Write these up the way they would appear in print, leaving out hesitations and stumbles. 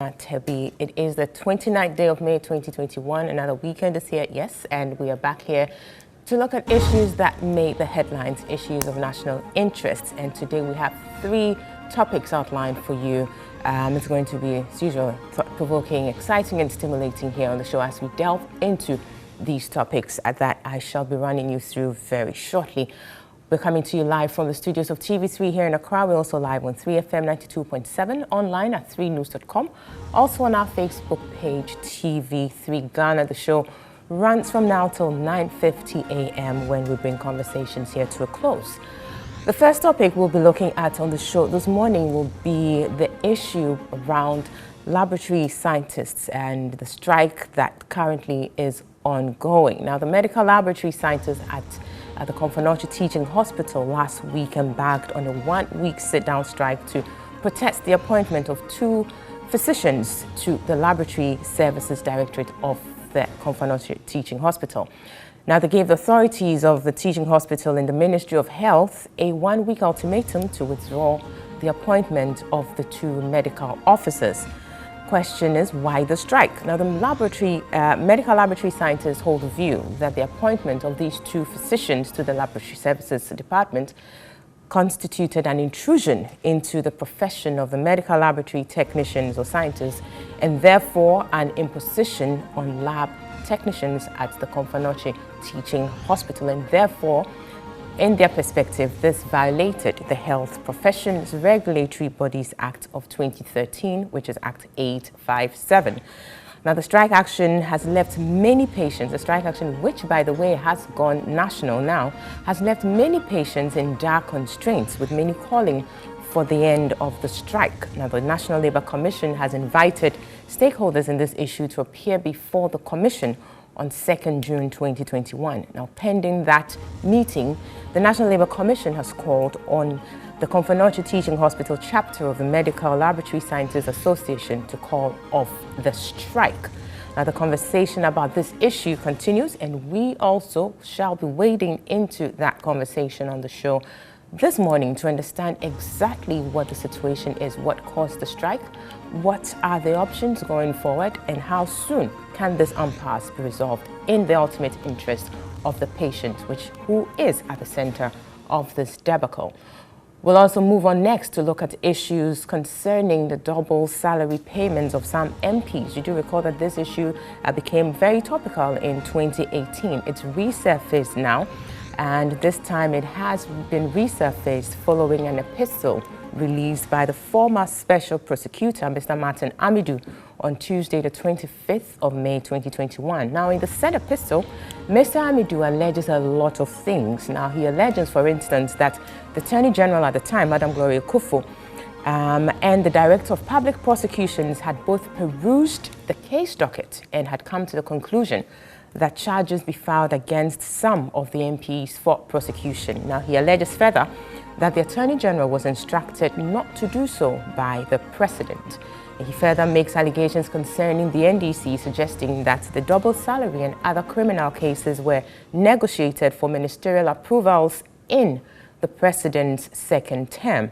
It is the 29th day of May 2021. Another weekend is here, yes, and we are back here to look at issues that made the headlines, issues of national interest. And today we have three topics outlined for you. It's going to be, as usual, thought-provoking, exciting and stimulating here on the show as we delve into these topics that I shall be running you through very shortly. We're coming to you live from the studios of TV3 here in Accra. We're also live on 3FM 92.7, online at 3news.com. Also on our Facebook page, TV3 Ghana. The show runs from now till 9:50 a.m. when we bring conversations here to a close. The first topic we'll be looking at on the show this morning will be the issue around laboratory scientists and the strike that currently is ongoing. Now, the medical laboratory scientists at the Confanoche Teaching Hospital last week embarked on a one-week sit-down strike to protest the appointment of two physicians to the Laboratory Services Directorate of the Confanoche Teaching Hospital. Now, they gave the authorities of the teaching hospital and the Ministry of Health a one-week ultimatum to withdraw the appointment of the two medical officers. Question is, why the strike? Now, the medical laboratory scientists hold the view that the appointment of these two physicians to the Laboratory Services Department constituted an intrusion into the profession of the medical laboratory technicians or scientists, and therefore an imposition on lab technicians at the Confanoche Teaching Hospital, and therefore, in their perspective, this violated the Health Professions Regulatory Bodies Act of 2013, which is Act 857. Now, the strike action has left many patients, the strike action, which, by the way, has gone national now, has left many patients in dire constraints, with many calling for the end of the strike. Now, the National Labour Commission has invited stakeholders in this issue to appear before the Commission on 2nd June 2021. Now, pending that meeting, the National Labour Commission has called on the Confanoche Teaching Hospital chapter of the Medical Laboratory Scientists Association to call off the strike. Now, the conversation about this issue continues, and we also shall be wading into that conversation on the show this morning to understand exactly what the situation is, what caused the strike, what are the options going forward, and how soon can this impasse be resolved in the ultimate interest of the patient, who is at the center of this debacle. We'll also move on next to look at issues concerning the double salary payments of some MPs. You do recall that this issue became very topical in 2018. It's resurfaced now, and this time it has been resurfaced following an epistle released by the former Special Prosecutor, Mr. Martin Amidu, on Tuesday, the 25th of May 2021. Now, in the said epistle, Mr. Amidu alleges a lot of things. Now, he alleges, for instance, that the Attorney General at the time, Madam Gloria Kufu, and the Director of Public Prosecutions had both perused the case docket and had come to the conclusion that charges be filed against some of the MPs for prosecution. Now, he alleges further that the Attorney General was instructed not to do so by the President. He further makes allegations concerning the NDC, suggesting that the double salary and other criminal cases were negotiated for ministerial approvals in the President's second term.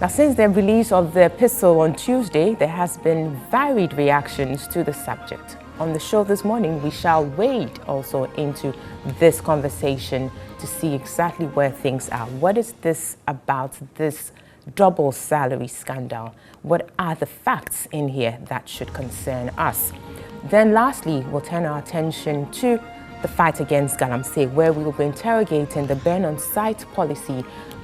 Now, since the release of the epistle on Tuesday, there has been varied reactions to the subject. On the show this morning, we shall wade also into this conversation to see exactly where things are. What is this about, this double salary scandal? What are the facts in here that should concern us? Then lastly, we'll turn our attention to the fight against Galamsey, where we will be interrogating the ban-on-site policy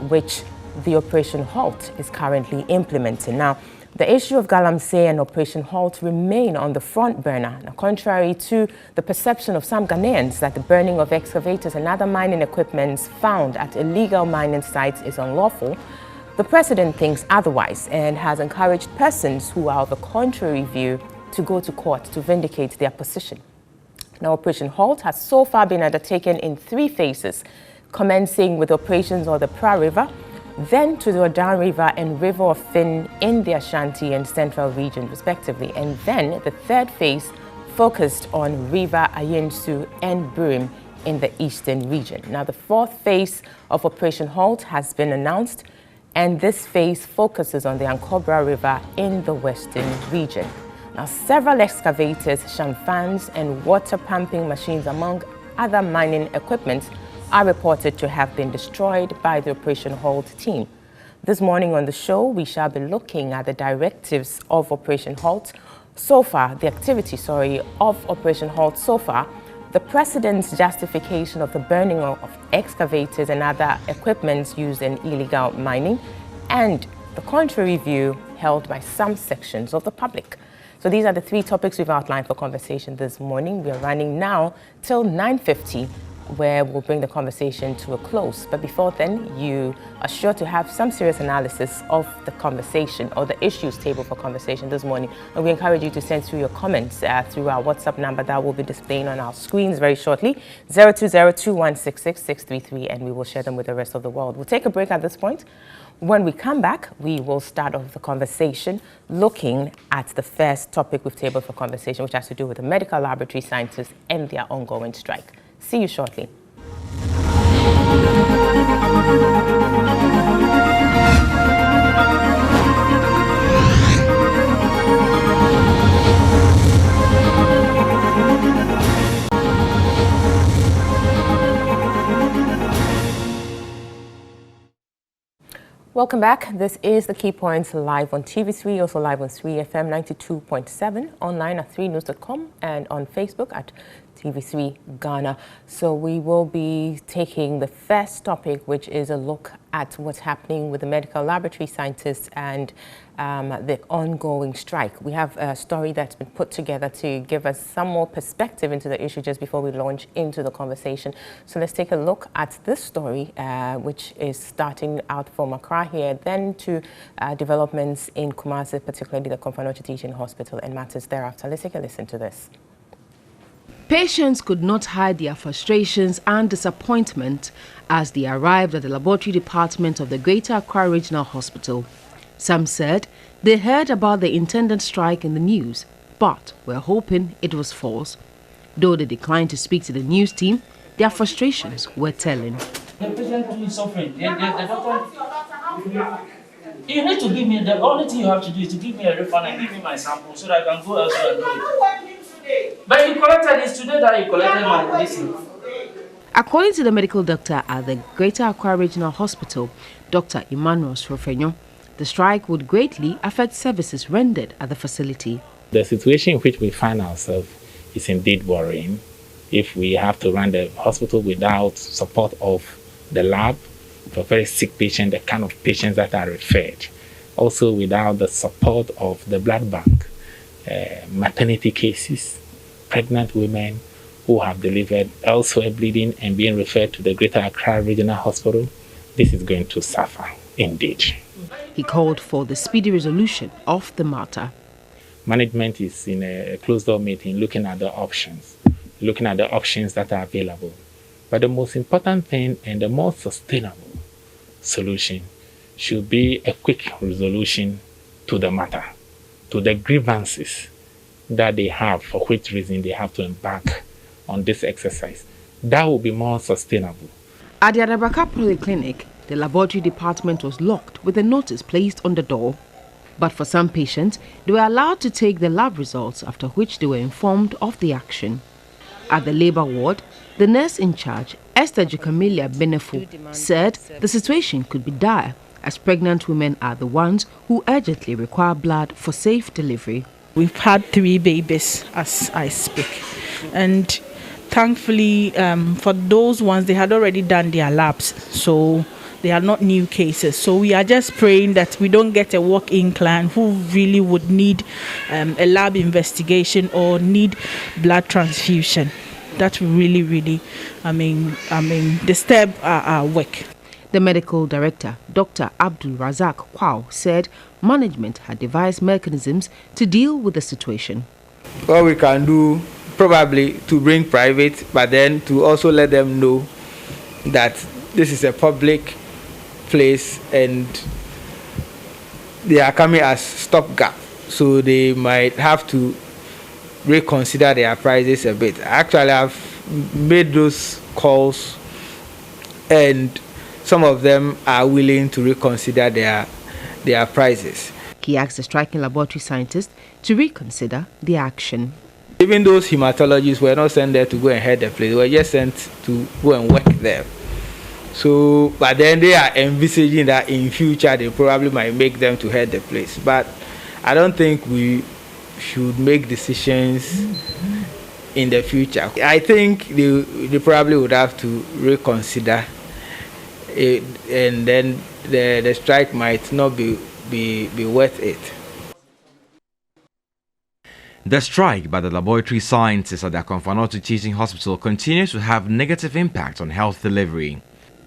which the Operation Halt is currently implementing. Now, the issue of Galamsey and Operation Halt remain on the front burner. Now, contrary to the perception of some Ghanaians that the burning of excavators and other mining equipment found at illegal mining sites is unlawful, the President thinks otherwise and has encouraged persons who are of a contrary view to go to court to vindicate their position. Now, Operation Halt has so far been undertaken in three phases, commencing with operations on the Pra River, then to the Odan River and River of Fin in the Ashanti and Central region, respectively. And then the third phase focused on River Ayinsu and Burim in the Eastern region. Now, the fourth phase of Operation Halt has been announced, and this phase focuses on the Ankobra River in the western region. Now, several excavators, shamfans, and water pumping machines, among other mining equipment, are reported to have been destroyed by the Operation Halt team. This morning on the show, we shall be looking at the directives of Operation Halt so far, the activity, of Operation Halt so far, the President's justification of the burning of excavators and other equipment used in illegal mining, and the contrary view held by some sections of the public. So these are the three topics we've outlined for conversation this morning. We are running now till 9:50, where we'll bring the conversation to a close. But before then, you are sure to have some serious analysis of the conversation or the issues table for conversation this morning. And we encourage you to send through your comments through our WhatsApp number that will be displaying on our screens very shortly, 020-2166-633, and we will share them with the rest of the world. We'll take a break at this point. When we come back, we will start off the conversation looking at the first topic we've tabled for conversation, which has to do with the medical laboratory scientists and their ongoing strike. See you shortly. Welcome back. This is the Key Points live on TV3, also live on 3FM 92.7, online at 3news.com, and on Facebook at TV3 Ghana. So we will be taking the first topic, which is a look at what's happening with the medical laboratory scientists and the ongoing strike. We have a story that's been put together to give us some more perspective into the issue just before we launch into the conversation. So let's take a look at this story, which is starting out from Accra here, then to developments in Kumasi, particularly the Komfanoche Teaching Hospital, and matters thereafter. Let's take a listen to this. Patients could not hide their frustrations and disappointment as they arrived at the laboratory department of the Greater Accra Regional Hospital. Some said they heard about the intended strike in the news, but were hoping it was false. Though they declined to speak to the news team, their frustrations were telling. The patient is suffering. The doctor, you need to give me, the only thing you have to do is to give me a refund and give me my sample so that I can go elsewhere and do it. But you collected it today that you collected my medicine. According to the medical doctor at the Greater Accra Regional Hospital, Dr. Emmanuel Srofenyo, the strike would greatly affect services rendered at the facility. The situation in which we find ourselves is indeed worrying. If we have to run the hospital without support of the lab for very sick patients, the kind of patients that are referred, also without the support of the blood bank, maternity cases, pregnant women who have delivered elsewhere bleeding and being referred to the Greater Accra Regional Hospital, this is going to suffer indeed. He called for the speedy resolution of the matter. Management is in a closed-door meeting looking at the options that are available. But the most important thing and the most sustainable solution should be a quick resolution to the matter, to the grievances that they have, for which reason they have to embark on this exercise. That will be more sustainable. At the Adabraka Polyclinic, the laboratory department was locked with a notice placed on the door. But for some patients, they were allowed to take the lab results, after which they were informed of the action. At the labor ward, the nurse in charge, Esther Jukamelia Benefu, said the situation could be dire, as pregnant women are the ones who urgently require blood for safe delivery. We've had 3 babies as I speak, and thankfully for those ones, they had already done their labs, so they are not new cases. So we are just praying that we don't get a walk-in client who really would need a lab investigation or need blood transfusion. That will really, disturb our work. The medical director, Dr. Abdul Razak Kwao, said management had devised mechanisms to deal with the situation. What we can do, probably to bring private, but then to also let them know that this is a public place and they are coming as stopgap, so they might have to reconsider their prices a bit. Actually, I've made those calls, and some of them are willing to reconsider their prices. He asked the striking laboratory scientists to reconsider the action. Even those hematologists were not sent there to go and head the place, they were just sent to go and work there. So, but then they are envisaging that in future they probably might make them to head the place. But I don't think we should make decisions in the future. I think they probably would have to reconsider it, and then the strike might not be worth it. The strike by the laboratory scientists at the Akomfo Teaching Hospital continues to have negative impact on health delivery.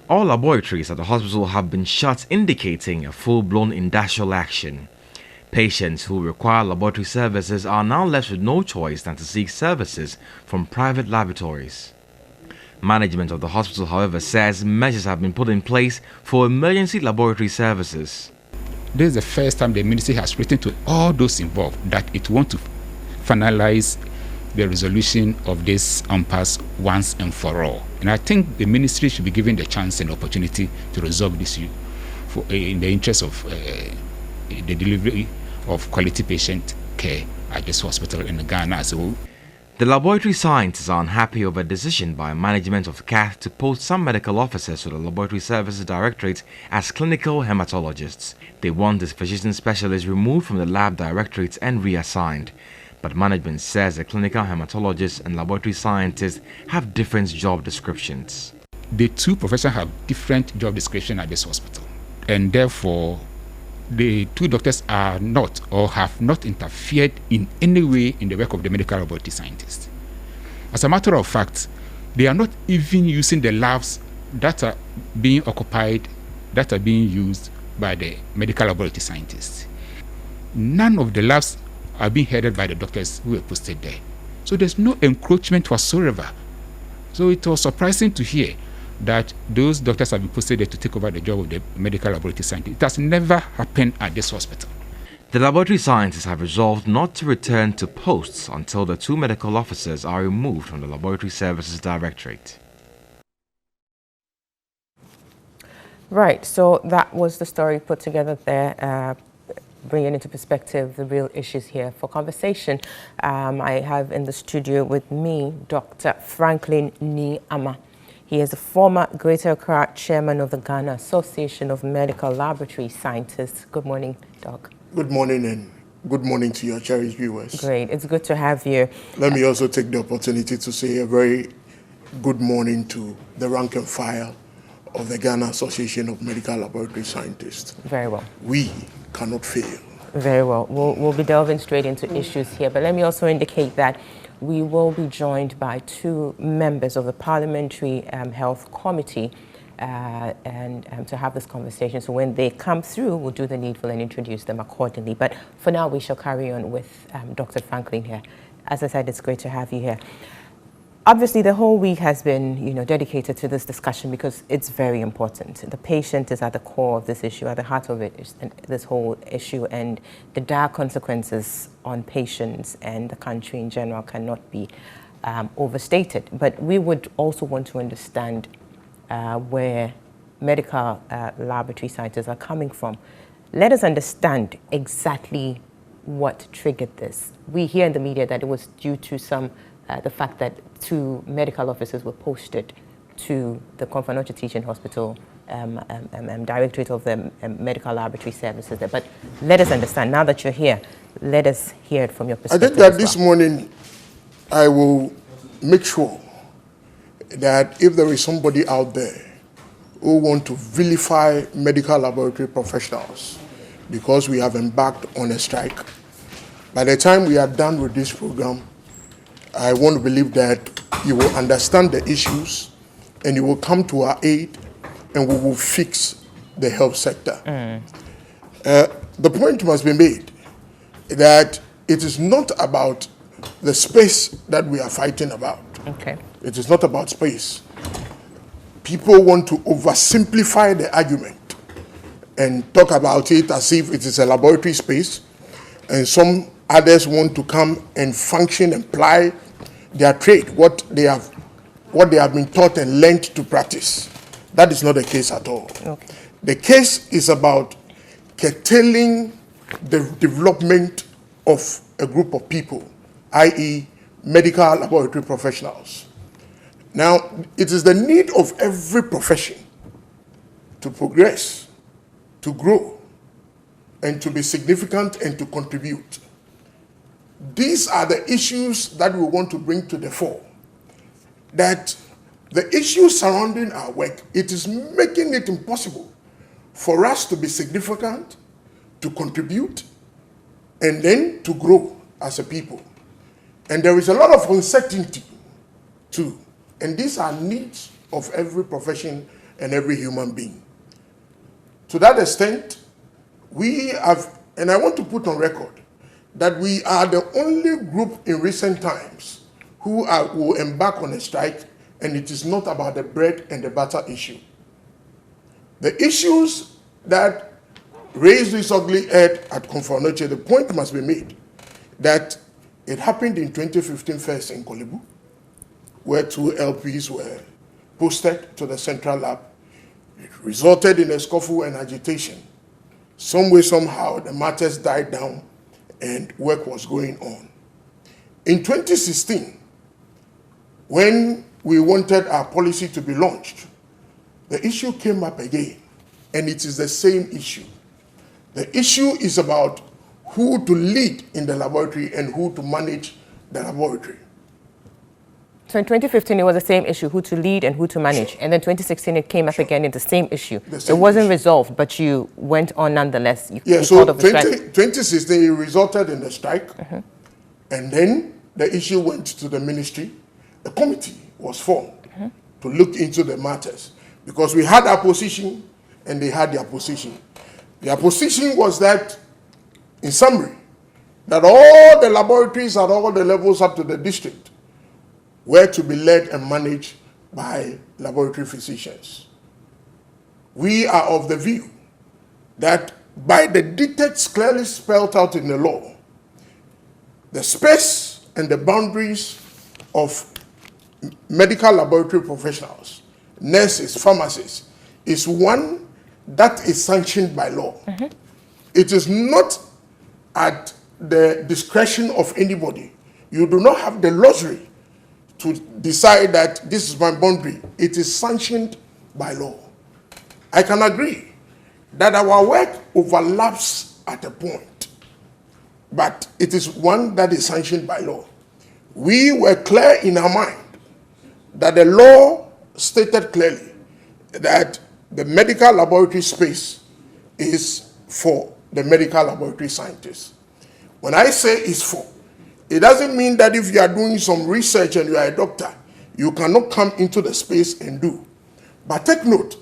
All laboratories at the hospital have been shut, indicating a full-blown industrial action. Patients who require laboratory services are now left with no choice than to seek services from private laboratories. Management of the hospital, however, says measures have been put in place for emergency laboratory services. This is the first time the ministry has written to all those involved that it wants to finalize the resolution of this impasse once and for all. And I think the ministry should be given the chance and opportunity to resolve this issue in the interest of the delivery of quality patient care at this hospital in Ghana as a whole. The laboratory scientists are unhappy over a decision by management of CATH to post some medical officers to the Laboratory Services Directorate as clinical hematologists. They want this physician specialist removed from the lab directorates and reassigned. But management says the clinical hematologists and laboratory scientists have different job descriptions. The two professions have different job descriptions at this hospital, and therefore the two doctors are not or have not interfered in any way in the work of the medical laboratory scientists. As a matter of fact, they are not even using the labs that are being occupied, that are being used by the medical laboratory scientists. None of the labs are being headed by the doctors who were posted there. So there's no encroachment whatsoever. So it was surprising to hear that those doctors have been posted there to take over the job of the medical laboratory scientists. It has never happened at this hospital. The laboratory scientists have resolved not to return to posts until the two medical officers are removed from the Laboratory Services Directorate. Right, so that was the story put together there, bringing into perspective the real issues here for conversation. I have in the studio with me Dr. Franklin Niama. He is a former Greater Accra chairman of the Ghana Association of Medical Laboratory Scientists. Good morning, Doc. Good morning, and good morning to your cherished viewers. Great, it's good to have you. Let me also take the opportunity to say a very good morning to the rank and file of the Ghana Association of Medical Laboratory Scientists. Very well. We cannot fail. Very well. We'll be delving straight into issues here, but let me also indicate that we will be joined by two members of the Parliamentary Health Committee and to have this conversation. So when they come through, we'll do the needful and introduce them accordingly. But for now, we shall carry on with Dr. Franklin here. As I said, it's great to have you here. Obviously, the whole week has been, dedicated to this discussion because it's very important. The patient is at the core of this issue, at the heart of it, is this whole issue, and the dire consequences on patients and the country in general cannot be overstated. But we would also want to understand where medical laboratory scientists are coming from. Let us understand exactly what triggered this. We hear in the media that it was due to the fact that two medical officers were posted to the Akomfo Teaching Hospital Directorate of the Medical Laboratory Services there. But let us understand, now that you're here, let us hear it from your perspective. I think that this morning I will make sure that if there is somebody out there who want to vilify medical laboratory professionals because we have embarked on a strike, by the time we are done with this program, I want to believe that you will understand the issues and you will come to our aid and we will fix the health sector. The point must be made that it is not about the space that we are fighting about. Okay. It is not about space. People want to oversimplify the argument and talk about it as if it is a laboratory space, and some others want to come and function and ply their trade, what they have been taught and learned to practice. That is not the case at all. Okay. The case is about curtailing the development of a group of people, i.e. medical laboratory professionals. Now, it is the need of every profession to progress, to grow, and to be significant and to contribute. These are the issues that we want to bring to the fore. That the issues surrounding our work, it is making it impossible for us to be significant, to contribute, and then to grow as a people. And there is a lot of uncertainty too. And these are needs of every profession and every human being. To that extent, we have, and I want to put on record, that we are the only group in recent times who will embark on a strike, and it is not about the bread and the butter issue. The issues that raised this ugly head at Konfanoche, the point must be made that it happened in 2015 first in Kolebu, where 2 LPs were posted to the central lab. It resulted in a scuffle and agitation. Some way, somehow, the matters died down and work was going on. In 2016, when we wanted our policy to be launched, the issue came up again, and it is the same issue. The issue is about who to lead in the laboratory and who to manage the laboratory. So in 2015, it was the same issue, who to lead and who to manage. And then 2016, it came up again in the same issue. It wasn't resolved, but you went on nonetheless. You so 2016, it resulted in a strike. And then the issue went to the ministry. The committee was formed to look into the matters, because we had our position and they had their position. Their position was that, in summary, that all the laboratories at all the levels up to the district were to be led and managed by laboratory physicians. We are of the view that by the dictates clearly spelled out in the law, the space and the boundaries of medical laboratory professionals, nurses, pharmacists, is one that is sanctioned by law. It is not at the discretion of anybody. You do not have the luxury to decide that this is my boundary. It is sanctioned by law. I can agree that our work overlaps at a point, but it is one that is sanctioned by law. We were clear in our mind that the law stated clearly that the medical laboratory space is for the medical laboratory scientists. When I say it's for, it doesn't mean that if you are doing some research and you are a doctor, you cannot come into the space and do. But take note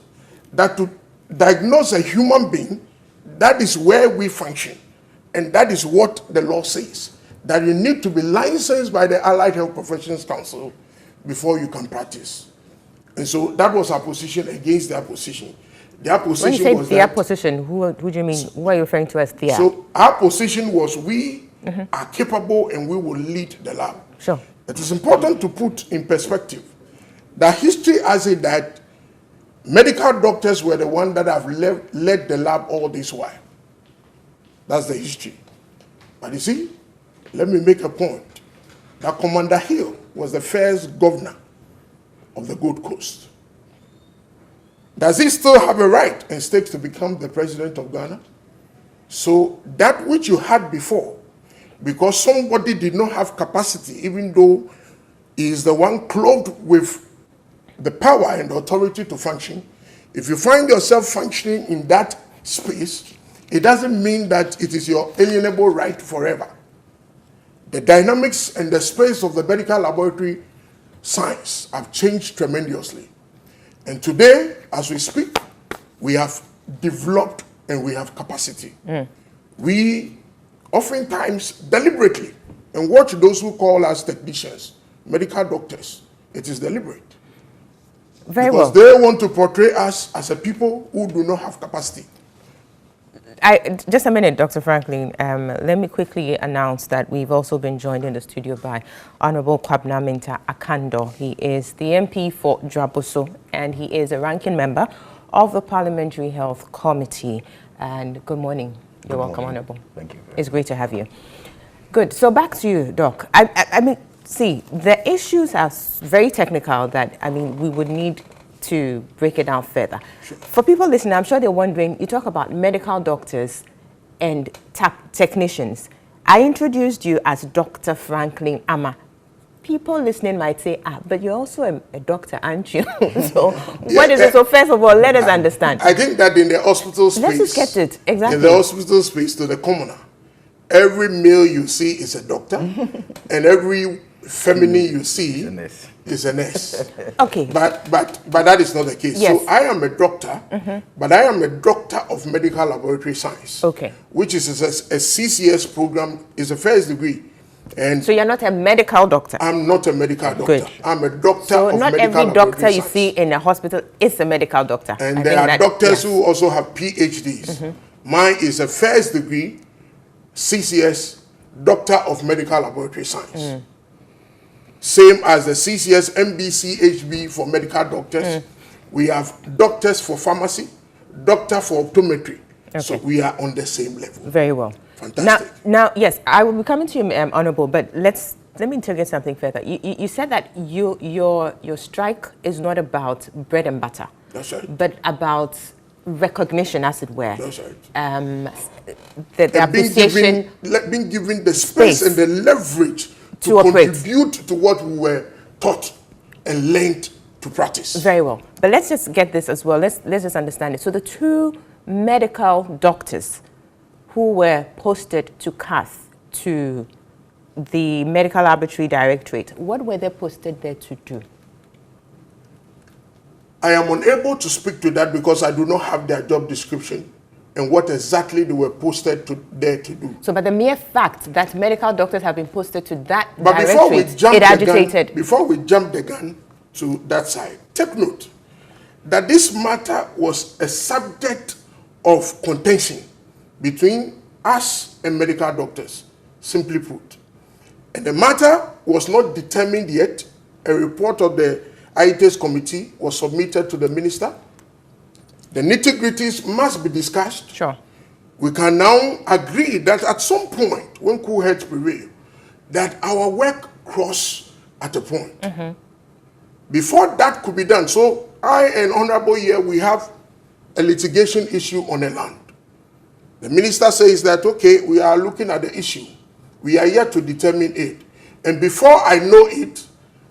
that to diagnose a human being, that is where we function. And that is what the law says, that you need to be licensed by the Allied Health Professions Council before you can practice. And so that was our position against their position. Their position when you say was their that, position, who do you mean? Who are you referring to as their? So our position was we are capable and we will lead the lab. Sure. It is important to put in perspective that history has it that medical doctors were the ones that have led the lab all this while. That's the history. But you see, let me make a point that Commander Hill was the first governor of the Gold Coast. Does he still have a right and stakes to become the president of Ghana? So that which you had before, because somebody did not have capacity, even though he is the one clothed with the power and authority to function, if you find yourself functioning in that space, it doesn't mean that it is your alienable right forever. The dynamics and the space of the medical laboratory science have changed tremendously. And today, as we speak, we have developed and we have capacity. We oftentimes deliberately, and watch those who call us technicians, medical doctors, it is deliberate. Very because well. they want to portray us as a people who do not have capacity. Just a minute, Dr. Franklin. Let me quickly announce that we've also been joined in the studio by Honorable Kwabena Minta Akando. He is the MP for Draboso and he is a ranking member of the Parliamentary Health Committee. And good morning. You're welcome, Honorable. Thank you. It's great to have you. Good. So back to you, Doc. I mean, see, the issues are very technical that, I mean, we would need to break it down further. Sure. For people listening, I'm sure they're wondering, you talk about medical doctors and technicians. I introduced you as Dr. Franklin Ama. People listening might say, but you're also a doctor, aren't you? So what is it? So first of all, let us understand. I think that in the hospital space, Let's just get it. Exactly. In the hospital space, to the commoner, every male you see is a doctor, and every feminine you see is a nurse. Okay. But that is not the case. Yes. So I am a doctor, but I am a doctor of medical laboratory science. Okay. Which is a CCS program, is a first degree. And so you're not a medical doctor? I'm not a medical doctor. Good. I'm a doctor so of not medical every doctor you science. see in a hospital is a medical doctor. And there are doctors who also have PhDs. Mine is a first degree CCS, Doctor of Medical Laboratory Science. Same as the CCS MBCHB for medical doctors. We have doctors for pharmacy, doctor for optometry. Okay. So we are on the same level. Very well. Fantastic. Now, yes, I will be coming to you, Honorable, but let me interrogate something further. You said that your strike is not about bread and butter. That's right. But about recognition, as it were. That's right. The appreciation, being given the space and the leverage to contribute to what we were taught and learned to practice. Very well. But let's just get this as well. Let's just understand it. So the two medical doctors who were posted to CAS, to the Medical Laboratory Directorate, what were they posted there to do? I am unable to speak to that because I do not have their job description and what exactly they were posted there to do. So, but the mere fact that medical doctors have been posted to that but directorate, before we jump the gun to that side, take note that this matter was a subject of contention between us and medical doctors, simply put. And the matter was not determined yet. A report of the ITS committee was submitted to the minister. The nitty-gritties must be discussed. Sure. We can now agree that at some point, when cool heads prevail, that our work cross at a point. Before that could be done, so I and Honorable here, we have a litigation issue on the land. The minister says that, okay, we are looking at the issue. We are yet to determine it. And before I know it,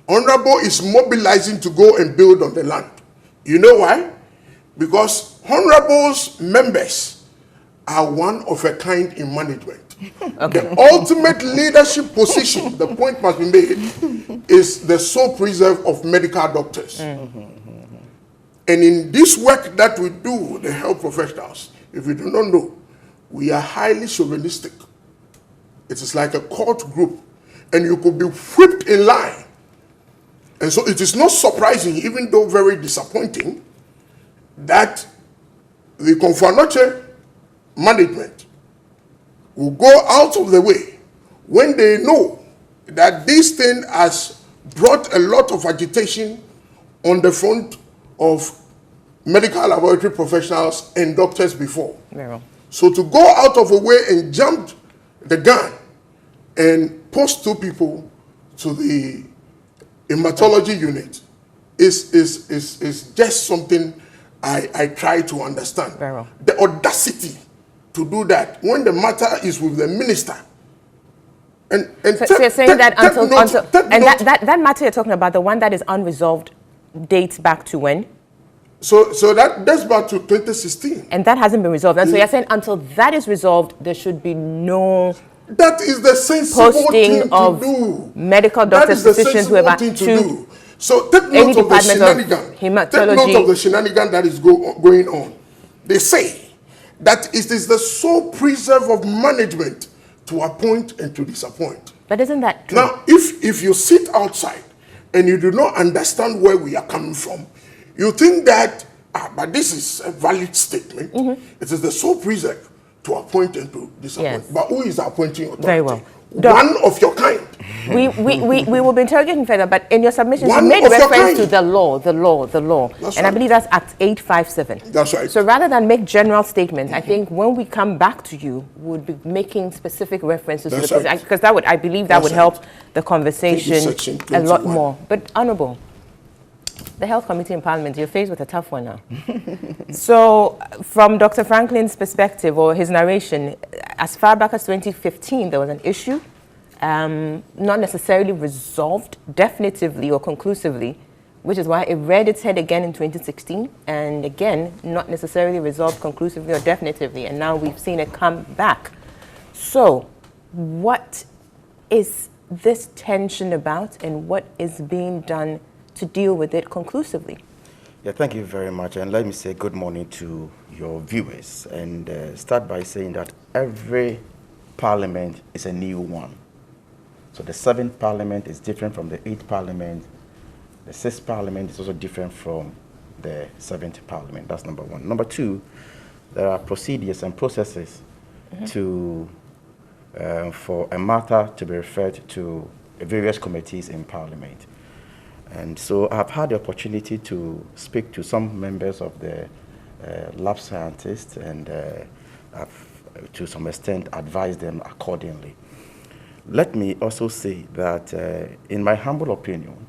Honorable is mobilizing to go and build on the land. You know why? Because Honorable's members are one of a kind in management. Okay. The ultimate leadership position, the point must be made, is the sole preserve of medical doctors. And in this work that we do, the health professionals, if you do not know, we are highly chauvinistic. It is like a court group, and you could be whipped in line. And so it is not surprising, even though very disappointing, that the Confanoche management will go out of the way when they know that this thing has brought a lot of agitation on the front of medical laboratory professionals and doctors before. Yeah. So to go out of the way and jump the gun and post two people to the hematology unit is just something I try to understand. Very well. The audacity to do that when the matter is with the minister. And so you're saying that that matter you're talking about, the one that is unresolved, dates back to when? So that's back to 2016. And that hasn't been resolved. And so you're saying until that is resolved, there should be no that is the sensible thing to do. Medical doctors, physicians, whoever, to do. So take note of the shenanigan. Take note of the shenanigan that is going on. They say that it is the sole preserve of management to appoint and to disappoint. But isn't that true? Now, if you sit outside and you do not understand where we are coming from, you think that, but this is a valid statement. It is the sole preserve to appoint and to disappoint. Yes. But who is appointing authority? Very well. One of your kind. we will be interrogating further, but in your submissions, One you made of your reference kind. to the law. That's And I right. believe that's Act 857. That's right. So rather than make general statements, I think when we come back to you, we'll be making specific references That's to the right. because I believe that That's would right. help the conversation Section a lot 21. more. But Honourable, the Health Committee in Parliament, you're faced with a tough one now. So from Dr. Franklin's perspective or his narration, as far back as 2015, there was an issue, not necessarily resolved definitively or conclusively, which is why it reared its head again in 2016, and again, not necessarily resolved conclusively or definitively, and now we've seen it come back. So what is this tension about, and what is being done to deal with it conclusively? Yeah, thank you very much. And let me say good morning to your viewers. And start by saying that every parliament is a new one. So the 7th parliament is different from the 8th parliament. The 6th parliament is also different from the 7th parliament. That's number one. Number two, there are procedures and processes to for a matter to be referred to various committees in parliament. And so I've had the opportunity to speak to some members of the lab scientists and I've, to some extent, advised them accordingly. Let me also say that, in my humble opinion,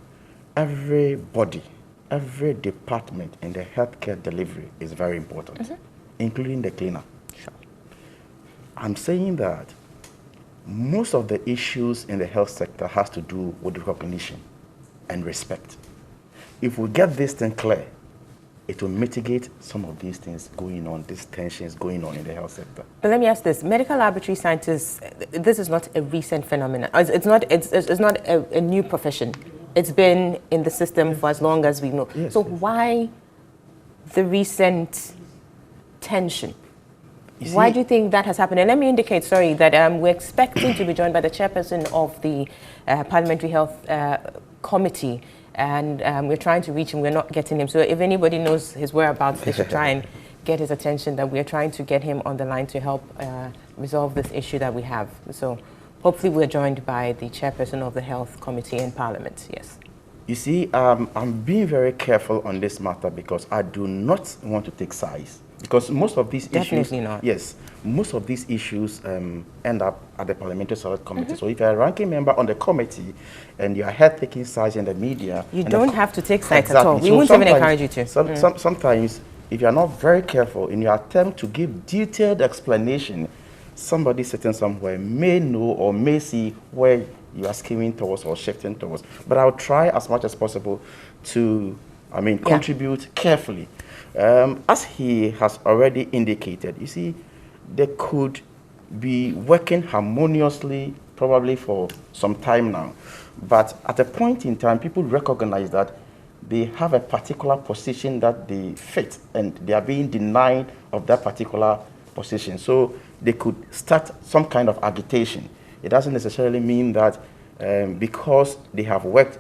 every body, every department in the healthcare delivery is very important, including the cleaner. Sure. I'm saying that most of the issues in the health sector has to do with recognition and respect. If we get this thing clear, it will mitigate some of these things going on, these tensions going on in the health sector. But let me ask this: medical laboratory scientists, this is not a recent phenomenon. It's not a new profession. It's been in the system for as long as we know. Yes, So yes. why the recent tension? You Why see- do you think that has happened? And let me indicate, sorry, that we're expecting to be joined by the chairperson of the Parliamentary Health Committee, and we're trying to reach him. We're not getting him. So if anybody knows his whereabouts, they should try and get his attention, that we're trying to get him on the line to help resolve this issue that we have. So hopefully we're joined by the chairperson of the Health Committee in Parliament. Yes. You see, I'm being very careful on this matter because I do not want to take sides. Because most of these Definitely issues, not. yes, most of these issues end up at the Parliamentary Select Committee. So if you're a ranking member on the committee and you're here taking sides in the media, You and don't the- have to take sides at Exactly. all. We So won't even sometimes- encourage you to. Sometimes, if you're not very careful in your attempt to give detailed explanation, somebody sitting somewhere may know or may see where you are skimming towards or shifting towards. But I'll try as much as possible to, contribute carefully. As he has already indicated, you see, they could be working harmoniously probably for some time now. But at a point in time, people recognize that they have a particular position that they fit and they are being denied of that particular position. So they could start some kind of agitation. It doesn't necessarily mean that because they have worked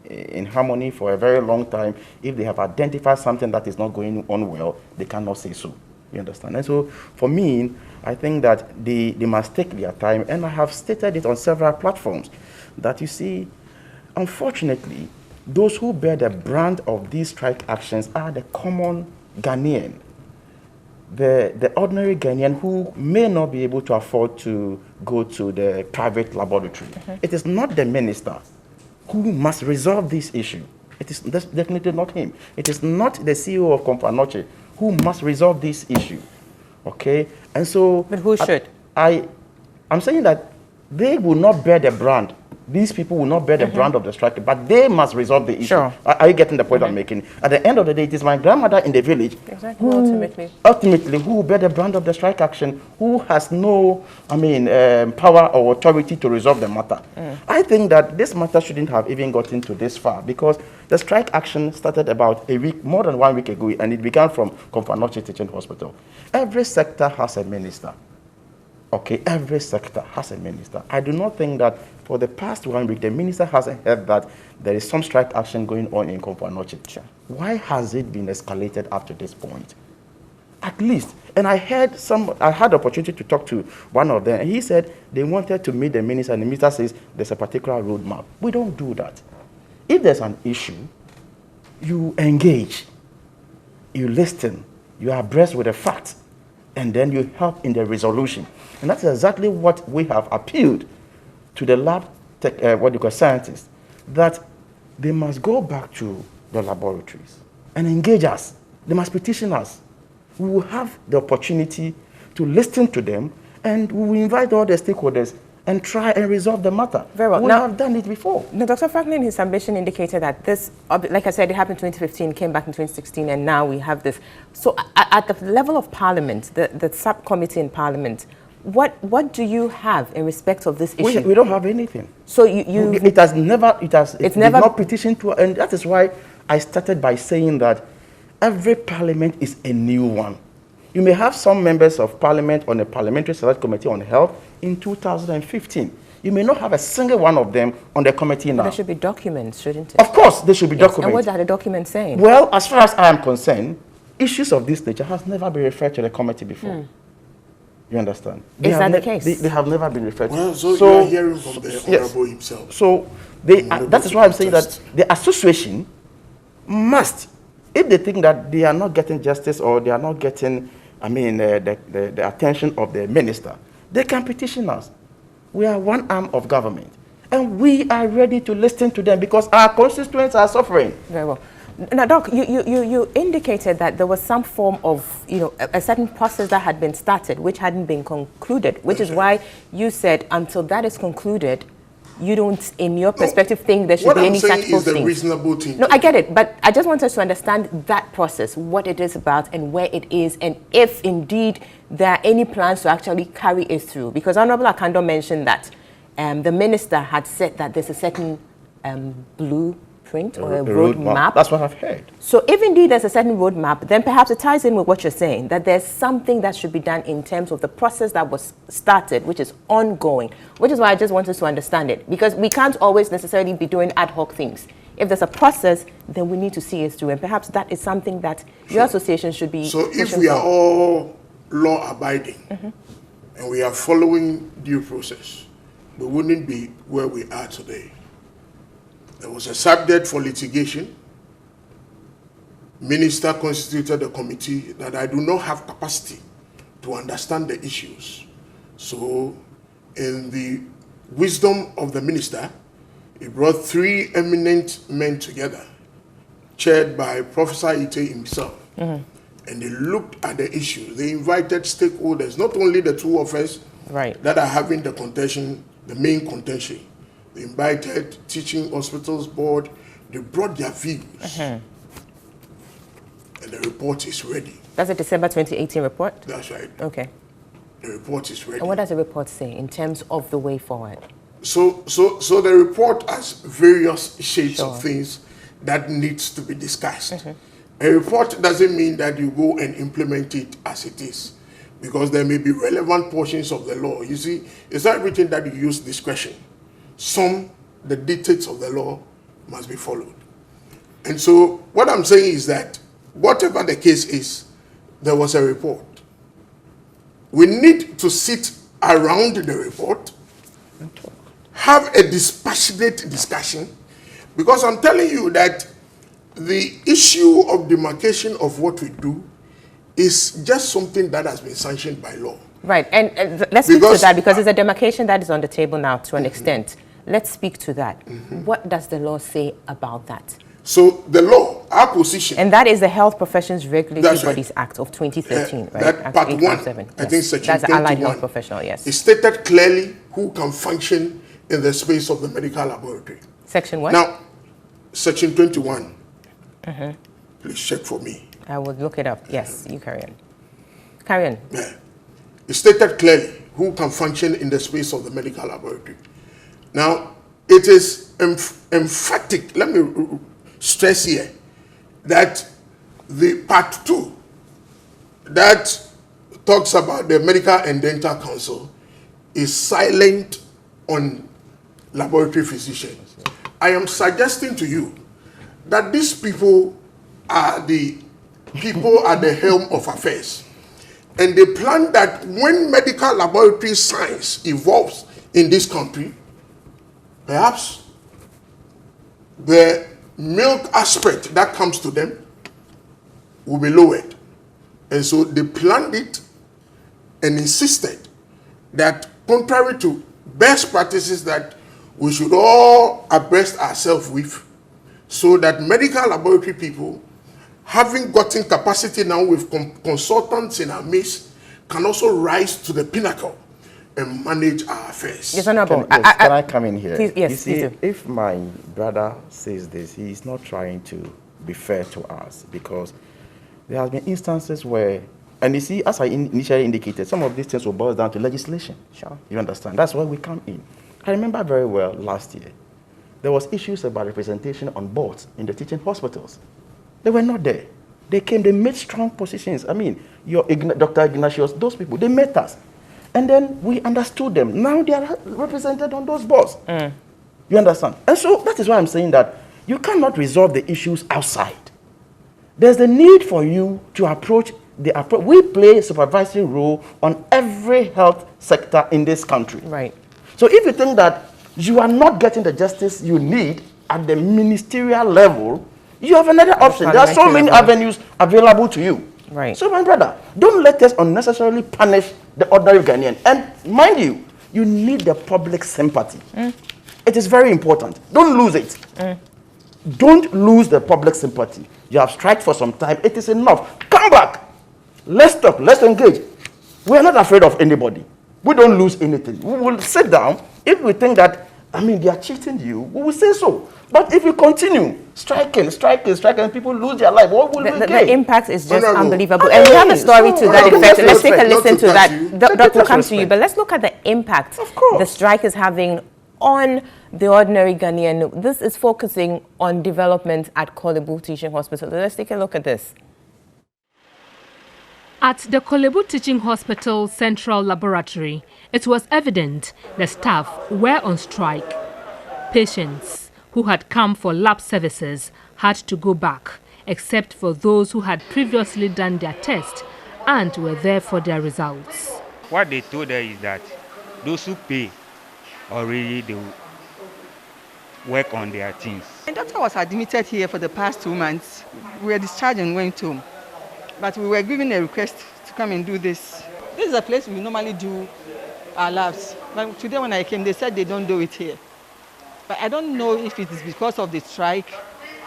in harmony for a very long time, if they have identified something that is not going on well, they cannot say so. You understand? And so for me, I think that they must take their time, and I have stated it on several platforms, that you see, unfortunately, those who bear the brand of these strike actions are the common Ghanaian, the ordinary Ghanaian who may not be able to afford to go to the private laboratory. It is not the minister who must resolve this issue. It is definitely not him. It is not the CEO of Companoche who must resolve this issue. Okay? And so... But who should? I'm saying that they will not bear the brand. These people will not bear the brand of the strike, but they must resolve the issue. Sure. Are you getting the point I'm making? At the end of the day, it is my grandmother in the village Exactly. ultimately who will bear the brand of the strike action, who has no, power or authority to resolve the matter. I think that this matter shouldn't have even gotten to this far, because the strike action started about a week, more than 1 week ago, and it began from Companoche Teaching Hospital. Every sector has a minister. Okay, every sector has a minister. I do not think that for the past 1 week, the minister hasn't heard that there is some strike action going on in Companoche. Why has it been escalated up to this point? At least. And I had the opportunity to talk to one of them, and he said they wanted to meet the minister, and the minister says there's a particular roadmap. We don't do that. If there's an issue, you engage, you listen, you are abreast with the facts, and then you help in the resolution. And that's exactly what we have appealed to the lab scientists, that they must go back to the laboratories and engage us. They must petition us. We will have the opportunity to listen to them, and we will invite all the stakeholders and try and resolve the matter. Very well. We now, have done it before. Now, Dr. Franklin, his ambition indicated that this, like I said, it happened in 2015, came back in 2016, and now we have this. So at the level of Parliament, the subcommittee in Parliament, what do you have in respect of this issue? We don't have anything. So it's never not petitioned to, and that is why I started by saying that every parliament is a new one. You may have some members of parliament on a parliamentary select committee on health in 2015. You may not have a single one of them on the committee now. There should be documents, shouldn't it? Of course, there should be documents. And what are the documents saying? Well, as far as I am concerned, issues of this nature has never been referred to the committee before. You understand? Is that the case? They have never been referred to. Well, so you are hearing from the Honorable himself. So that is why I'm saying that the association must, if they think that they are not getting justice or they are not getting, the attention of the minister, they can petition us. We are one arm of government, and we are ready to listen to them because our constituents are suffering. Very well. Now, Doc, you indicated that there was some form of, a certain process that had been started which hadn't been concluded, which is why you said until that is concluded, you don't, in your perspective, think there should be any such posting. What I'm saying is the reasonable thing. No, I get it, but I just want us to understand that process, what it is about and where it is, and if indeed there are any plans to actually carry it through. Because Honorable Akando mentioned that the minister had said that there's a certain blueprint or a roadmap. That's what I've heard. So if indeed there's a certain roadmap, then perhaps it ties in with what you're saying, that there's something that should be done in terms of the process that was started, which is ongoing, which is why I just want us to understand it. Because we can't always necessarily be doing ad hoc things. If there's a process, then we need to see it through. And perhaps that is something that your association should be. So if we are all law-abiding and we are following due process, we wouldn't be where we are today. There was a subject for litigation. Minister constituted a committee that I do not have capacity to understand the issues. So in the wisdom of the minister, he brought 3 eminent men together, chaired by Professor Ite himself. And they looked at the issues. They invited stakeholders, not only the two of us that are having the contention, the main contention. They invited Teaching Hospitals Board. They brought their views. And the report is ready. That's a December 2018 report? That's right. Okay. The report is ready. And what does the report say in terms of the way forward? So the report has various shades of things that needs to be discussed. A report doesn't mean that you go and implement it as it is, because there may be relevant portions of the law. You see, it's not everything that you use discretion. The dictates of the law must be followed. And so what I'm saying is that whatever the case is, there was a report. We need to sit around the report, have a dispassionate discussion, because I'm telling you that the issue of demarcation of what we do is just something that has been sanctioned by law. Right, and let's speak to that, because there's a demarcation that is on the table now to an extent. Let's speak to that. What does the law say about that? So the law, our position... And that is the Health Professions Regulatory Bodies Act of 2013, right? That part 1, I think section 21. That's the Allied Health Professional, yes. It stated clearly who can function in the space of the medical laboratory. Section what? Now, section 21. Please check for me. I will look it up. Yes, you carry on. Carry on. Yeah. It stated clearly who can function in the space of the medical laboratory. Now, it is emphatic, let me stress here, that the part 2 that talks about the Medical and Dental Council is silent on laboratory physicians. I am suggesting to you that these people are the people at the helm of affairs. And they plan that when medical laboratory science evolves in this country, perhaps the milk aspect that comes to them will be lowered. And so they planned it and insisted that, contrary to best practices that we should all abreast ourselves with, so that medical laboratory people, having gotten capacity now with consultants in our midst, can also rise to the pinnacle and manage our affairs. Yes, Honorable. Can I come in here? Please, yes, you see, please do. if my brother says this, he is not trying to be fair to us, because there have been instances where, and you see, as I initially indicated, some of these things will boil down to legislation. Sure. You understand? That's where we come in. I remember very well last year, there was issues about representation on boards in the teaching hospitals. They were not there. They came, they made strong positions. I mean, Dr. Ignatius, those people, they met us. And then we understood them. Now they are represented on those boards. You understand? And so that is why I'm saying that you cannot resolve the issues outside. There's the need for you to approach we play a supervisory role on every health sector in this country. Right. So if you think that you are not getting the justice you need at the ministerial level, you have another option. There are so many avenues available to you. Right. So my brother, don't let us unnecessarily punish the ordinary Ghanaian. And mind you, you need the public sympathy. It is very important. Don't lose it. Don't lose the public sympathy. You have striked for some time. It is enough. Come back. Let's talk. Let's engage. We are not afraid of anybody. We don't lose anything. We will sit down. If we think that, they are cheating you, we will say so. But if you continue striking, people lose their life, what will we gain? The impact is just unbelievable. And we have a story to that effect. Let's take a listen to that. Doc will come to you, but let's look at the impact the strike is having on the ordinary Ghanaian. This is focusing on development at Kolebu Teaching Hospital. Let's take a look at this. At the Kolebu Teaching Hospital Central Laboratory, it was evident the staff were on strike. Patients who had come for lab services had to go back, except for those who had previously done their test and were there for their results. What they told us is that those who pay already, they work on their things. The doctor was admitted here for the past 2 months. We were discharged and went home. But we were given a request to come and do this. This is a place we normally do our labs. But today when I came, they said they don't do it here. But I don't know if it is because of the strike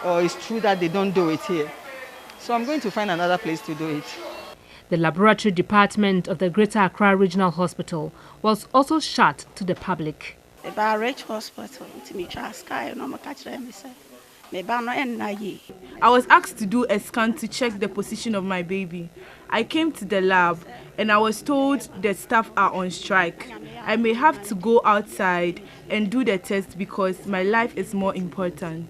or it's true that they don't do it here. So I'm going to find another place to do it. The laboratory department of the Greater Accra Regional Hospital was also shut to the public. The Rich Hospital, I was asked to do a scan to check the position of my baby. I came to the lab and I was told the staff are on strike. I may have to go outside and do the test because my life is more important.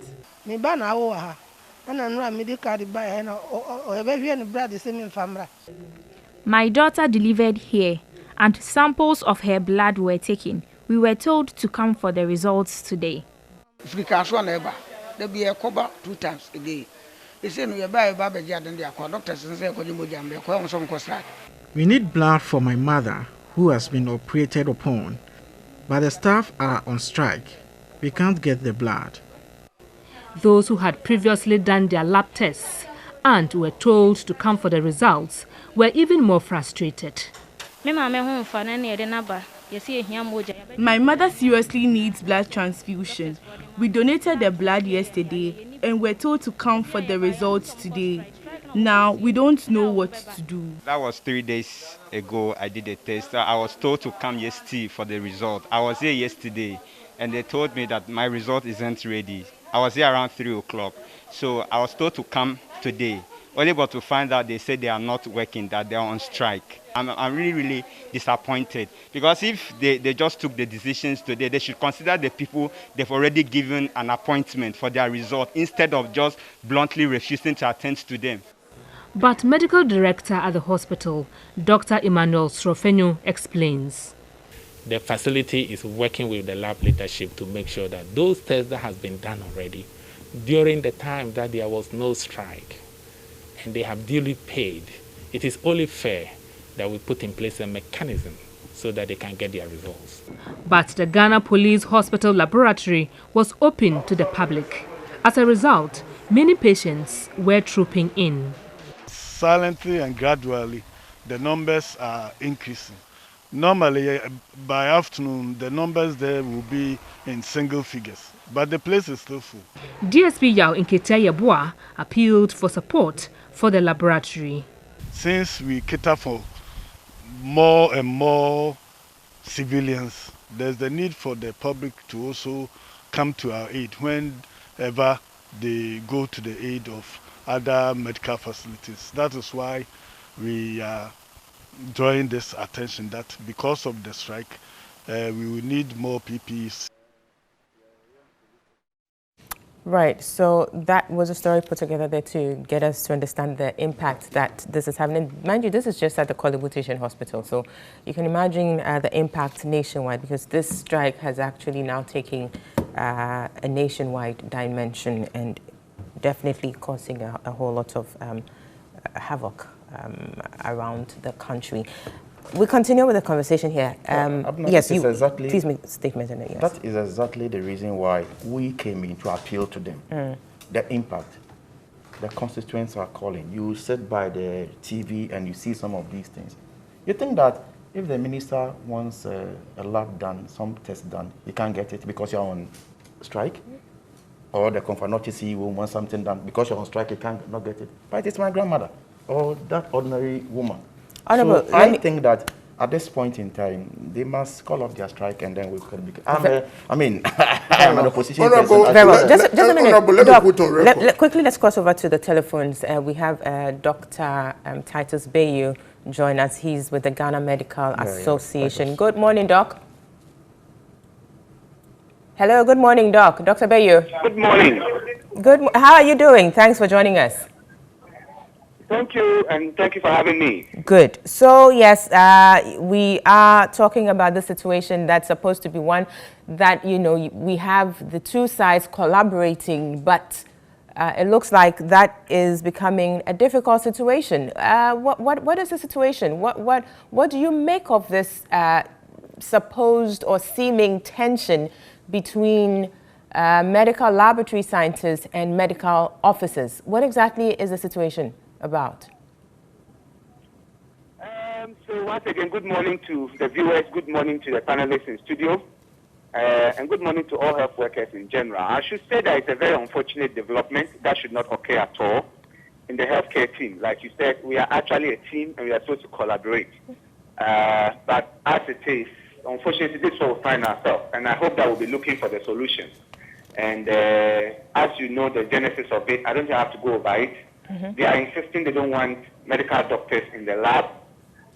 My daughter delivered here and samples of her blood were taken. We were told to come for the results today. There be a cover 2 times a day. They say we buy a baby and the doctors and say we need blood for my mother who has been operated upon, but the staff are on strike. We can't get the blood. Those who had previously done their lab tests and were told to come for the results were even more frustrated. My mother seriously needs blood transfusion. We donated the blood yesterday and were told to come for the results today. Now we don't know what to do. That was 3 days ago. I did a test. I was told to come yesterday for the result. I was here yesterday and they told me that my result isn't ready. I was here around 3 o'clock. So I was told to come today. Only but to find out they said they are not working, that they are on strike. I'm really disappointed, because if they just took the decisions today, they should consider the people they've already given an appointment for their result instead of just bluntly refusing to attend to them. But medical director at the hospital, Dr. Emmanuel Srofenyo, explains. The facility is working with the lab leadership to make sure that those tests that have been done already during the time that there was no strike and they have duly paid, it is only fair that we put in place a mechanism so that they can get their results. But the Ghana Police Hospital Laboratory was open to the public. As a result, many patients were trooping in. Silently and gradually, the numbers are increasing. Normally, by afternoon, the numbers there will be in single figures, but the place is still full. DSP Yao Nketiah Yeboah appealed for support for the laboratory. Since we cater for more and more civilians, there's the need for the public to also come to our aid whenever they go to the aid of other medical facilities. That is why we are drawing this attention that because of the strike, we will need more PPEs. Right, so that was a story put together there to get us to understand the impact that this is having. And mind you, this is just at the Kolebu Teaching Hospital, so you can imagine the impact nationwide, because this strike has actually now taken a nationwide dimension and definitely causing a whole lot of havoc around the country. We continue with the conversation here. Yes, please make a statement in it. Yes. That is exactly the reason why we came in to appeal to them. The impact. The constituents are calling. You sit by the TV and you see some of these things. You think that if the minister wants a lab done, some test done, you can't get it because you're on strike? Or the Confanotti CEO wants something done because you're on strike, you can't not get it. But it's my grandmother or that ordinary woman. So I think that at this point in time, they must call off their strike and then we can be. I am an opposition person. Very well. Just a minute. Doc, quickly, let's cross over to the telephones. We have Dr. Titus Bayu join us. He's with the Ghana Medical Association. Good morning, Doc. Hello, good morning, Doc. Dr. Bayu. Good morning. How are you doing? Thanks for joining us. Thank you, and thank you for having me. Good. So, yes, we are talking about the situation that's supposed to be one that, you know, we have the two sides collaborating, but it looks like that is becoming a difficult situation. What is the situation? What do you make of this supposed or seeming tension between medical laboratory scientists and medical officers? What exactly is the situation about? So once again, good morning to the viewers, good morning to the panelists in studio, and good morning to all health workers in general. I should say that it's a very unfortunate development that should not occur at all in the healthcare team. Like you said, we are actually a team and we are supposed to collaborate. But as it is, unfortunately, this is where we find ourselves, and I hope that we'll be looking for the solution. And as you know, the genesis of it, I don't have to go over it. They are insisting they don't want medical doctors in the lab.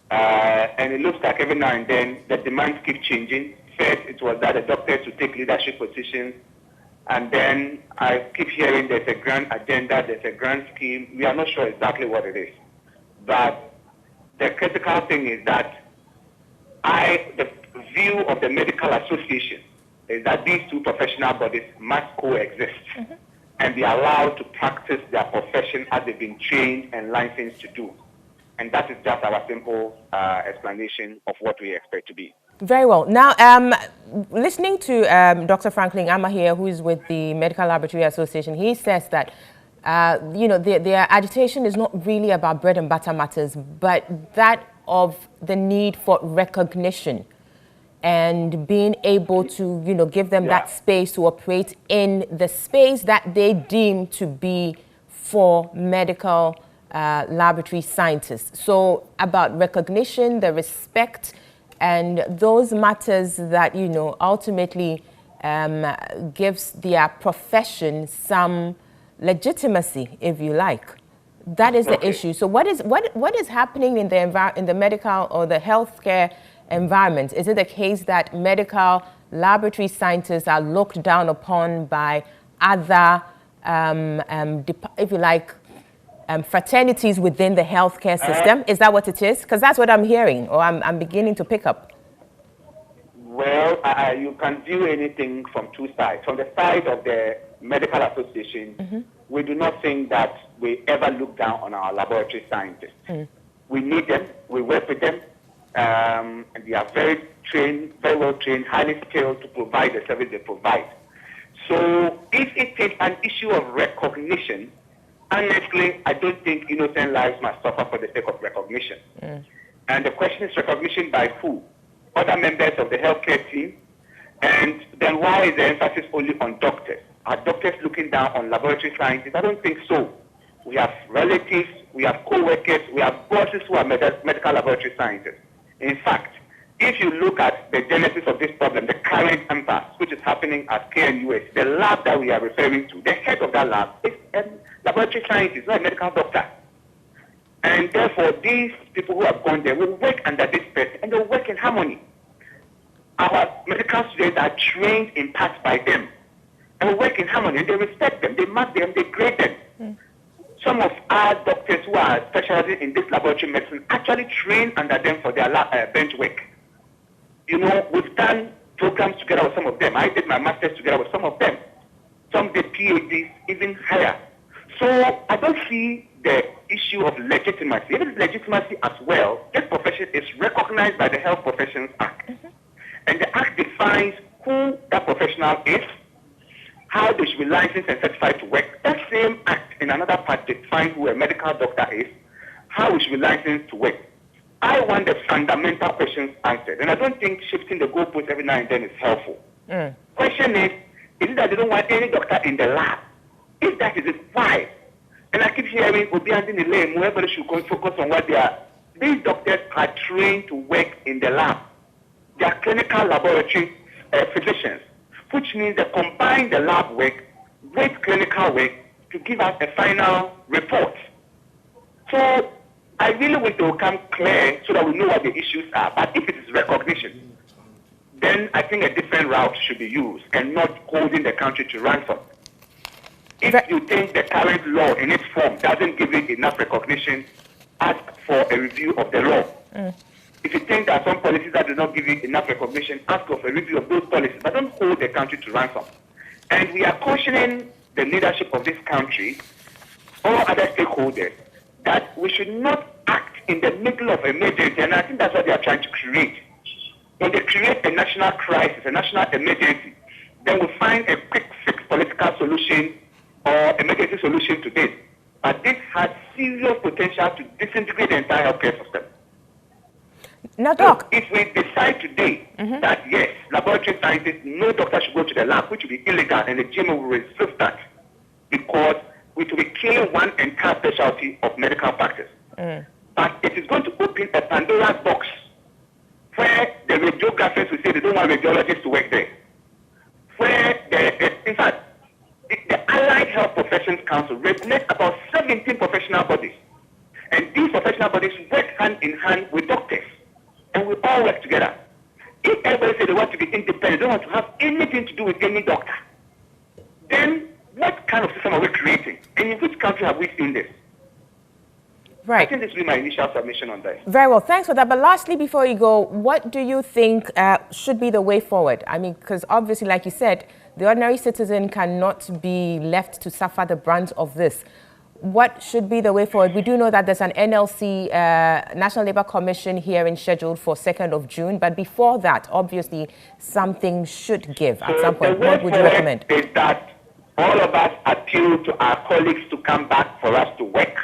And it looks like every now and then the demands keep changing. First, it was that the doctors would take leadership positions. And then I keep hearing there's a grand agenda, there's a grand scheme. We are not sure exactly what it is. But the critical thing is that the view of the medical association is that these two professional bodies must coexist. And be allowed to practice their profession as they've been trained and licensed to do. And that is just our simple explanation of what we expect to be. Very well. Now, listening to Dr. Franklin Amma here, who is with the Medical Laboratory Association, he says that, you know, their agitation is not really about bread and butter matters, but that of the need for recognition and being able to, you know, give them that space to operate in the space that they deem to be for medical laboratory scientists. So about recognition, the respect, and those matters that, you know, ultimately gives their profession some legitimacy, if you like. That is the issue. So what is happening in the medical or the healthcare environment? Is it the case that medical laboratory scientists are looked down upon by other, if you like, fraternities within the healthcare system? Is that what it is? Because that's what I'm hearing, or I'm beginning to pick up. Well, you can view anything from two sides. From the side of the medical association, we do not think that we ever look down on our laboratory scientists. We need them. We work with them. And they are very trained, very well trained, highly skilled to provide the service they provide. So if it is an issue of recognition, honestly, I don't think innocent lives must suffer for the sake of recognition. And the question is recognition by who? Other members of the healthcare team? And then why is the emphasis only on doctors? Are doctors looking down on laboratory scientists? I don't think so. We have relatives, we have co-workers, we have bosses who are medical laboratory scientists. In fact, if you look at the genesis of this problem, the current impasse, which is happening at KNUS, the lab that we are referring to, the head of that lab is a laboratory scientist, not a medical doctor. And therefore, these people who have gone there will work under this person and they'll work in harmony. Our medical students are trained in part by them and work in harmony. They respect them, they mark them, they grade them. Some of our doctors who are specializing in this laboratory medicine actually train under them for their bench work. We've done programs together with some of them. I did my master's together with some of them. Some did PhDs, even higher. So I don't see the issue of legitimacy. If it's legitimacy as well, this profession is recognized by the Health Professions Act. And the Act defines who that professional is, how they should be licensed and certified to work. That same Act in another part defines who a medical doctor is, how we should be licensed to work. I want the fundamental questions answered. And I don't think shifting the goalposts every now and then is helpful. Question is it that they don't want any doctor in the lab? If that is it, why? And I keep hearing Obiandi Nile, everybody should focus on what they are. These doctors are trained to work in the lab. They are clinical laboratory physicians, which means they combine the lab work with clinical work to give us a final report. So I really want to become clear so that we know what the issues are. But if it is recognition, then I think a different route should be used and not holding the country to ransom. If you think the current law in its form doesn't give it enough recognition, ask for a review of the law. If you think there are some policies that do not give it enough recognition, ask for a review of those policies, but don't hold the country to ransom. And we are cautioning the leadership of this country, all other stakeholders, that we should not act in the middle of emergency, and I think that's what they are trying to create. When they create a national crisis, a national emergency, then we'll find a quick fix political solution or emergency solution to this. But this has serious potential to disintegrate the entire healthcare system. Now, Doc, so if we decide today that yes, laboratory scientists, no doctor should go to the lab, which will be illegal, and the GMO will resist that because it will be killing one entire specialty of medical practice. But it is going to open a Pandora's box where the radiographers will say they don't want radiologists to work there. Where, in fact, the Allied Health Professions Council regulates about 17 professional bodies. And these professional bodies work hand in hand with doctors. And we all work together. If everybody says they want to be independent, they don't want to have anything to do with any doctor, then what kind of system are we creating? And in which country have we seen this? Right. I think this will be my initial submission on that. Very well, thanks for that. But lastly, before you go, what do you think should be the way forward? I mean, because obviously, like you said, the ordinary citizen cannot be left to suffer the brunt of this. What should be the way forward? We do know that there's an NLC, National Labour Commission hearing scheduled for 2nd of June. But before that, obviously, something should give at some point. What would you recommend? Is that all of us appeal to our colleagues to come back for us to work.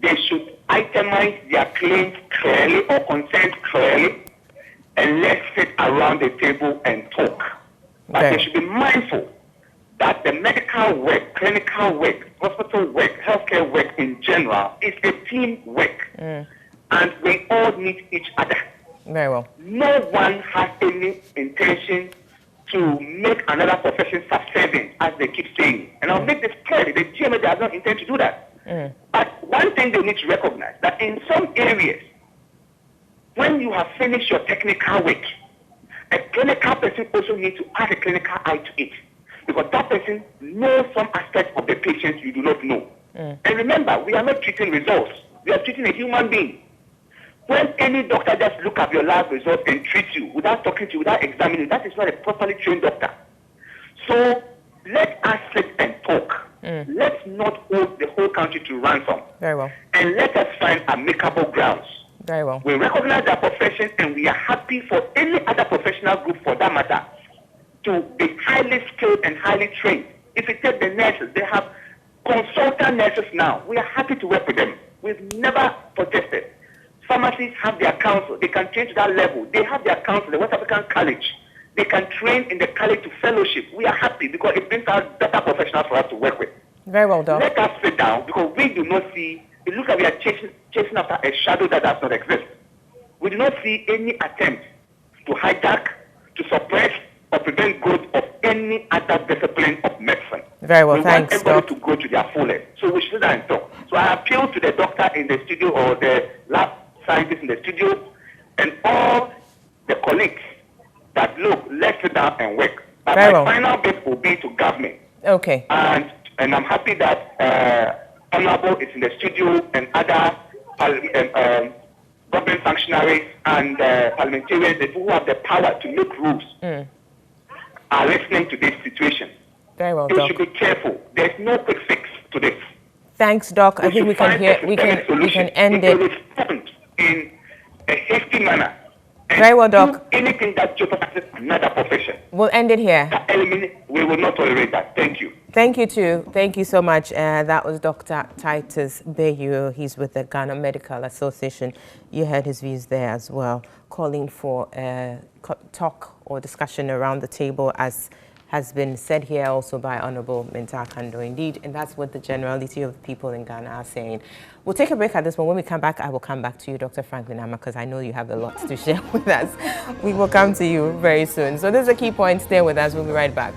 They should itemize their claims clearly or concerns clearly, and let's sit around the table and talk. But they should be mindful that the medical work, clinical work, hospital work, healthcare work in general is a team work. And we all need each other. Very well. No one has any intention to make another profession subservient, as they keep saying. And I'll make this clear, the GMA does not intend to do that. But one thing they need to recognize, that in some areas, when you have finished your technical work, a clinical person also needs to add a clinical eye to it. Because that person knows some aspect of the patient you do not know. And remember, we are not treating results. We are treating a human being. When any doctor just look at your lab results and treat you without talking to you, without examining you, that is not a properly trained doctor. So let us sit and talk. Let's not hold the whole country to ransom. Very well. And let us find amicable grounds. Very well. We recognize our profession, and we are happy for any other professional group, for that matter, to be highly skilled and highly trained. If you take the nurses, they have consultant nurses now. We are happy to work with them. We've never protested. Pharmacists have their council. They can train to that level. They have their council, the West African College. They can train in the college to fellowship. We are happy because it brings out better professionals for us to work with. Very well done. Let us sit down because we do not see, it looks like we are chasing after a shadow that does not exist. We do not see any attempt to hijack, to suppress, or prevent growth of any other discipline of medicine. Very well, we thanks, want everybody Doc. to go to their fullest. So we should sit down and talk. So I appeal to the doctor in the studio or the lab scientists in the studio and all the colleagues that, look, let's sit down and work. But Very my well. final bit will be to government. Okay. And I'm happy that Honorable is in the studio and other government functionaries and parliamentarians, the people who have the power to make rules, are listening to this situation. Very well, They Doc. should be careful. There's no quick fix to this. Thanks, Doc. I think we can hear. We can end it. Respond in a hasty manner. Very well, Doc. Anything that jeopardizes another profession. We'll end it here. We will not tolerate that. Thank you. Thank you, too. Thank you so much. That was Dr. Titus Bayu. He's with the Ghana Medical Association. You heard his views there as well, calling for talk or discussion around the table, as has been said here also by Honorable Minta Kando. Indeed, and that's what the generality of the people in Ghana are saying. We'll take a break at this one. When we come back, I will come back to you, Dr. Franklin Ama, because I know you have a lot to share with us. We will come to you very soon. So there's a key point. Stay with us. We'll be right back.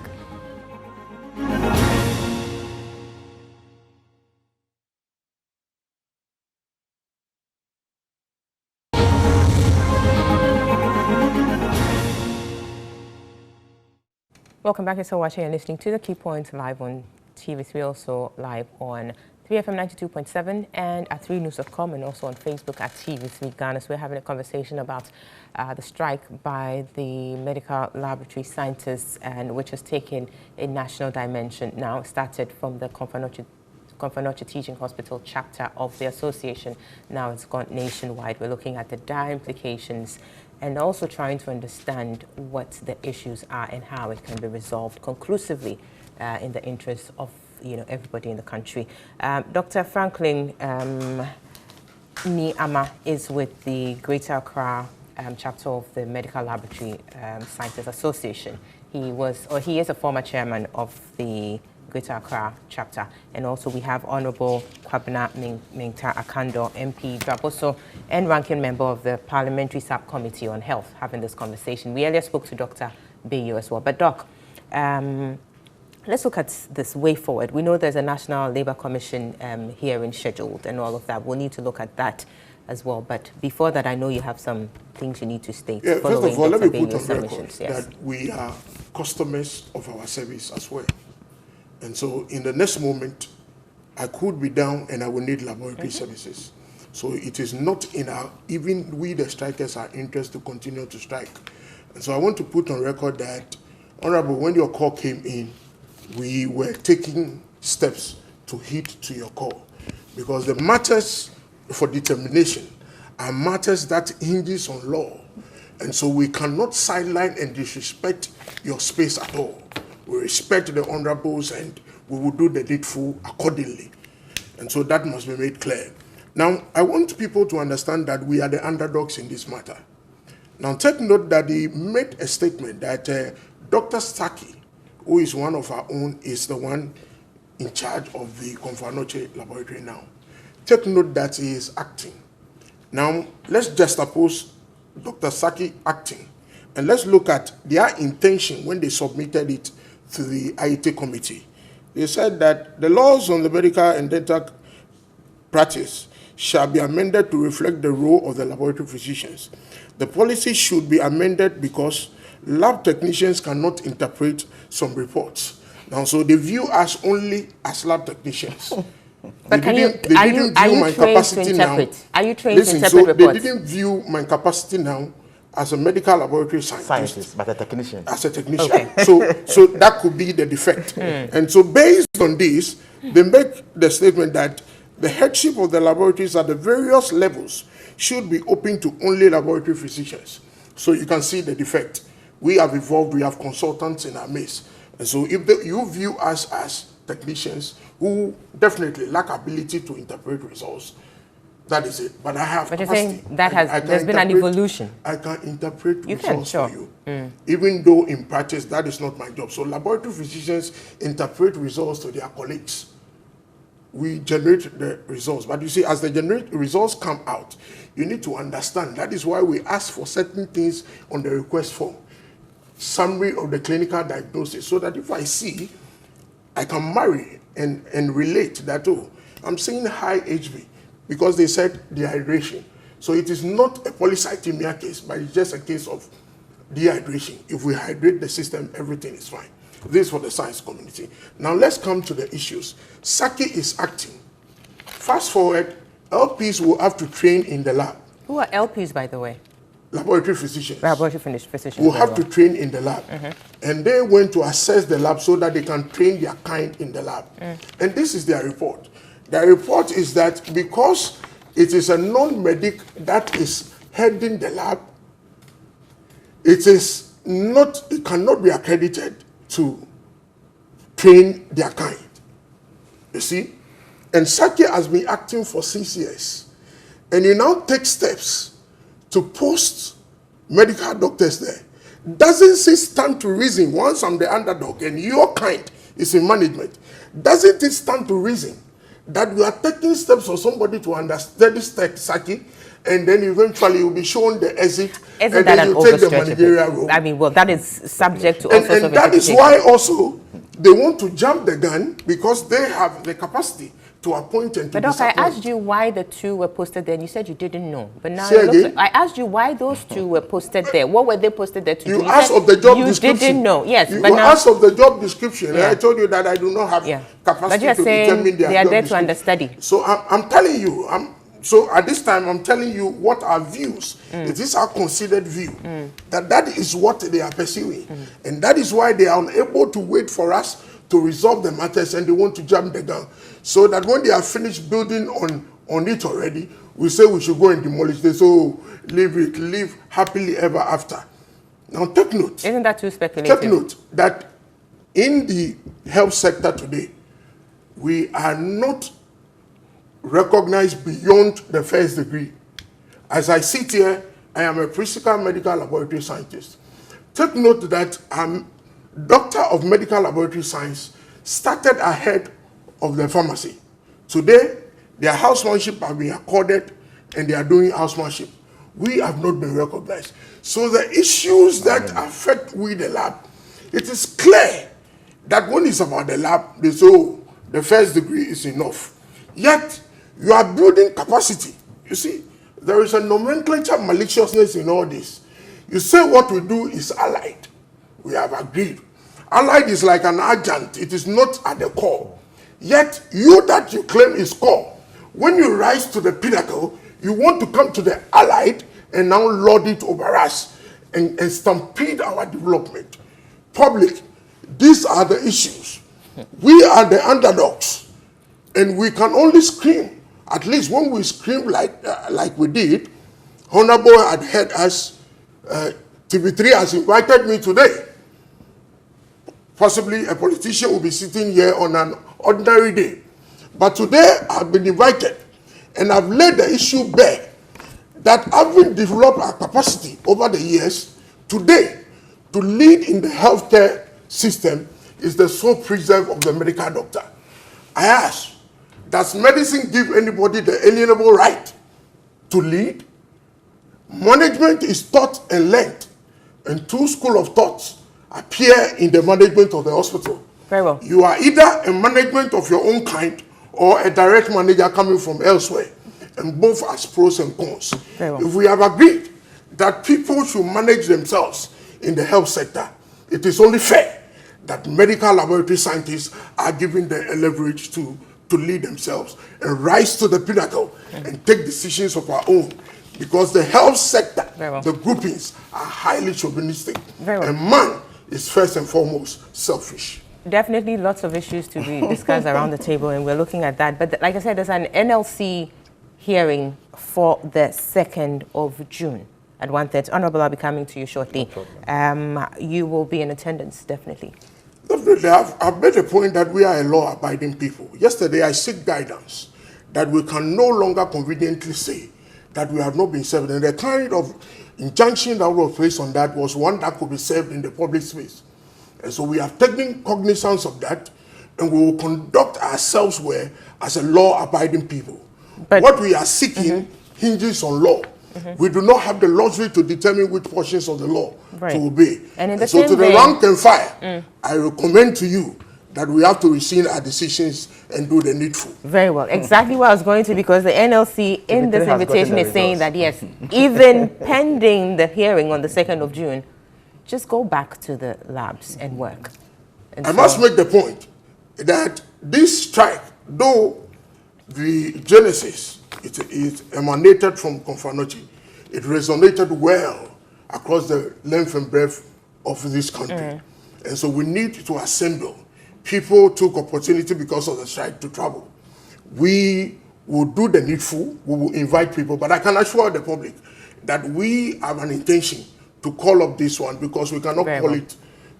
Welcome back. You're still watching and listening to The Key Points live on TV3, also live on 3FM 92.7 and at 3news.com, and also on Facebook at TV3 Ghana. So we're having a conversation about the strike by the medical laboratory scientists, and which has taken a national dimension now. It started from the Konfanoche Teaching Hospital chapter of the association. Now it's gone nationwide. We're looking at the dire implications and also trying to understand what the issues are and how it can be resolved conclusively in the interest of everybody in the country. Dr. Franklin Niama is with the Greater Accra chapter of the Medical Laboratory Scientists Association. He is a former chairman of the Greater Accra chapter, and also we have Honorable Kwabena Mingta Akando, MP Draboso, and ranking member of the Parliamentary Subcommittee on Health, having this conversation. We earlier spoke to Dr. Bayu as well. But Doc, let's look at this way forward. We know there's a National Labour Commission hearing scheduled and all of that. We'll need to look at that as well. But before that, I know you have some things you need to state. Yeah, first of all, let me put on record yes. that we are customers of our service as well. And so in the next moment, I could be down and I will need laboratory services. So it is not in our, even we the strikers, our interest to continue to strike. And so I want to put on record that, Honorable, when your call came in, we were taking steps to heed to your call. Because the matters for determination are matters that hinges on law. And so we cannot sideline and disrespect your space at all. We respect the honorables and we will do the needful accordingly. And so that must be made clear. Now, I want people to understand that we are the underdogs in this matter. Now, take note that he made a statement that Dr. Saki, who is one of our own, is the one in charge of the Konfanoche laboratory now. Take note that he is acting. Now, let's just suppose Dr. Saki acting, and let's look at their intention when they submitted it to the IET committee. They said that the laws on the medical and dental practice shall be amended to reflect the role of the laboratory physicians. The policy should be amended because lab technicians cannot interpret some reports. Now, so they view us only as lab technicians. But are you trained to interpret? Are you trained to interpret reports? They didn't view my capacity now as a medical laboratory scientist, but a technician. As a technician. Okay. So that could be the defect. And so based on this, they make the statement that the headship of the laboratories at the various levels should be open to only laboratory physicians. So you can see the defect. We have evolved, we have consultants in our midst. And so if you view us as technicians who definitely lack ability to interpret results, that is it. But I have But capacity. you're saying that there's been an evolution. I can interpret You results can, sure. for you. Even though in practice, that is not my job. So laboratory physicians interpret results to their colleagues. We generate the results. But you see, as the results come out, you need to understand. That is why we ask for certain things on the request form. Summary of the clinical diagnosis, so that if I see, I can marry and relate that, oh, I'm seeing high HB because they said dehydration. So it is not a polycythemia case, but it's just a case of dehydration. If we hydrate the system, everything is fine. This is for the science community. Now let's come to the issues. Saki is acting. Fast forward, LPs will have to train in the lab. Who are LPs, by the way? Laboratory physicians. Laboratory physicians. Will have to train in the lab. And they went to assess the lab so that they can train their kind in the lab. And this is their report. Their report is that because it is a non-medic that is heading the lab, it cannot be accredited to train their kind. You see? And Saki has been acting for 6 years. And you now take steps to post medical doctors there. Doesn't it stand to reason, once I'm the underdog and your kind is in management, doesn't it stand to reason that we are taking steps for somebody to understand this Saki, and then eventually you'll be shown the exit, Isn't and that then an you take the overstretch? managerial role. I mean, well, that is subject to all sorts of And that is interpretation. why also they want to jump the gun, because they have the capacity to appoint and to But Doc, I disappoint. asked you why the two were posted there, and you said you didn't know. But now Say it looks again? like, I asked you why those two were posted there. What were they posted there to do? You asked said of the job you description. didn't know. Yes, You but now asked of the job description, and Yeah. I told you that I do not have But capacity you're to saying determine their they are job there to description. understudy. So I'm telling you, so at this time I'm telling you what our views. It is our considered view that is what they are pursuing, and that is why they are unable to wait for us to resolve the matters, and they want to jump the gun, so that when they are finished building on it already, we say we should go and demolish this. So leave it, live happily ever after. Now take note. Isn't that too speculative? Take note that in the health sector today, we are not recognized beyond the first degree. As I sit here, I am a principal medical laboratory scientist. Take note that I'm Doctor of Medical Laboratory Science, started ahead of the pharmacy. Today, their housemanship have been accorded, and they are doing housemanship. We have not been recognized. So the issues that affect we, the lab, it is clear that when it's about the lab, they say, oh, the first degree is enough. Yet, you are building capacity. You see, there is a nomenclature maliciousness in all this. You say what we do is allied. We have agreed. Allied is like an adjunct. It is not at the core. Yet, you that you claim is core, when you rise to the pinnacle, you want to come to the allied and now lord it over us and stampede our development. Public, these are the issues. We are the underdogs, and we can only scream. At least when we scream like we did, Honorable had heard us. TV3 has invited me today. Possibly a politician will be sitting here on an ordinary day. But today I've been invited, and I've laid the issue bare that having developed our capacity over the years, today to lead in the healthcare system is the sole preserve of the medical doctor. I ask, does medicine give anybody the alienable right to lead? Management is taught and learned, and two schools of thoughts appear in the management of the hospital. Very well. You are either a management of your own kind or a direct manager coming from elsewhere, and both has pros and cons. Very well. If we have agreed that people should manage themselves in the health sector, it is only fair that medical laboratory scientists are given the leverage to lead themselves and rise to the pinnacle and take decisions of our own because the health sector, the groupings are highly chauvinistic. And man is first and foremost selfish. Definitely lots of issues to be discussed around the table, and we're looking at that. But like I said, there's an NLC hearing for the 2nd of June at 1:30. Honorable, I'll be coming to you shortly. You will be in attendance, definitely. Definitely. I've made a point that we are a law-abiding people. Yesterday, I seek guidance that we can no longer conveniently say that we have not been served. And the kind of injunction that was placed on that was one that could be served in the public space. And so we have taken cognizance of that, and we will conduct ourselves well as a law-abiding people. But what we are seeking hinges on law. We do not have the luxury to determine which portions of the law to obey. And so to the rank and file, I recommend to you that we have to rescind our decisions and do the needful. Very well. Exactly what I was going to, because the NLC in this invitation is saying that, yes, even pending the hearing on the 2nd of June, just go back to the labs and work. And I must make the point that this strike, though the genesis, it emanated from Konfanochi, it resonated well across the length and breadth of this country. And so we need to assemble. People took opportunity because of the strike to travel. We will do the needful, we will invite people, but I can assure the public that we have an intention to call up this one, because we cannot call it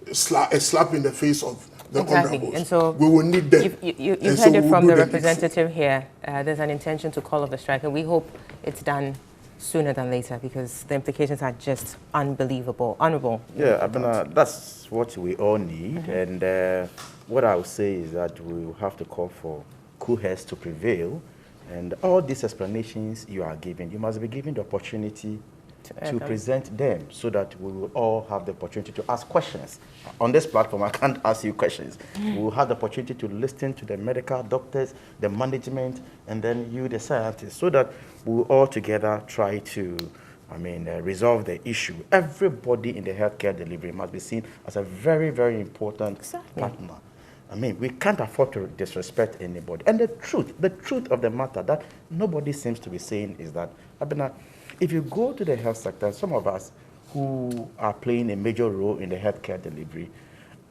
a slap in the face of the honorables. And so we will need them. You've heard it from the representative here. There's an intention to call off the strike, and we hope it's done sooner than later, because the implications are just unbelievable. Honorable. Yeah, that's what we all need. And what I would say is that we will have to call for cool heads to prevail. And all these explanations you are giving, you must be given the opportunity to present them, so that we will all have the opportunity to ask questions. On this platform, I can't ask you questions. We will have the opportunity to listen to the medical doctors, the management, and then you, the scientists, so that we will all together try to resolve the issue. Everybody in the healthcare delivery must be seen as a very, very important partner. We can't afford to disrespect anybody. And the truth of the matter that nobody seems to be saying is that, if you go to the health sector, some of us who are playing a major role in the healthcare delivery,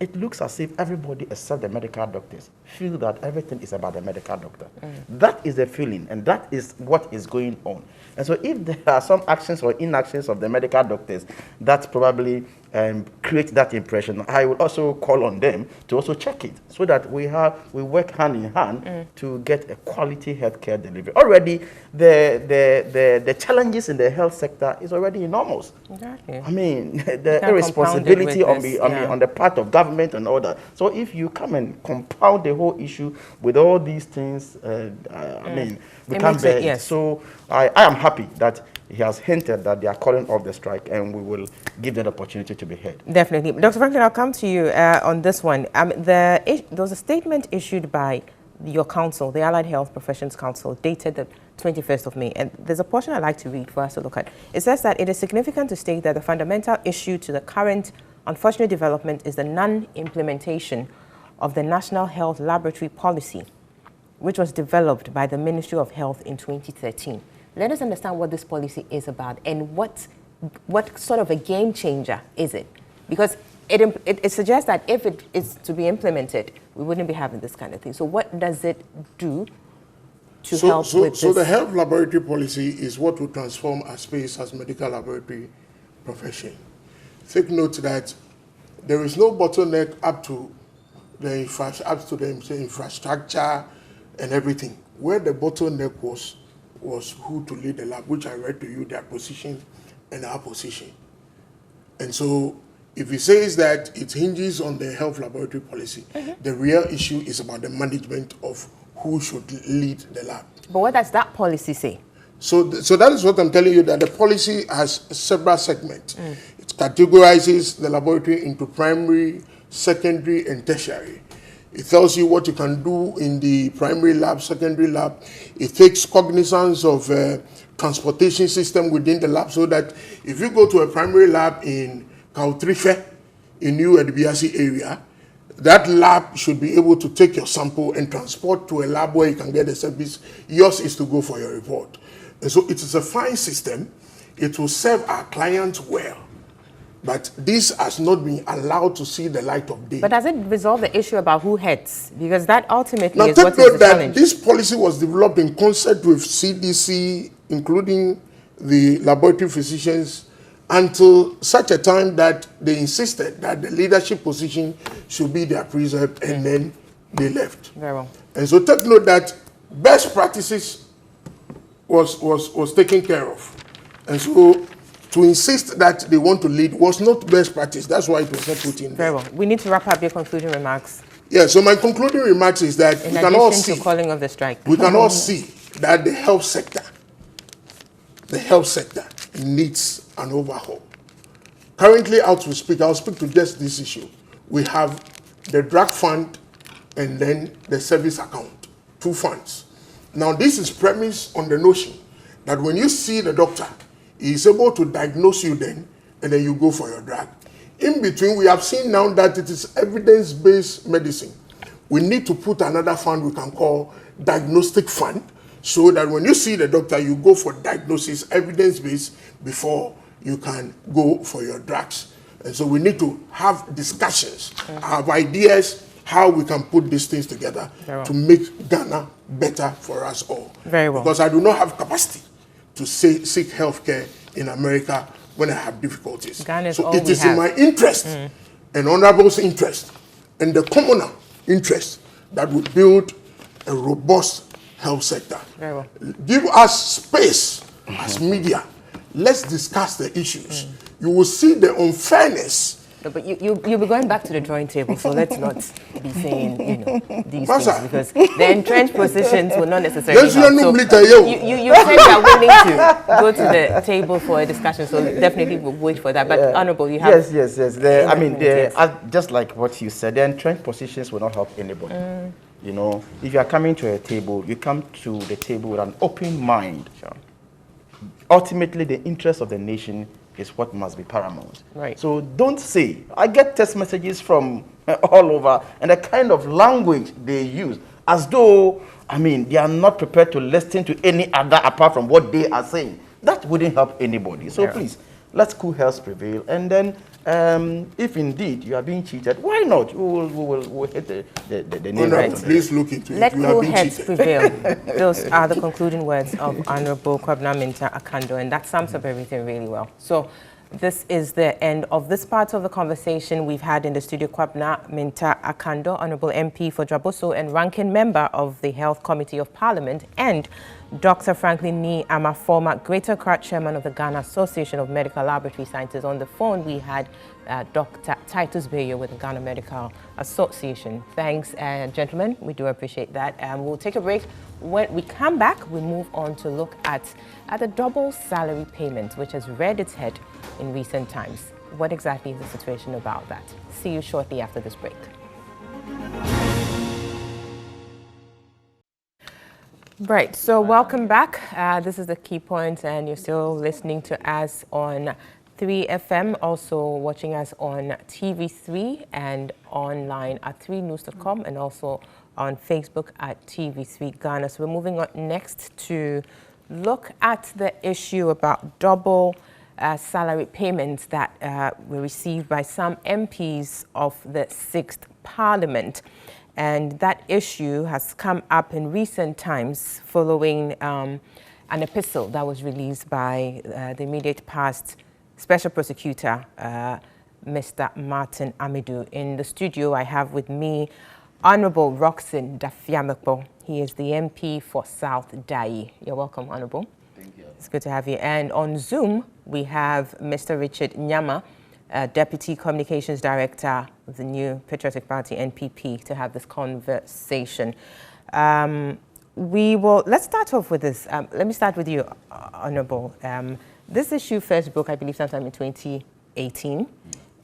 it looks as if everybody except the medical doctors feel that everything is about the medical doctor. That is the feeling, and that is what is going on. And so if there are some actions or inactions of the medical doctors that probably create that impression, I would also call on them to also check it, so that we work hand in hand to get a quality healthcare delivery. Already, the challenges in the health sector is already enormous. Exactly. The irresponsibility on the part of government and all that. So if you come and compound the whole issue with all these things, we can't bear it. So I am happy that he has hinted that they are calling off the strike, and we will give them the opportunity to be heard. Definitely. Dr. Franklin, I'll come to you on this one. There was a statement issued by your council, the Allied Health Professions Council, dated the 21st of May. And there's a portion I'd like to read for us to look at. It says that it is significant to state that the fundamental issue to the current unfortunate development is the non-implementation of the National Health Laboratory Policy, which was developed by the Ministry of Health in 2013. Let us understand what this policy is about, and what sort of a game changer is it? Because it suggests that if it is to be implemented, we wouldn't be having this kind of thing. So what does it do to help with this? So the health laboratory policy is what will transform our space as medical laboratory profession. Take note that there is no bottleneck up to the infrastructure and everything. Where the bottleneck was who to lead the lab, which I read to you, their position and our position. And so if he says that it hinges on the health laboratory policy, the real issue is about the management of who should lead the lab. But what does that policy say? So that is what I'm telling you, that the policy has several segments. It categorizes the laboratory into primary, secondary, and tertiary. It tells you what you can do in the primary lab, secondary lab. It takes cognizance of transportation system within the lab, so that if you go to a primary lab in Kautrife, in New Edibiasi area, that lab should be able to take your sample and transport to a lab where you can get the service. Yours is to go for your report. And so it is a fine system. It will serve our clients well. But this has not been allowed to see the light of day. But does it resolve the issue about who heads? Because that ultimately Now, is take what is note the that challenge. this policy was developed in concert with CDC, including the laboratory physicians, until such a time that they insisted that the leadership position should be their precept, and then they left. Very well. And so take note that best practices was taken care of. And so to insist that they want to lead was not best practice. That's why it was not put in. Very well. We need to wrap up your concluding remarks. Yeah, so my concluding remarks is that In we can all addition see to calling of the strike. we can all see that the health sector needs an overhaul. Currently, as we speak, I'll speak to just this issue. We have the drug fund and then the service account, 2 funds. Now, this is premised on the notion that when you see the doctor, he is able to diagnose you then, and then you go for your drug. In between, we have seen now that it is evidence-based medicine. We need to put another fund we can call diagnostic fund, so that when you see the doctor, you go for diagnosis, evidence-based, before you can go for your drugs. And so we need to have discussions, have ideas, how we can put these things together to make Ghana better for us all. Very well. Because I do not have capacity to seek healthcare in America when I have difficulties. Ghana is so all it we is have. in my interest, and Honorable's interest, and the commoner interest that we build a robust health sector. Very well. Give us space as media. Let's discuss the issues. You will see the unfairness. No, but you'll be going back to the drawing table, so let's not be saying, these things, because the entrenched positions will not necessarily help. So you said you're willing to go to the table for a discussion, so definitely we'll wait for that. But Honorable, you have... Yes. Just like what you said, the entrenched positions will not help anybody. You know, if you are coming to a table, you come to the table with an open mind. Sure. Ultimately, the interest of the nation is what must be paramount. Right. So don't say, I get text messages from all over, and the kind of language they use, as though, they are not prepared to listen to any other apart from what they are saying. That wouldn't help anybody. So please, let cool heads prevail, and then if indeed you are being cheated, why not? We'll hit the name. Right. Please look into it. Let cool heads prevail. Those are the concluding words of Honorable Kwabena Minta Akando, and that sums up everything really well. So this is the end of this part of the conversation we've had in the studio. Kwabena Minta Akando, Honorable MP for Draboso and ranking member of the Health Committee of Parliament, and Dr. Franklin Nee Ama, former Greater Accra chairman of the Ghana Association of Medical Laboratory Scientists. On the phone, we had Dr. Titus Bayo with the Ghana Medical Association. Thanks, gentlemen. We do appreciate that. We'll take a break. When we come back, we move on to look at the double salary payment, which has reared its head in recent times. What exactly is the situation about that? See you shortly after this break. Right, so welcome back. This is the Key Point, and you're still listening to us on 3FM, also watching us on TV3 and online at 3news.com, and also on Facebook at TV3 Ghana. So we're moving on next to look at the issue about double salary payments that were received by some MPs of the 6th Parliament. And that issue has come up in recent times following an epistle that was released by the immediate past Special Prosecutor, Mr. Martin Amidou. In the studio, I have with me Honorable Roxin Dafiamekpo. He is the MP for South Dai. You're welcome, Honorable. Thank you. It's good to have you. And on Zoom, we have Mr. Richard Nyama, Deputy Communications Director of the new Patriotic Party, NPP, to have this conversation. Let's start off with this. Let me start with you, Honorable. This issue first broke, I believe, sometime in 2018.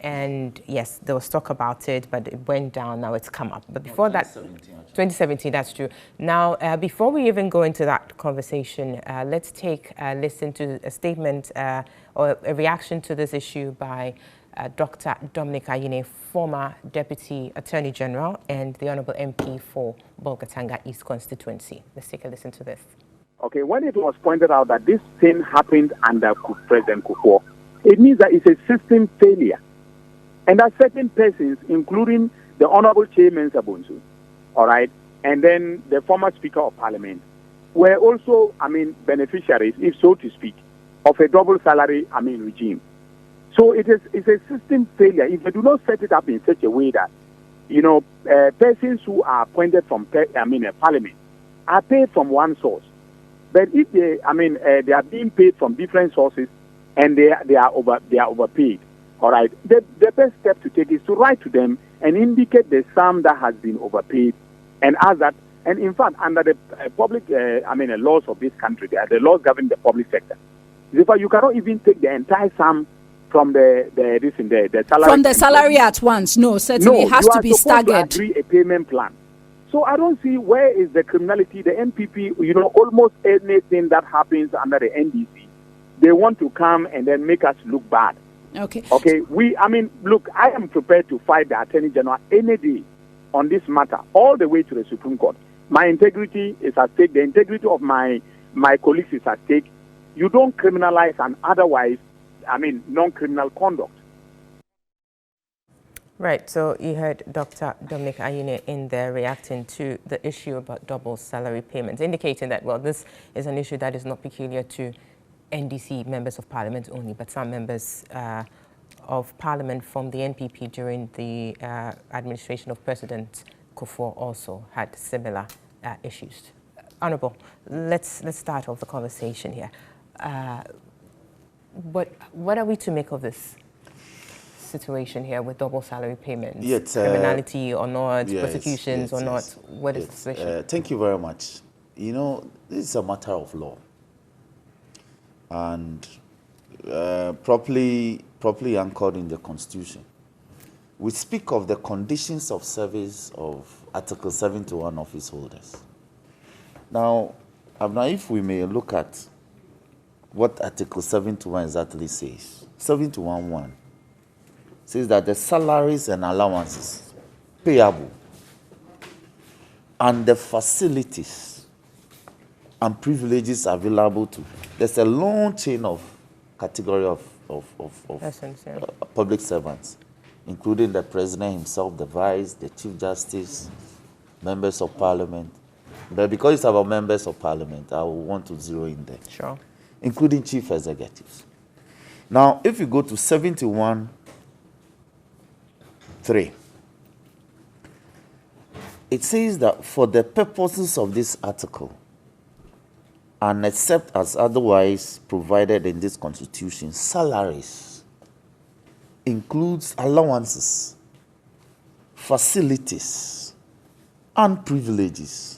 And yes, there was talk about it, but it went down. Now it's come up. But before that, 2017, that's true. Now, before we even go into that conversation, let's take a listen to a statement or a reaction to this issue by Dr. Dominic Ayine, former Deputy Attorney General and the Honourable MP for Bolgatanga East Constituency. Let's take a listen to this. Okay, when it was pointed out that this thing happened under President Kufuor, it means that it's a system failure. And that certain persons, including the Honorable Chairman Sabunsu, all right, and then the former Speaker of Parliament, were also, beneficiaries, if so to speak, of a double salary, regime. So it's a system failure. If they do not set it up in such a way that, persons who are appointed from, Parliament are paid from one source. But if they are being paid from different sources and they are overpaid, all right, the best step to take is to write to them and indicate the sum that has been overpaid and ask that. And in fact, under the public, laws of this country, the laws governing the public sector, therefore you cannot even take the entire sum from the salary. From the salary at once, no, certainly it has to be staggered. To agree a payment plan. So I don't see where is the criminality. The NPP, almost anything that happens under the NDC, they want to come and then make us look bad. Okay. Okay. Look, I am prepared to fight the Attorney General any day on this matter, all the way to the Supreme Court. My integrity is at stake. The integrity of my colleagues is at stake. You don't criminalize an otherwise, non-criminal conduct. Right, so you heard Dr. Dominic Ayine in there reacting to the issue about double salary payments, indicating that, well, this is an issue that is not peculiar to NDC members of Parliament only, but some members of Parliament from the NPP during the administration of President Kufuor also had similar issues. Honourable, let's start off the conversation here. What are we to make of this situation here with double salary payments? Criminality or not, prosecutions or not? What is the situation? Thank you very much. This is a matter of law. And properly anchored in the Constitution. We speak of the conditions of service of Article 71 office holders. Now, if we may look at what Article 71 exactly says. 71.1 says that the salaries and allowances payable and the facilities and privileges available to. There's a long chain of category of public servants, including the president himself, the vice, the chief justice, members of parliament. But because it's about members of parliament, I will want to zero in there. Sure. Including chief executives. Now, if you go to 71.3, it says that for the purposes of this article, and except as otherwise provided in this constitution, salaries includes allowances, facilities, and privileges,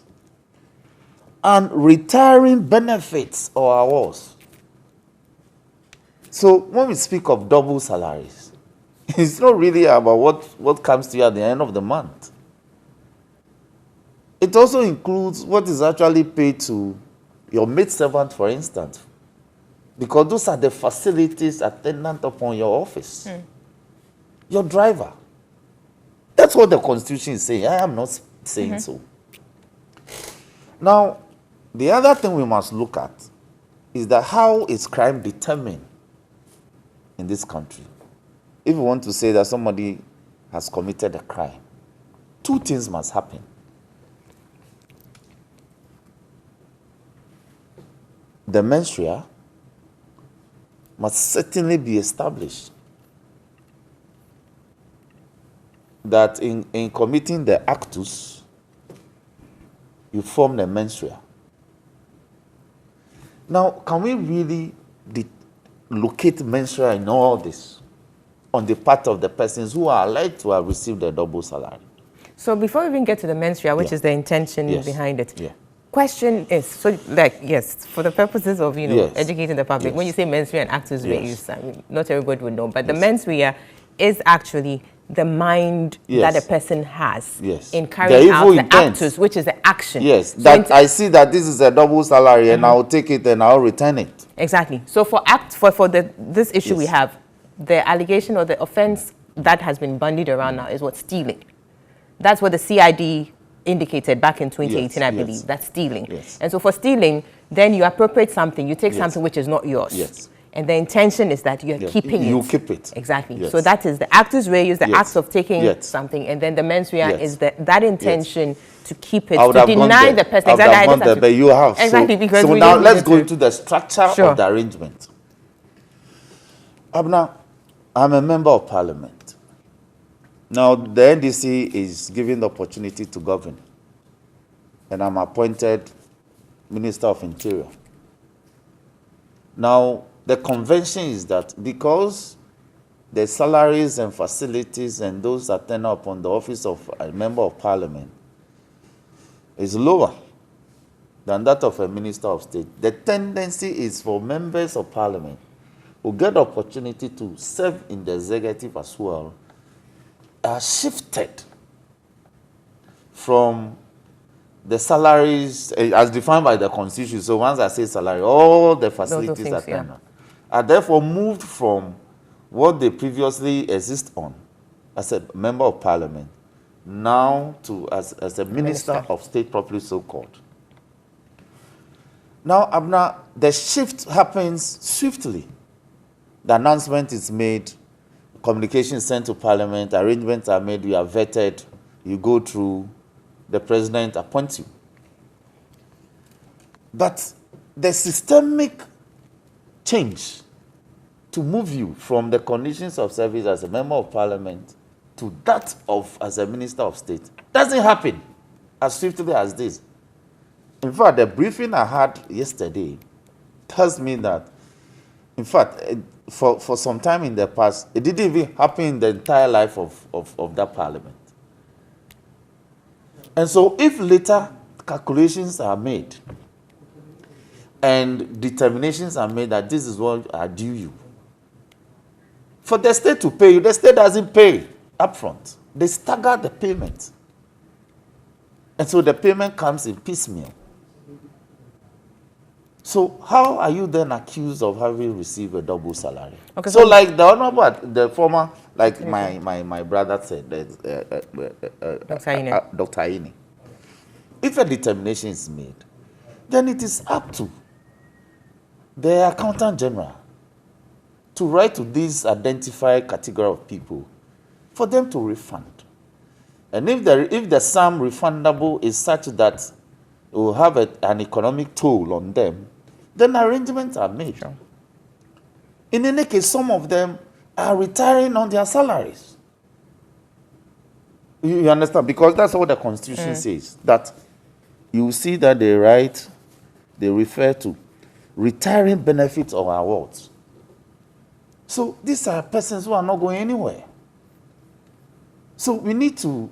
and retiring benefits or awards. So when we speak of double salaries, it's not really about what comes to you at the end of the month. It also includes what is actually paid to your maid servant, for instance, because those are the facilities attendant upon your office. Your driver. That's what the Constitution is saying. I am not saying so. Now, the other thing we must look at is that how is crime determined in this country? If we want to say that somebody has committed a crime, two things must happen. The mens rea must certainly be established that in committing the actus, you form the mens rea. Now, can we really locate mens rea in all this on the part of the persons who are alleged to have received a double salary? So before we even get to the mens rea, which is the intention behind it, question is, so yes, for the purposes of, educating the public, when you say mens rea and actus reus, not everybody would know, but the mens rea is actually the mind that a person has in carrying out the actus, which is the action. Yes, so that I see that this is a double salary and I'll take it and I'll return it. Exactly. So for this issue we have, the allegation or the offense that has been bandied around now is what? Stealing. That's what the CID indicated back in 2018, Yes, I believe. yes. That's stealing. Yes. And so for stealing, then you appropriate something, you take Yes. something which is not yours. Yes. And the intention is that you're Yes. keeping You it. keep it. Exactly. Yes. So that is the actus reus, the Yes. act of taking Yes. something, and then the mens rea Yes. is that intention to keep it, I would to have gone deny there. the person. I would Exactly. have I gone just there, have but to- you have. Exactly, because so we now really let's needed go to- into the structure Sure. of the arrangement. Abna, I'm a member of parliament. Now, the NDC is given the opportunity to govern, and I'm appointed Minister of Interior. Now, the convention is that because the salaries and facilities and those that turn up on the office of a member of parliament is lower than that of a minister of state, the tendency is for members of parliament who get the opportunity to serve in the executive as well are shifted from the salaries as defined by the constitution. So once I say salary, all the facilities things, that yeah. are therefore moved from what they previously exist on as a member of parliament now to as a minister of state, properly so called. Now, Abna, the shift happens swiftly. The announcement is made, communication sent to parliament, arrangements are made, you are vetted, you go through, the president appoints you. But the systemic change to move you from the conditions of service as a member of parliament to that of as a minister of state doesn't happen as swiftly as this. In fact, the briefing I had yesterday tells me that, in fact, for some time in the past, it didn't even happen in the entire life of that parliament. And so if later calculations are made and determinations are made that this is what are due you, for the state to pay you, the state doesn't pay upfront. They stagger the payment. And so the payment comes in piecemeal. So how are you then accused of having received a double salary? Okay, so like the honorable, the former, like my brother said, Dr. Aine, if a determination is made, then it is up to the accountant general to write to this identified category of people for them to refund. And if the sum refundable is such that it will have an economic toll on them, then arrangements are made. Sure. In any case, some of them are retiring on their salaries. You understand? Because that's what the Constitution says, that you see that they refer to retiring benefits or awards. So these are persons who are not going anywhere. So we need to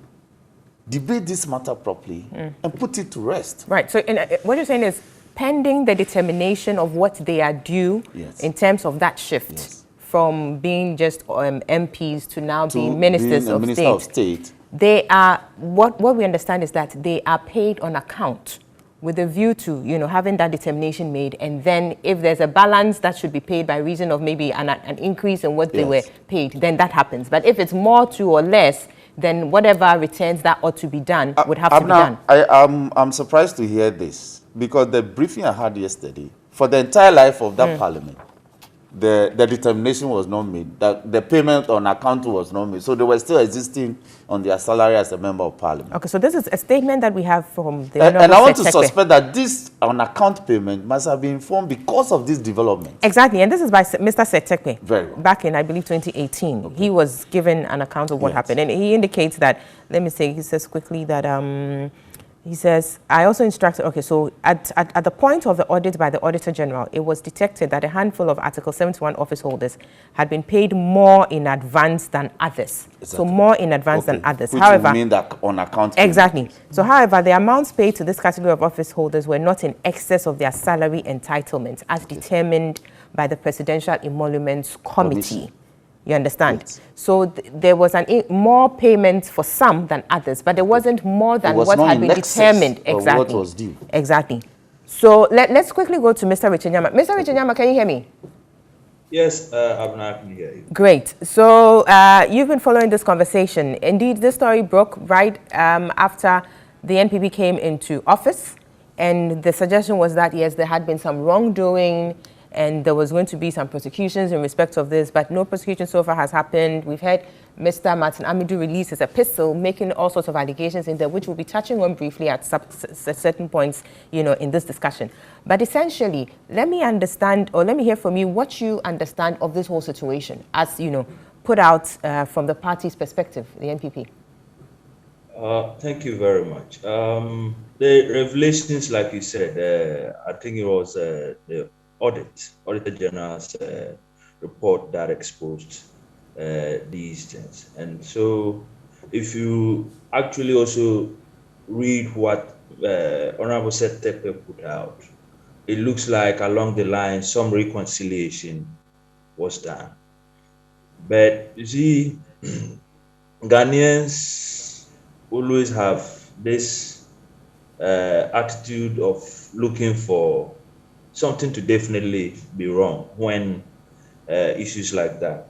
debate this matter properly and put it to rest. Right. So what you're saying is pending the determination of what they are due in terms of that shift from being just MPs to now being ministers of state. They are, what we understand is that they are paid on account with a view to, having that determination made, and then if there's a balance that should be paid by reason of maybe an increase in what they were paid, then that happens. But if it's more to or less, then whatever returns that ought to be done would have to be done. I'm surprised to hear this, because the briefing I had yesterday, for the entire life of that parliament, the determination was not made, that the payment on account was not made. So they were still existing on their salary as a member of parliament. Okay, so this is a statement that we have from the and I want to suspect that this on account payment must have been informed because of this development. Exactly, and this is by Mr. Setekwe. Very well. Back in, I believe, 2018. Okay. He was given an account of what happened, and he indicates that, let me say, he says quickly that, he says, I also instructed, okay, so at the point of the audit by the Auditor General, it was detected that a handful of Article 71 office holders had been paid more in advance than others. Exactly. So more in advance than others. Which however, would mean that on account payment. Exactly. So however, the amounts paid to this category of office holders were not in excess of their salary entitlements as determined by the Presidential Emoluments Committee. You understand? Yes. So there was more payment for some than others, but there wasn't more than what had been determined. Exactly. What was due. Exactly. So let's quickly go to Mr. Richinyama. Mr. Richinyama, can you hear me? Yes, I can hear you. Great. So you've been following this conversation. Indeed, this story broke right after the NPP came into office, and the suggestion was that, yes, there had been some wrongdoing, and there was going to be some prosecutions in respect of this, but no prosecution so far has happened. We've had Mr. Martin Amidu release his epistle making all sorts of allegations in there, which we'll be touching on briefly at certain points, in this discussion. But essentially, let me understand, or let me hear from you what you understand of this whole situation as, put out from the party's perspective, the NPP. Thank you very much. The revelations, like you said, I think it was the Auditor General's report that exposed these things. And so if you actually also read what Honorable Seth Tepe put out, it looks like along the line some reconciliation was done. But you see, Ghanaians always have this attitude of looking for something to definitely be wrong when issues like that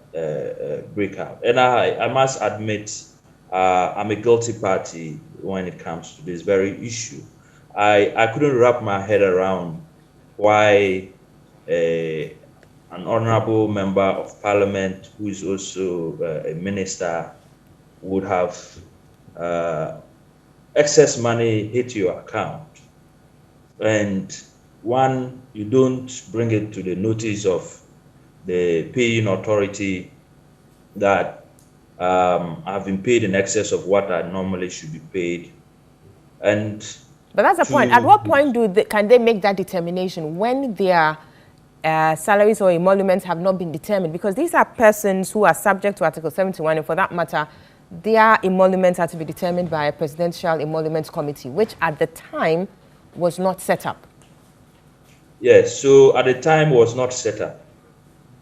break out. And I must admit, I'm a guilty party when it comes to this very issue. I couldn't wrap my head around why an honorable member of parliament who is also a minister would have excess money hit your account. And one, you don't bring it to the notice of the paying authority that have been paid in excess of what I normally should be paid. But that's the point. At what point can they make that determination when their salaries or emoluments have not been determined? Because these are persons who are subject to Article 71, and for that matter, their emoluments are to be determined by a presidential emoluments committee, which at the time was not set up. Yes, so at the time was not set up.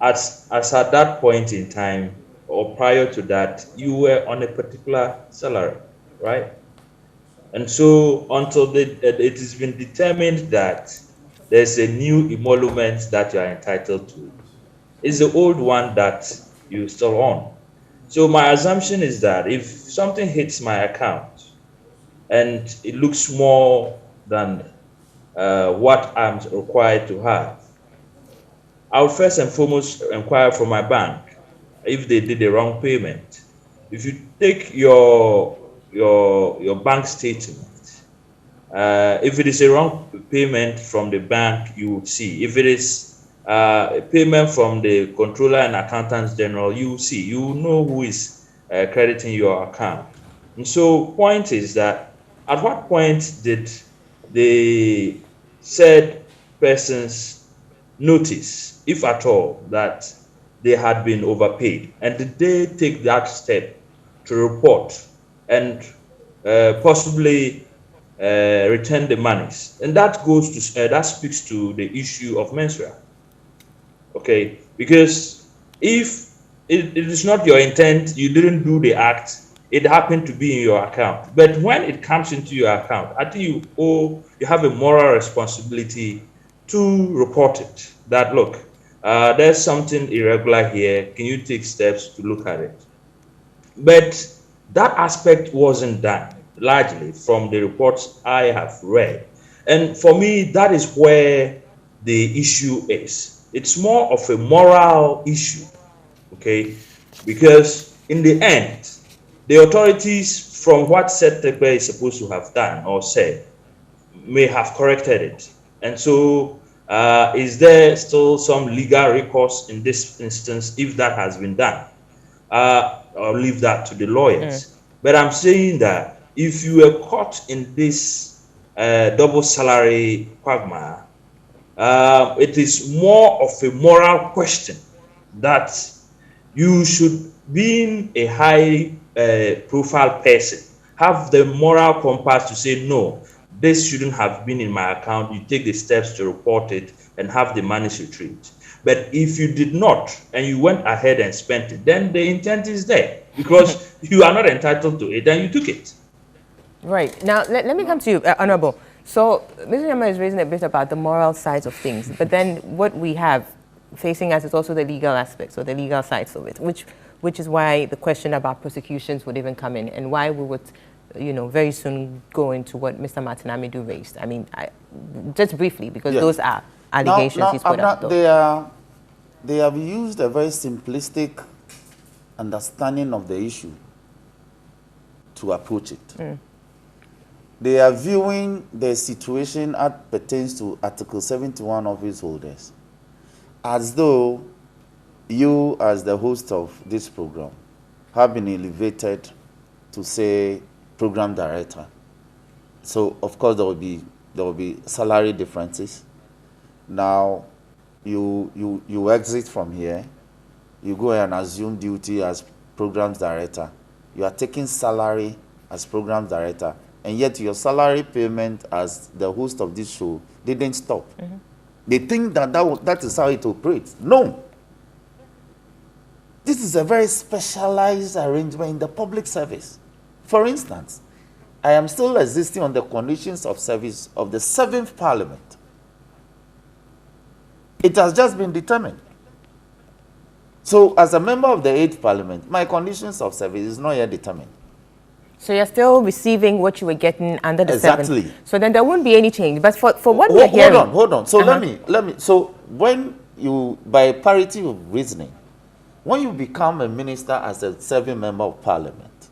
As at that point in time, or prior to that, you were on a particular salary, right? And so until it has been determined that there's a new emolument that you are entitled to, it's the old one that you're still on. So my assumption is that if something hits my account and it looks more than what I'm required to have, I'll first and foremost inquire from my bank if they did the wrong payment. If you take your bank statement, if it is a wrong payment from the bank, you will see. If it is a payment from the Controller and Accountants General, you will see. You will know who is crediting your account. And so point is that at what point did the said persons notice, if at all, that they had been overpaid? And did they take that step to report and possibly return the monies? And that goes to that speaks to the issue of menswear. Okay, because if it is not your intent, you didn't do the act, it happened to be in your account. But when it comes into your account, I think you have a moral responsibility to report it. That look, there's something irregular here. Can you take steps to look at it? But that aspect wasn't done, largely from the reports I have read. And for me, that is where the issue is. It's more of a moral issue, okay? Because in the end, the authorities, from what Seth Tepe is supposed to have done or said, may have corrected it. And so is there still some legal recourse in this instance if that has been done? I'll leave that to the lawyers. But I'm saying that if you were caught in this double salary quagmire, it is more of a moral question that you should, being a high profile person, have the moral compass to say, no, this shouldn't have been in my account. You take the steps to report it and have the money retrieved. But if you did not and you went ahead and spent it, then the intent is there because you are not entitled to it and you took it. Right. Now, let me come to you, Honorable. So, Mr. Yama is raising a bit about the moral sides of things, but then what we have facing us is also the legal aspects or the legal sides of it, which is why the question about prosecutions would even come in and why we would very soon go into what Mr. Martinamidu raised. I mean, just briefly, because Yes. those are allegations he's put out. They have used a very simplistic understanding of the issue to approach it. They are viewing the situation as pertains to Article 71 office holders as though you, as the host of this program, have been elevated to say program director. So of course there will be salary differences. Now you exit from here, you go and assume duty as programs director. You are taking salary as program director, and yet your salary payment as the host of this show didn't stop. They think that is how it operates. No. This is a very specialized arrangement in the public service. For instance, I am still existing on the conditions of service of the 7th Parliament. It has just been determined. So as a member of the 8th Parliament, my conditions of service is not yet determined. So you're still receiving what you were getting under the 7th. Exactly. So then there won't be any change. But for what we're hearing... Hold on. So let me. So when you, by parity of reasoning, when you become a minister as a 7th member of Parliament,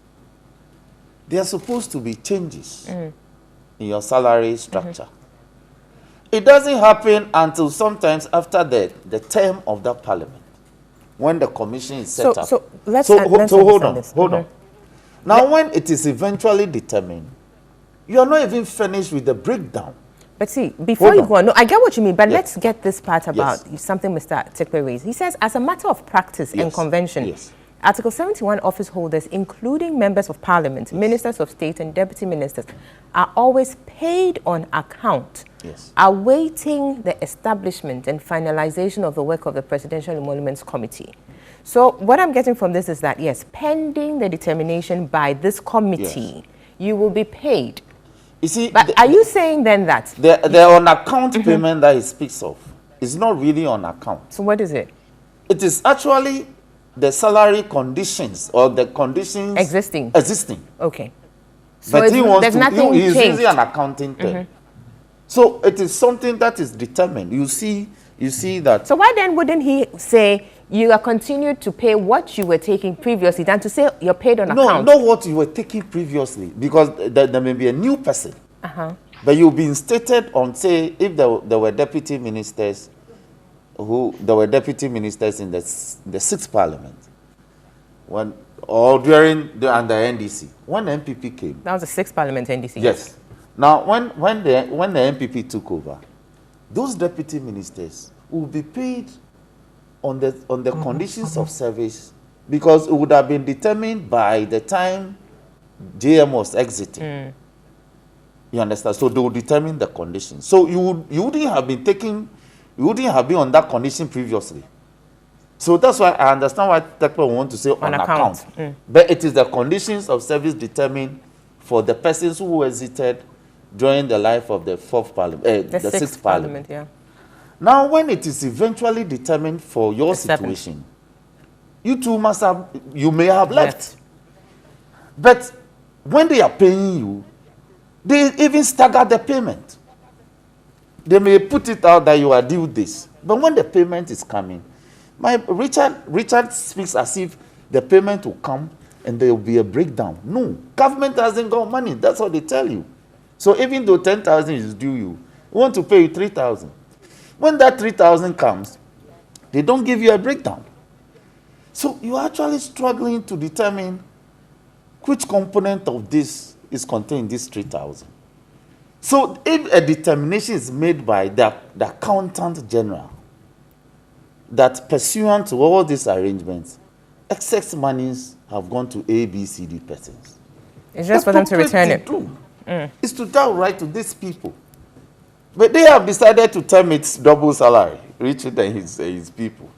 there are supposed to be changes in your salary structure. It doesn't happen until sometimes after the term of that Parliament, when the commission is set up. So hold on. Now, when it is eventually determined, you are not even finished with the breakdown. But see, before you go on, no, I get what you mean, but let's get this part about something Mr. Tikwe raised. He says, as a matter of practice and convention, Article 71 office holders, including members of parliament, ministers of state and deputy ministers, are always paid on account, awaiting the establishment and finalization of the work of the Presidential Emoluments Committee. So what I'm getting from this is that, yes, pending the determination by this committee, you will be paid. You see, but are you saying then that the on-account payment that he speaks of is not really on account? So what is it? It is actually the salary conditions or the conditions existing. Okay. So but there's nothing he's changed. using an accounting term. So it is something that is determined. You see that. So why then wouldn't he say you are continued to pay what you were taking previously than to say you're paid on account? No, not what you were taking previously, because there may be a new person. But you've been stated on, say, if there were deputy ministers there were deputy ministers in the 6th Parliament, during the NDC, when the MPP came. That was the 6th Parliament NDC. Yes. Now, when the MPP took over, those deputy ministers will be paid on the conditions of service, because it would have been determined by the time JM was exiting. You understand? So they will determine the conditions. So you wouldn't have been on that condition previously. So that's why I understand why Tekpe want to say on account. But it is the conditions of service determined for the persons who exited during the life of the 4th Parliament, the 6th Parliament. Now, when it is eventually determined for your situation, you too you may have left. But when they are paying you, they even stagger the payment. They may put it out that you are due this. But when the payment is coming, Richard speaks as if the payment will come and there will be a breakdown. No, government hasn't got money. That's what they tell you. So even though 10,000 is due you, we want to pay you 3,000. When that 3,000 comes, they don't give you a breakdown. So you're actually struggling to determine which component of this is contained in this 3,000. So if a determination is made by the accountant general that pursuant to all these arrangements, excess monies have gone to A, B, C, D persons. It's just for them to return it. It's to tell right to these people. But they have decided to term it double salary, Richard and his people.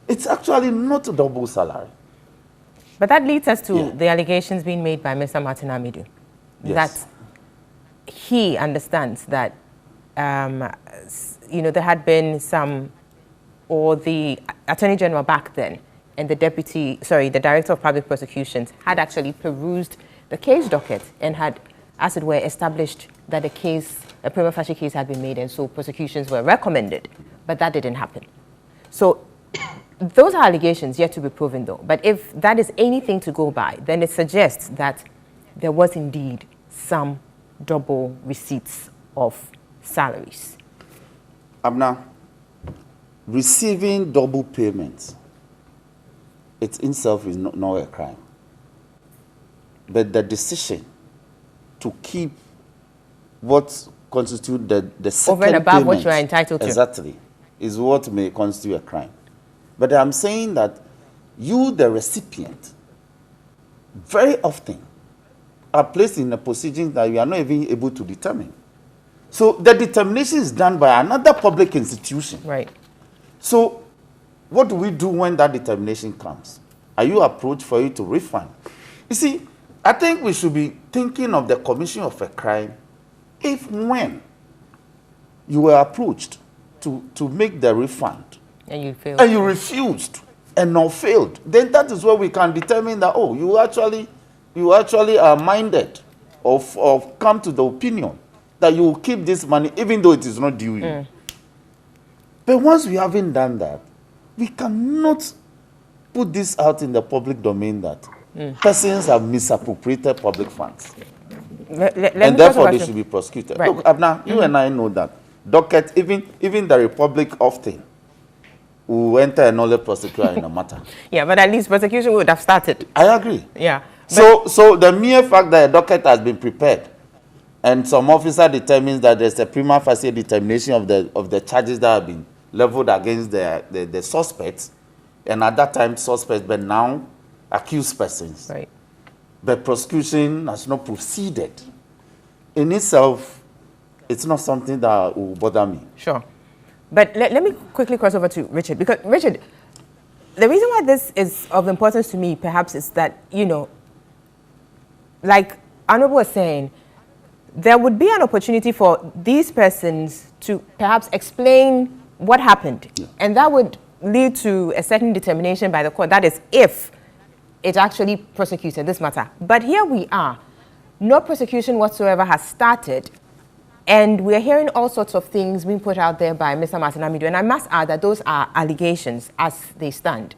It's actually not a double salary. But that leads us to the allegations being made by Mr. Martinamidu. That he understands that, there had been some, or the Attorney General back then and the Director of Public Prosecutions had actually perused the case docket and had, as it were, established that a prima facie case had been made, and so prosecutions were recommended, but that didn't happen. So those are allegations yet to be proven, though. But if that is anything to go by, then it suggests that there was indeed some double receipts of salaries. Abna, receiving double payments, it in itself is not a crime. But the decision to keep what constitutes the second over and above payment, what you are entitled to, exactly, is what may constitute a crime. But I'm saying that you, the recipient, very often are placed in a position that you are not even able to determine. So the determination is done by another public institution. Right. So what do we do when that determination comes? Are you approached for you to refund? You see, I think we should be thinking of the commission of a crime if when you were approached to make the refund and you failed, and you refused and not failed, then that is where we can determine that, oh, you actually are minded of come to the opinion that you will keep this money even though it is not due you. But once we haven't done that, we cannot put this out in the public domain that persons have misappropriated public funds. And therefore they should be prosecuted. Right. Look, Abna, you and I know that docket, even the Republic often will enter and only prosecutor in a matter. Yeah, but at least prosecution would have started. I agree. Yeah. So the mere fact that a docket has been prepared and some officer determines that there's a prima facie determination of the charges that have been leveled against the suspects, and at that time suspects, but now accused persons. Right. But prosecution has not proceeded. In itself, it's not something that will bother me. Sure. But let me quickly cross over to Richard, because Richard, the reason why this is of importance to me perhaps is that, you know, like Honorable was saying, there would be an opportunity for these persons to perhaps explain what happened. Yeah. And that would lead to a certain determination by the court. That is, if it actually prosecuted this matter. But here we are. No prosecution whatsoever has started. And we're hearing all sorts of things being put out there by Mr. Martin Amidu. And I must add that those are allegations as they stand.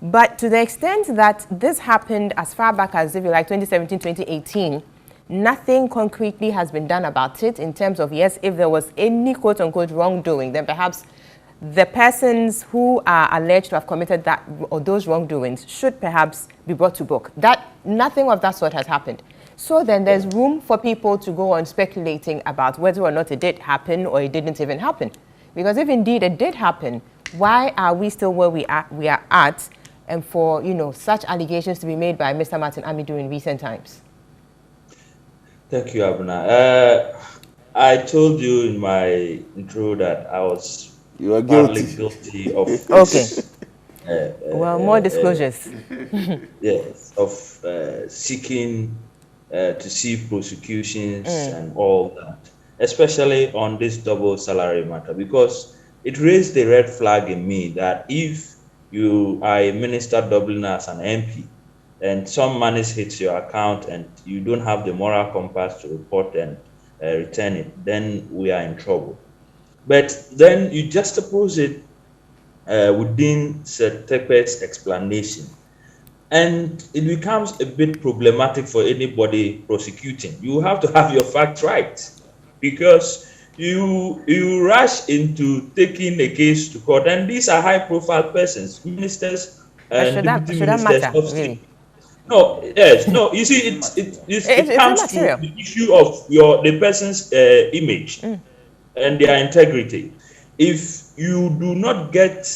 But to the extent that this happened as far back as, if you like, 2017, 2018, nothing concretely has been done about it in terms of, yes, if there was any quote-unquote wrongdoing, then perhaps the persons who are alleged to have committed that or those wrongdoings should perhaps be brought to book. Nothing of that sort has happened. So then there's room for people to go on speculating about whether or not it did happen or it didn't even happen. Because if indeed it did happen, why are we still where we are at, and for, you know, such allegations to be made by Mr. Martin Amidu in recent times? Thank you, Abuna. I told you in my intro that I was guilty of well, more disclosures. Yes, of seeking to see prosecutions and all that, especially on this double salary matter, because it raised the red flag in me that if you are a minister doubling as an MP and some money hits your account and you don't have the moral compass to report and return it, then we are in trouble. But then you juxtapose it within Tepe's explanation, and it becomes a bit problematic for anybody prosecuting. You have to have your facts right, because you rush into taking a case to court, and these are high-profile persons, ministers and deputy ministers of state. No, yes, no. You see, it comes to the issue of the person's image and their integrity. If you do not get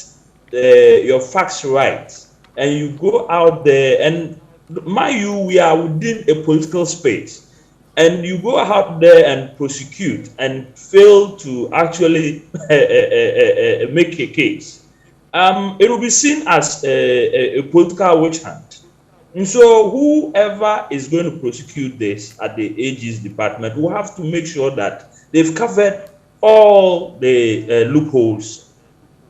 your facts right, and you go out there, and mind you, we are within a political space, and you go out there and prosecute and fail to actually make a case, it will be seen as a political witch hunt. And so whoever is going to prosecute this at the AG's department will have to make sure that they've covered all the loopholes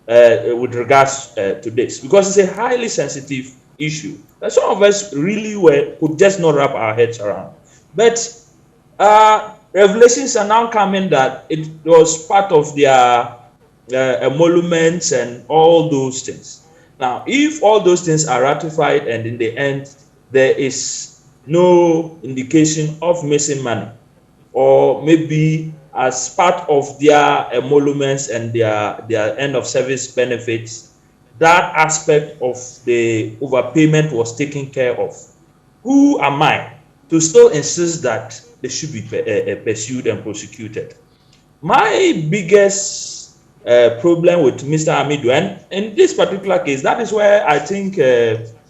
with regards to this, because it's a highly sensitive issue that some of us really could just not wrap our heads around. But revelations are now coming that it was part of their emoluments and all those things. Now, if all those things are ratified and in the end there is no indication of missing money, or maybe as part of their emoluments and their end of service benefits, that aspect of the overpayment was taken care of, who am I to still insist that they should be pursued and prosecuted? My biggest problem with Mr. Hamidu, and in this particular case, that is where I think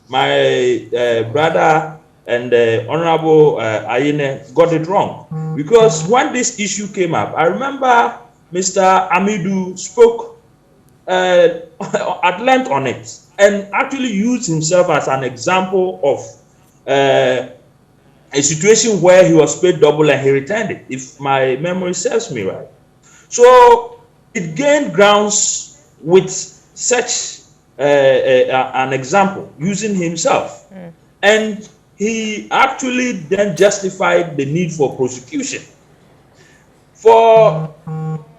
my brother and Honorable Ayine got it wrong. Because when this issue came up, I remember Mr. Hamidu spoke at length on it and actually used himself as an example of a situation where he was paid double and he returned it, if my memory serves me right. So it gained grounds with such an example, using himself. And he actually then justified the need for prosecution. For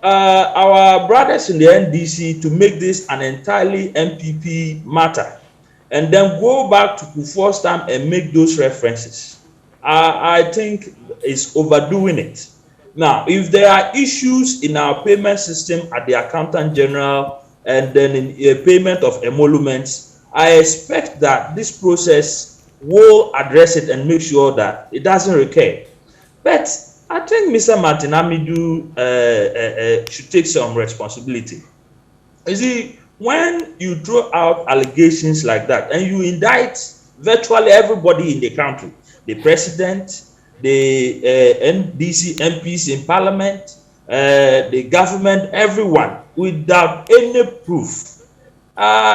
our brothers in the NDC to make this an entirely MPP matter and then go back to Kufuor's time and make those references, I think is overdoing it. Now, if there are issues in our payment system at the Accountant General and then in a payment of emoluments, I expect that this process will address it and make sure that it doesn't recur. But I think Mr. Martin Hamidu should take some responsibility. You see, when you throw out allegations like that and you indict virtually everybody in the country, the president, the NDC MPs in parliament, the government, everyone, without any proof,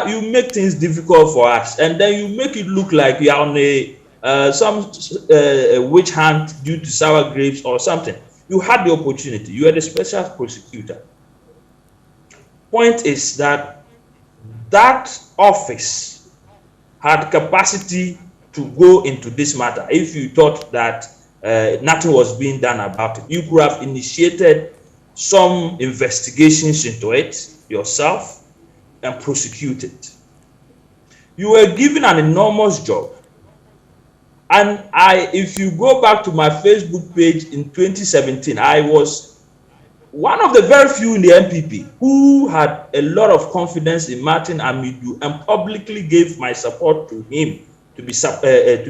you make things difficult for us, and then you make it look like you are on some witch hunt due to sour grapes or something. You had the opportunity. You are the special prosecutor. Point is that that office had capacity to go into this matter. If you thought that nothing was being done about it, you could have initiated some investigations into it yourself and prosecuted. You were given an enormous job. And if you go back to my Facebook page in 2017, I was one of the very few in the MPP who had a lot of confidence in Martin Hamidu and publicly gave my support to him to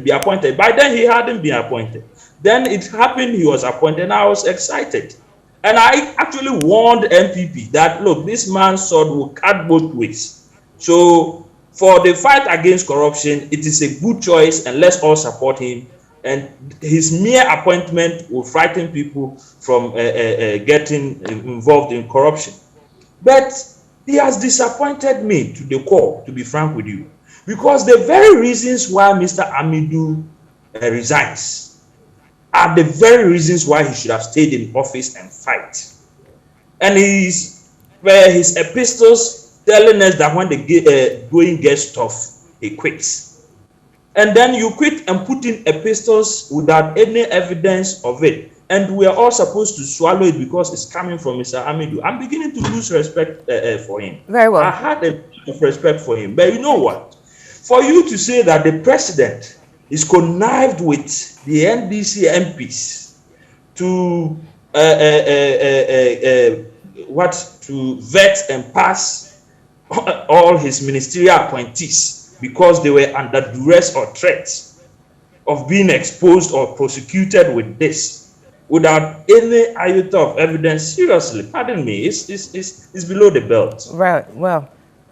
be appointed. By then, he hadn't been appointed. Then it happened, he was appointed, and I was excited. And I actually warned MPP that, look, this man's sword will cut both ways. So for the fight against corruption, it is a good choice, and let's all support him. And his mere appointment will frighten people from getting involved in corruption. But he has disappointed me to the core, to be frank with you, because the very reasons why Mr. Hamidu resigns are the very reasons why he should have stayed in office and fight. And his epistles telling us that when the going gets tough, he quits. And then you quit and put in epistles without any evidence of it. And we are all supposed to swallow it because it's coming from Mr. Hamidu. I'm beginning to lose respect for him. Very well. I had a bit of respect for him. But you know what? For you to say that the president is connived with the NDC MPs to to vet and pass all his ministerial appointees because they were under duress or threat of being exposed or prosecuted with this without any iota of evidence, seriously, pardon me, it's below the belt. Right, well,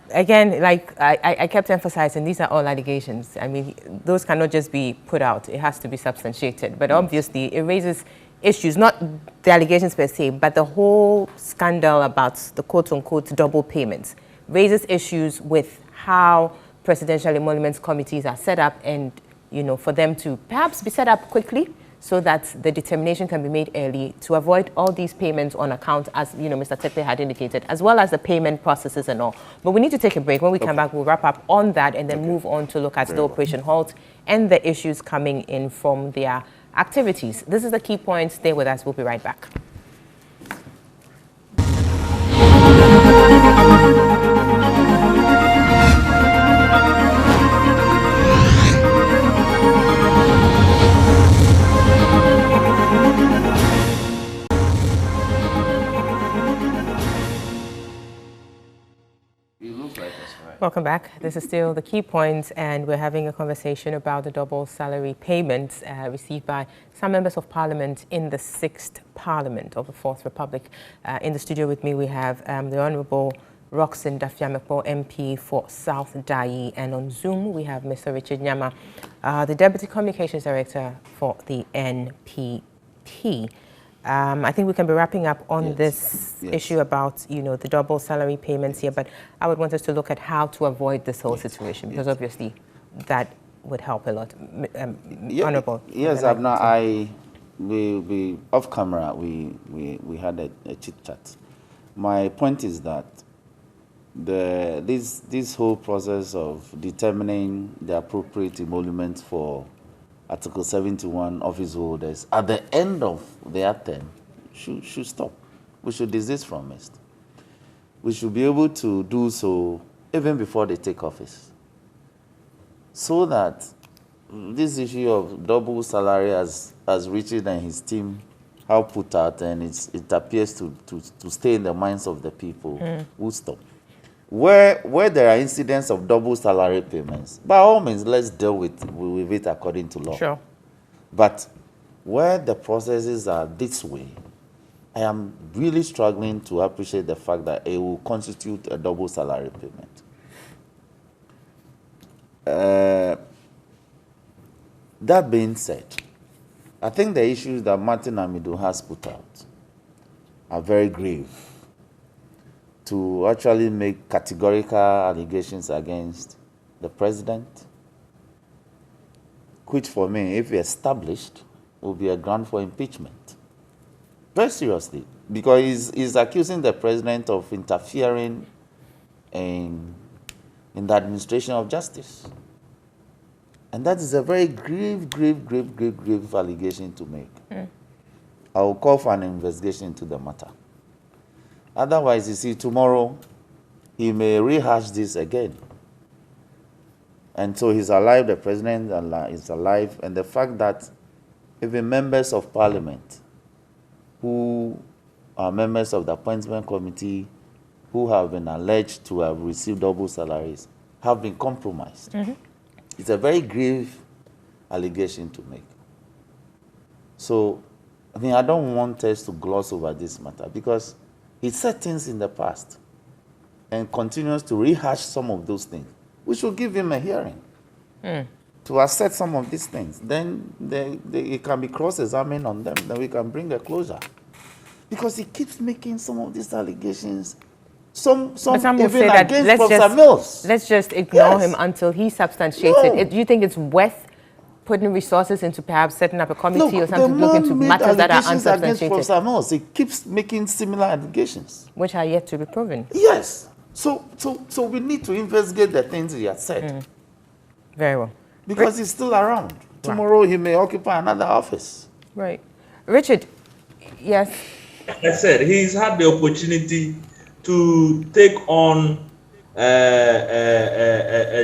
again, like I kept emphasizing, these are all allegations. I mean, those cannot just be put out. It has to be substantiated. But obviously, it raises issues, not the allegations per se, but the whole scandal about the quote-unquote double payments raises issues with how presidential emoluments committees are set up and, you know, for them to perhaps be set up quickly so that the determination can be made early to avoid all these payments on account, as Mr. Tekle had indicated, as well as the payment processes and all. But we need to take a break. When we come back, we'll wrap up on that and then move on to look at the Operation Halt and the issues coming in from their activities. This is the key point. Stay with us. We'll be right back. Welcome back. This is still the key points, and we're having a conversation about the double salary payments received by some members of parliament in the 6th Parliament of the 4th Republic. In the studio with me, we have the Honourable Roxanne Dafiamepo, MP for South Dai, and on Zoom, we have Mr. Richard Nyama, the Deputy Communications Director for the NPP. I think we can be wrapping up on this issue about, the double salary payments here, but I would want us to look at how to avoid this whole situation, because obviously that would help a lot. Honourable. Yes, Abna, we off camera, we had a chit chat. My point is that this whole process of determining the appropriate emolument for Article 71 office holders at the end of their term should stop. We should desist from it. We should be able to do so even before they take office, so that this issue of double salary, as Richard and his team have put out, and it appears to stay in the minds of the people, will stop. Where there are incidents of double salary payments, by all means, let's deal with it according to law. Sure. But where the processes are this way, I am really struggling to appreciate the fact that it will constitute a double salary payment. That being said, I think the issues that Martin Amidu has put out are very grave. To actually make categorical allegations against the president, which for me, if established, will be a ground for impeachment. Very seriously, because he's accusing the president of interfering in the administration of justice. And that is a very grave allegation to make. I will call for an investigation into the matter. Otherwise, you see, tomorrow, he may rehash this again. And so he's alive, the president is alive, and the fact that even members of parliament who are members of the appointment committee who have been alleged to have received double salaries have been compromised. It's a very grave allegation to make. So, I don't want us to gloss over this matter, because he said things in the past and continues to rehash some of those things. We should give him a hearing to assess some of these things. Then it can be cross-examined on them. Then we can bring a closure. Because he keeps making some of these allegations, some even say that against Professor Mills. Let's just ignore him until he substantiates it. Do you think it's worth putting resources into perhaps setting up a committee or something to look into matters that are unsubstantiated? Professor Mills, he keeps making similar allegations, which are yet to be proven. Yes. So we need to investigate the things he has said. Very well. Because he's still around. Tomorrow he may occupy another office. Right. Richard, yes. I said he's had the opportunity to take on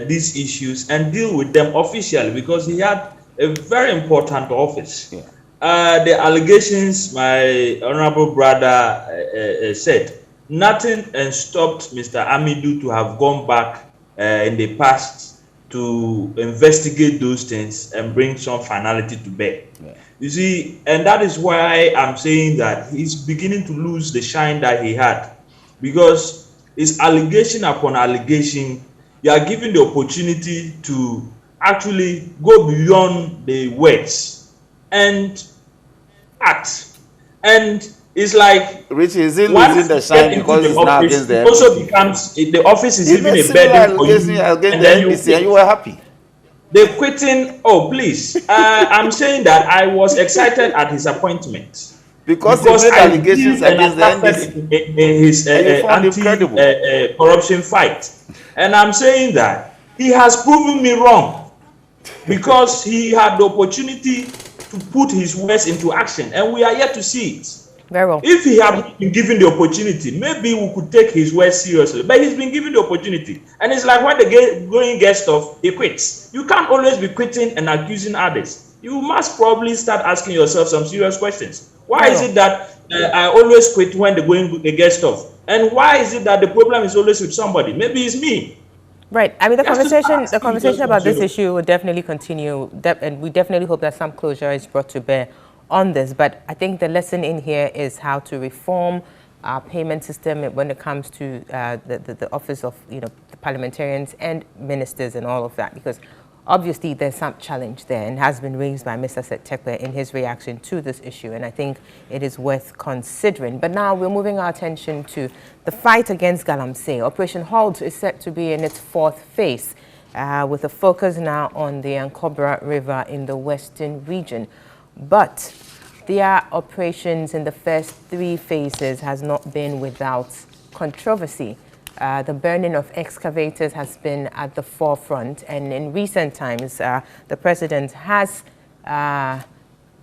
these issues and deal with them officially, because he had a very important office. The allegations my honorable brother said, nothing stopped Mr. Amidu to have gone back in the past to investigate those things and bring some finality to bear. You see, and that is why I'm saying that he's beginning to lose the shine that he had, because it's allegation upon allegation. You are given the opportunity to actually go beyond the words and act. And it's like Richie is losing the shine because it's now against the also becomes the office is even a burden for you. Against the NBC, and you were happy. The quitting, oh please, I'm saying that I was excited at his appointment because he made allegations against the NDC in his anti-corruption fight. And I'm saying that he has proven me wrong because he had the opportunity to put his words into action, and we are yet to see it. Very well. If he had been given the opportunity, maybe we could take his words seriously. But he's been given the opportunity. And it's like when the going gets tough, he quits. You can't always be quitting and accusing others. You must probably start asking yourself some serious questions. Why is it that I always quit when the going gets tough? And why is it that the problem is always with somebody? Maybe it's me. Right. I mean, the conversation about this issue will definitely continue, and we definitely hope that some closure is brought to bear on this. But I think the lesson in here is how to reform our payment system when it comes to the office of the parliamentarians and ministers and all of that, because obviously there's some challenge there and has been raised by Mr. Setekwe in his reaction to this issue, and I think it is worth considering. But now we're moving our attention to the fight against Galamsey. Operation Halt is set to be in its fourth phase, with a focus now on the Ankobra River in the western region. But their operations in the first three phases has not been without controversy. The burning of excavators has been at the forefront, and in recent times, the president has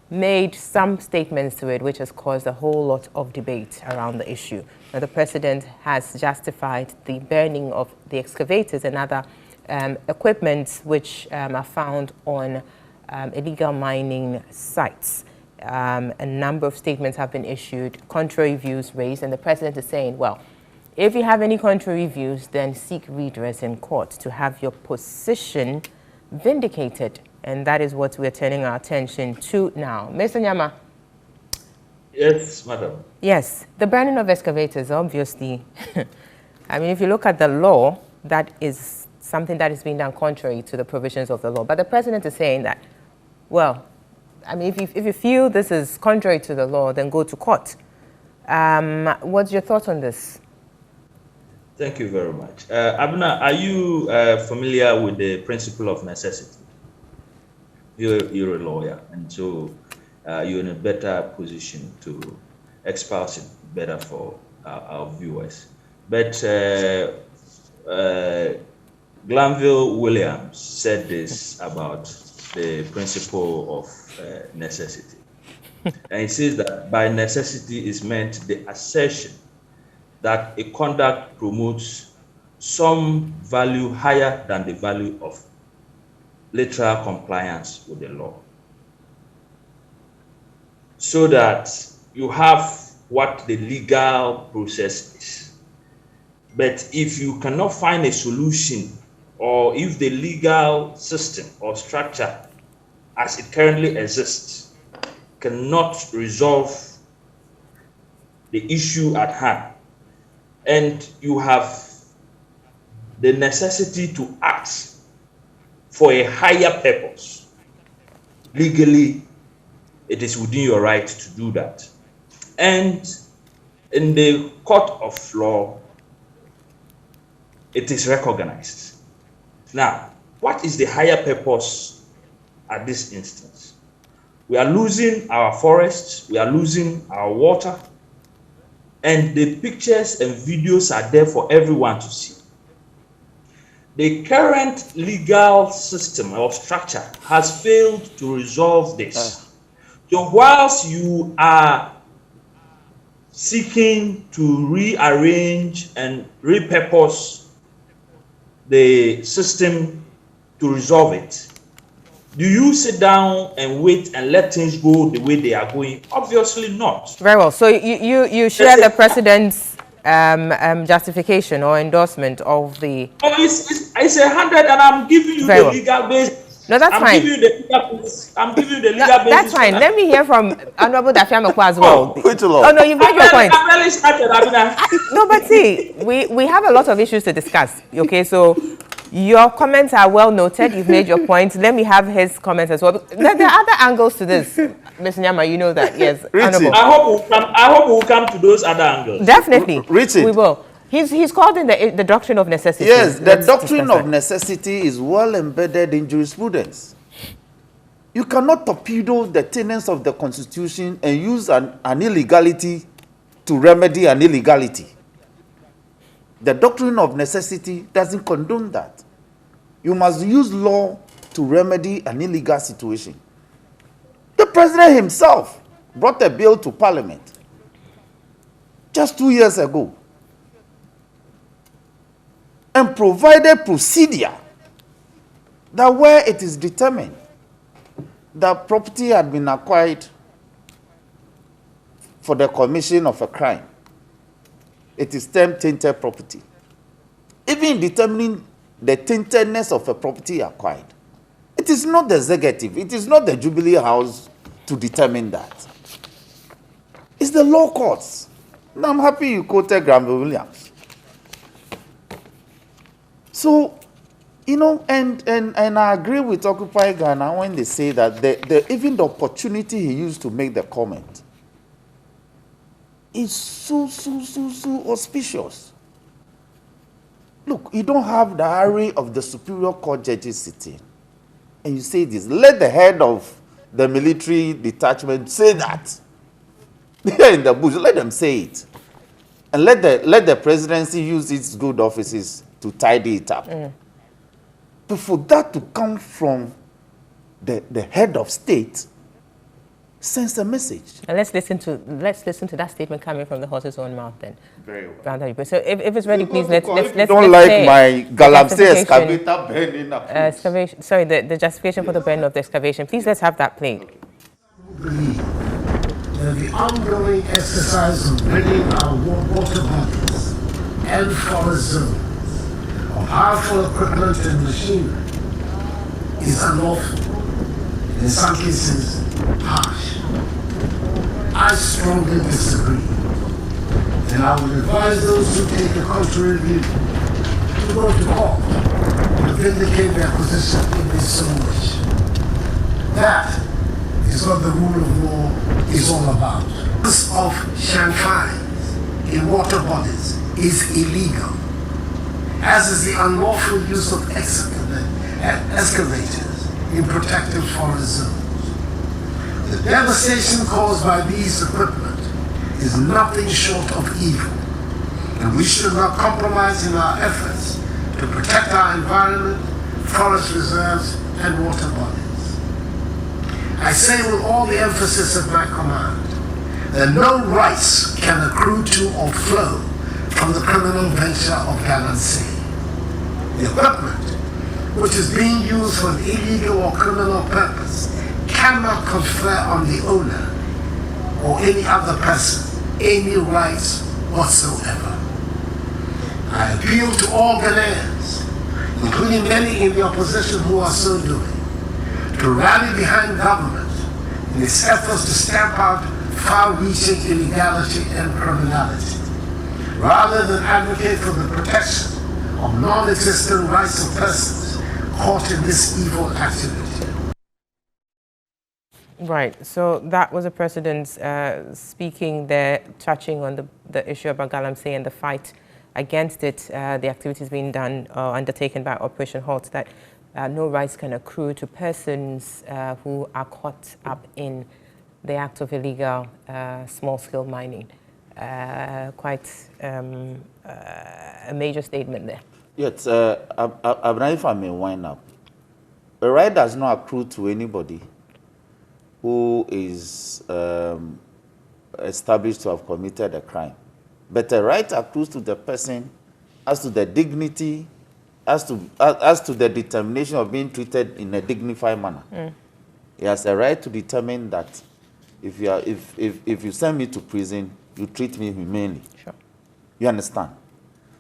made some statements to it, which has caused a whole lot of debate around the issue. Now, the president has justified the burning of the excavators and other equipment which are found on illegal mining sites. A number of statements have been issued, contrary views raised, and the president is saying, well, if you have any contrary views, then seek redress in court to have your position vindicated. And that is what we're turning our attention to now. Mr. Nyama. Yes, madam. Yes, the burning of excavators, obviously. I mean, if you look at the law, that is something that is being done contrary to the provisions of the law. But the president is saying that, well, I mean, if you feel this is contrary to the law, then go to court. What's your thoughts on this? Thank you very much. Abna, are you familiar with the principle of necessity? You're a lawyer, and so you're in a better position to espouse it better for our viewers. But Glanville Williams said this about the principle of necessity. And he says that by necessity is meant the assertion that a conduct promotes some value higher than the value of literal compliance with the law. So that you have what the legal process is. But if you cannot find a solution, or if the legal system or structure as it currently exists cannot resolve the issue at hand, and you have the necessity to act for a higher purpose, legally, it is within your right to do that. And in the court of law, it is recognized. Now, what is the higher purpose at this instance? We are losing our forests, we are losing our water, and the pictures and videos are there for everyone to see. The current legal system or structure has failed to resolve this. So whilst you are seeking to rearrange and repurpose the system to resolve it, do you sit down and wait and let things go the way they are going? Obviously not. Very well. So you share the president's justification or endorsement of the... Oh, it's 100, and I'm giving you the legal basis. No, that's fine. I'm giving you the legal basis. That's fine. Let me hear from Honorable Dafiameko as well. Oh no, you've made your point. I'm really started, No, but see, we have a lot of issues to discuss. Okay, so your comments are well noted. You've made your point. Let me have his comments as well. There are other angles to this, Ms. Nyama. You know that, yes. I hope we'll come to those other angles. Definitely, Richard, we will. He's called in the doctrine of necessity. Yes, the doctrine of necessity is well embedded in jurisprudence. You cannot torpedo the tenets of the Constitution and use an illegality to remedy an illegality. The doctrine of necessity doesn't condone that. You must use law to remedy an illegal situation. The president himself brought a bill to Parliament just 2 years ago and provided procedure that where it is determined that property had been acquired for the commission of a crime, it is termed tainted property. Even determining the taintedness of a property acquired, it is not the executive, it is not the Jubilee House to determine that. It's the law courts. Now I'm happy you quoted Granville Williams. So, you know, and I agree with Occupy Ghana when they say that even the opportunity he used to make the comment is so auspicious. Look, you don't have the array of the Superior Court judges sitting. And you say this, let the head of the military detachment say that. Here in the bush, let them say it. And let the presidency use its good offices to tidy it up. But for that to come from the head of state sends a message. And let's listen to that statement coming from the horse's own mouth then. Very well. So if it's ready, please let's don't like my Galamsey excavator burning up. Excavation. Sorry, the justification for the burning of the excavation. Please let's have that played. The ongoing exercise of building our water bodies and forest zones of powerful equipment and machinery is unlawful, in some cases harsh. I strongly disagree, and I would advise those who take a contrary view to go to court to vindicate their position if they so wish. That is what the rule of law is all about. The use of shanfines in water bodies is illegal, as is the unlawful use of excavators in protected forest zones. The devastation caused by these equipment is nothing short of evil, and we should not compromise in our efforts to protect our environment, forest reserves, and water bodies. I say with all the emphasis at my command that no rights can accrue to or flow from the criminal venture of Galamsey. The equipment, which is being used for an illegal or criminal purpose, cannot confer on the owner or any other person any rights whatsoever. I appeal to all Ghanaians, including many in the opposition who are so doing, to rally behind government in its efforts to stamp out far-reaching illegality and criminality, rather than advocate for the protection of non-existent rights of persons caught in this evil activity. Right, so that was the president speaking there, touching on the issue about Galamsey and the fight against it, the activities being done or undertaken by Operation Halt, that no rights can accrue to persons who are caught up in the act of illegal small-scale mining. Quite a major statement there. Yes, if I may wind up, a right does not accrue to anybody who is established to have committed a crime. But a right accrues to the person as to the dignity, as to the determination of being treated in a dignified manner. He has a right to determine that if you send me to prison, you treat me humanely. Sure. You understand?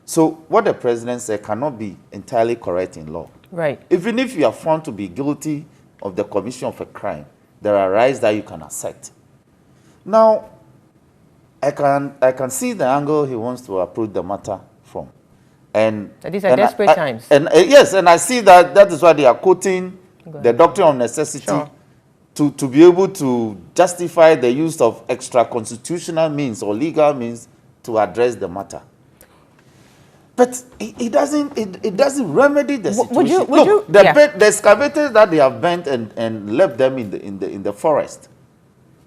So what the president said cannot be entirely correct in law. Right. Even if you are found to be guilty of the commission of a crime, there are rights that you can accept. Now, I can see the angle he wants to approach the matter from. And these are desperate times. Yes, and I see that is why they are quoting the doctrine of necessity, sure, to be able to justify the use of extra constitutional means or legal means to address the matter. But it doesn't remedy the situation. Look, the excavators that they have bent and left them in the forest,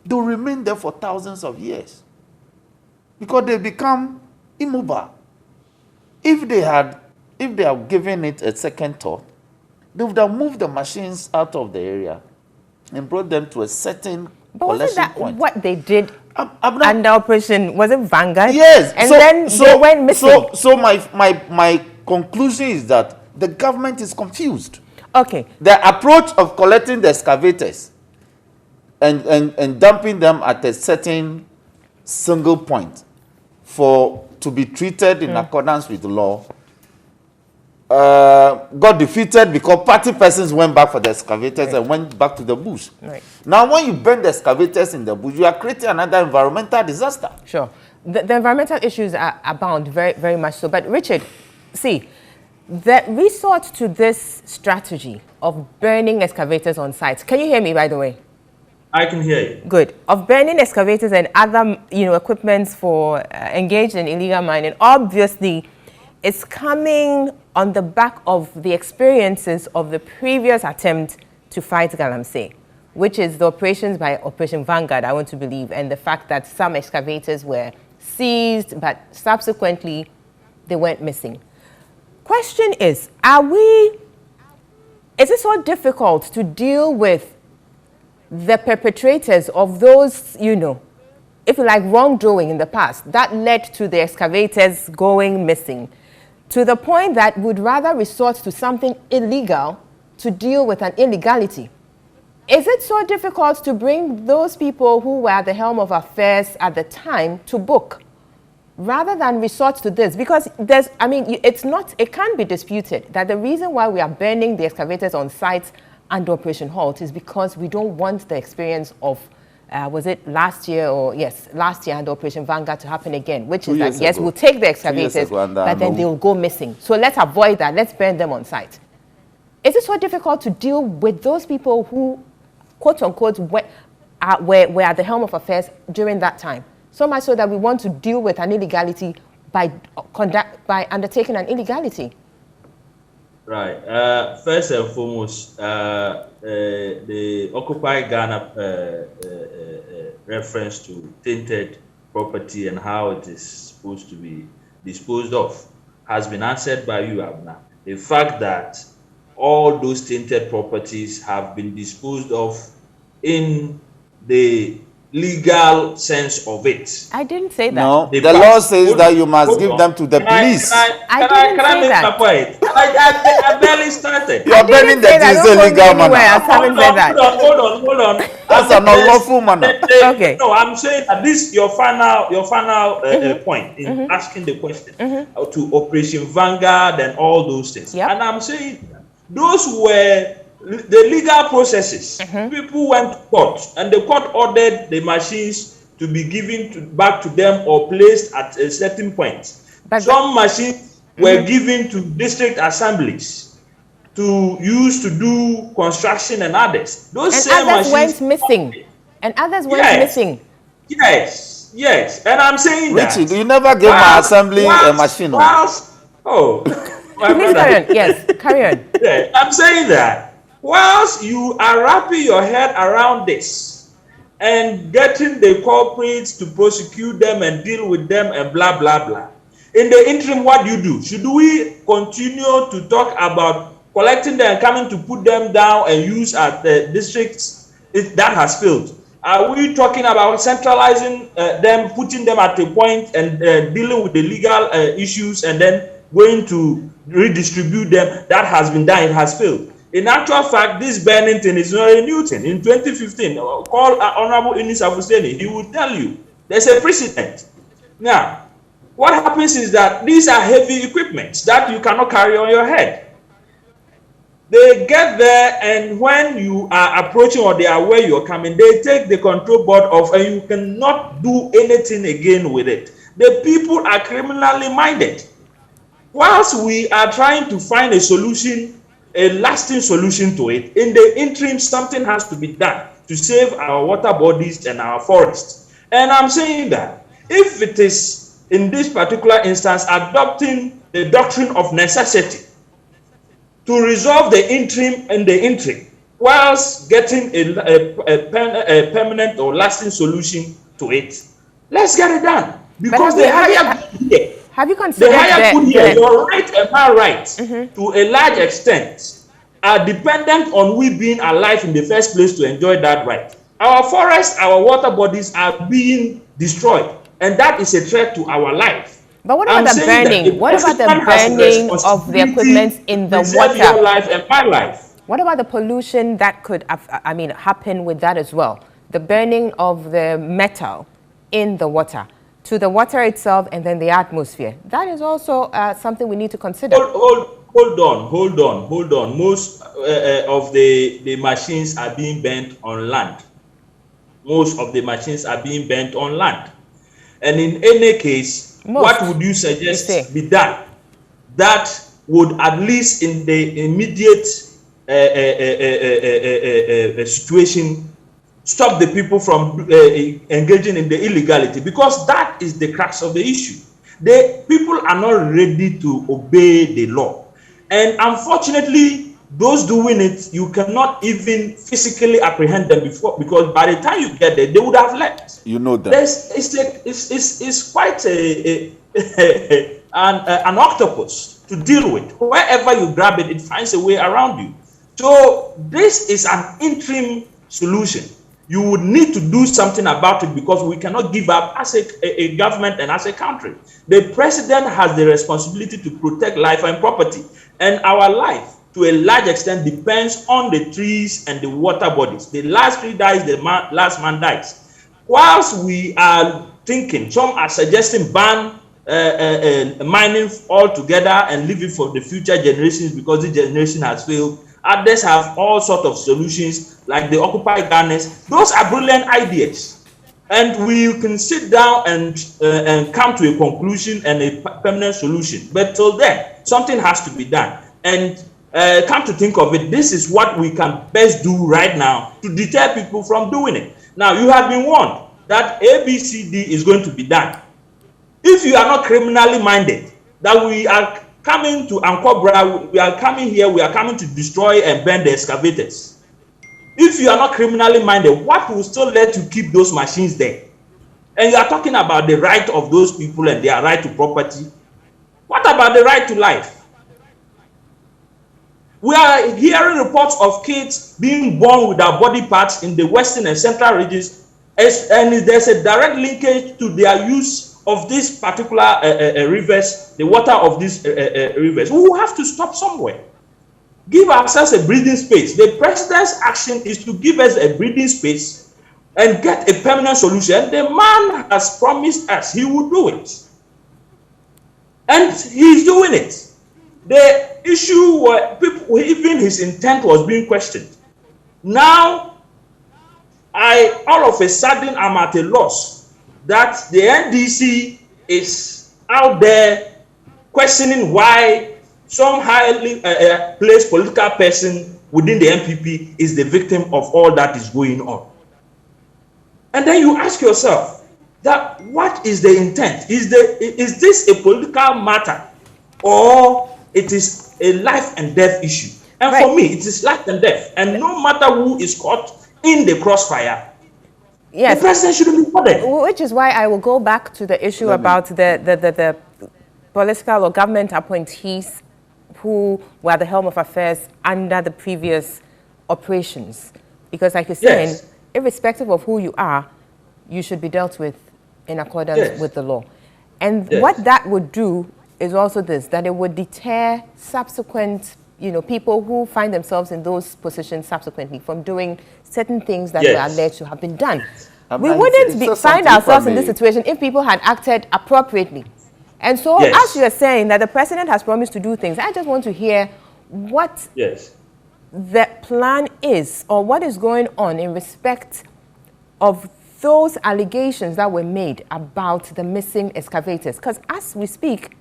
they'll remain there for thousands of years because they become immobile. If they have given it a second thought, they would have moved the machines out of the area and brought them to a certain collection point. What they did under Operation, was it Vanguard? Yes. And then they went missing. So my conclusion is that the government is confused. Okay. The approach of collecting the excavators and dumping them at a certain single point to be treated in accordance with the law got defeated because party persons went back for the excavators and went back to the bush. Right. Now, when you burn the excavators in the bush, you are creating another environmental disaster. Sure. The environmental issues are abound, very, very much so. But Richard, see, the resort to this strategy of burning excavators on sites. Can you hear me, by the way? I can hear you. Good. Of burning excavators and other, equipments for engaged in illegal mining, obviously, it's coming on the back of the experiences of the previous attempt to fight Galamsey, which is the operations by Operation Vanguard, I want to believe, and the fact that some excavators were seized, but subsequently they went missing. Question is it so difficult to deal with the perpetrators of those, if you like, wrongdoing in the past that led to the excavators going missing, to the point that would rather resort to something illegal to deal with an illegality? Is it so difficult to bring those people who were at the helm of affairs at the time to book, rather than resort to this? Because it can't be disputed that the reason why we are burning the excavators on sites under Operation Halt is because we don't want the experience of was it last year under Operation Vanguard to happen again, which is that, yes, we'll take the excavators, but then they'll go missing. So let's avoid that. Let's burn them on site. Is it so difficult to deal with those people who, quote unquote, were at the helm of affairs during that time? So much so that we want to deal with an illegality by undertaking an illegality. Right. First and foremost, the Occupy Ghana reference to tainted property and how it is supposed to be disposed of has been answered by you, Abna. The fact that all those tainted properties have been disposed of in the legal sense of it. I didn't say that. No, the law says that you must give them to the police. Can I make a point? I barely started. You are burning the things illegal manner. Hold on. That's an unlawful manner. Okay. No, I'm saying that this your final point in asking the question to Operation Vanguard and all those things. Yep. And I'm saying those were the legal processes. People went to court, and the court ordered the machines to be given back to them or placed at a certain point. But some machines were given to district assemblies to use to do construction and others. Those and same others machines went missing. And others went missing. Yes. And I'm saying Richard, you never gave my assembly a machine. Please carry on. Yes, carry on. Yeah, I'm saying that whilst you are wrapping your head around this and getting the culprits to prosecute them and deal with them and blah, blah, blah, in the interim, what do you do? Should we continue to talk about collecting them and coming to put them down and use at the districts if that has failed? Are we talking about centralizing them, putting them at a point and dealing with the legal issues and then going to redistribute them? That has been done. It has failed. In actual fact, this burning thing is not a new thing. In 2015, call Honorable Inis Afuseni, he will tell you there's a precedent. Now, what happens is that these are heavy equipment that you cannot carry on your head. They get there, and when you are approaching or they are where you're coming, they take the control board off, and you cannot do anything again with it. The people are criminally minded. Whilst we are trying to find a solution, a lasting solution to it, in the interim, something has to be done to save our water bodies and our forests. And I'm saying that if it is in this particular instance, adopting the doctrine of necessity to resolve the interim in the interim, whilst getting a permanent or lasting solution to it. Let's get it done. Because the higher good here, have you considered the higher good here, your right and my right, to a large extent, are dependent on we being alive in the first place to enjoy that right. Our forests, our water bodies are being destroyed, and that is a threat to our life. But what about the burning? What about the burning of the equipment in the water? Your life and my life. What about the pollution that could, happen with that as well? The burning of the metal in the water, to the water itself and then the atmosphere. That is also something we need to consider. Hold on. Most of the machines are being burnt on land. Most of the machines are being burnt on land. And in any case, what would you suggest be done that would, at least in the immediate situation, stop the people from engaging in the illegality? Because that is the crux of the issue. The people are not ready to obey the law. And unfortunately, those doing it, you cannot even physically apprehend them before, because by the time you get there, they would have left. You know that. It's quite an octopus to deal with. Wherever you grab it, it finds a way around you. So this is an interim solution. You would need to do something about it, because we cannot give up as a government and as a country. The president has the responsibility to protect life and property. And our life, to a large extent, depends on the trees and the water bodies. The last tree dies, the last man dies. Whilst we are thinking, some are suggesting ban mining altogether and leave it for the future generations because the generation has failed. Others have all sorts of solutions, like the Occupy Ghana's. Those are brilliant ideas. And we can sit down and come to a conclusion and a permanent solution. But till then, something has to be done. And come to think of it, this is what we can best do right now to deter people from doing it. Now, you have been warned that ABCD is going to be done. If you are not criminally minded, that we are coming to Ankobra, we are coming here, we are coming to destroy and burn the excavators. If you are not criminally minded, what will still let you keep those machines there? And you are talking about the right of those people and their right to property. What about the right to life? We are hearing reports of kids being born without body parts in the western and central regions, and there's a direct linkage to their use of these particular rivers, the water of these rivers. We will have to stop somewhere. Give ourselves a breathing space. The president's action is to give us a breathing space and get a permanent solution. The man has promised us he will do it. And he's doing it. The issue where people, even his intent was being questioned. Now, all of a sudden, I'm at a loss that the NDC is out there questioning why some highly placed political person within the MPP is the victim of all that is going on. And then you ask yourself, that what is the intent? Is this a political matter, or it is a life and death issue? And for me, it is life and death. And no matter who is caught in the crossfire, the president shouldn't be bothered. Which is why I will go back to the issue about the political or government appointees who were at the helm of affairs under the previous operations. Because like you're saying, irrespective of who you are, you should be dealt with in accordance with the law. And what that would do is also this, that it would deter subsequent, people who find themselves in those positions subsequently from doing certain things that were alleged to have been done. We wouldn't find ourselves in this situation if people had acted appropriately. And so, as you are saying that the president has promised to do things, I just want to hear what the plan is, or what is going on in respect of those allegations that were made about the missing excavators. Because as we speak,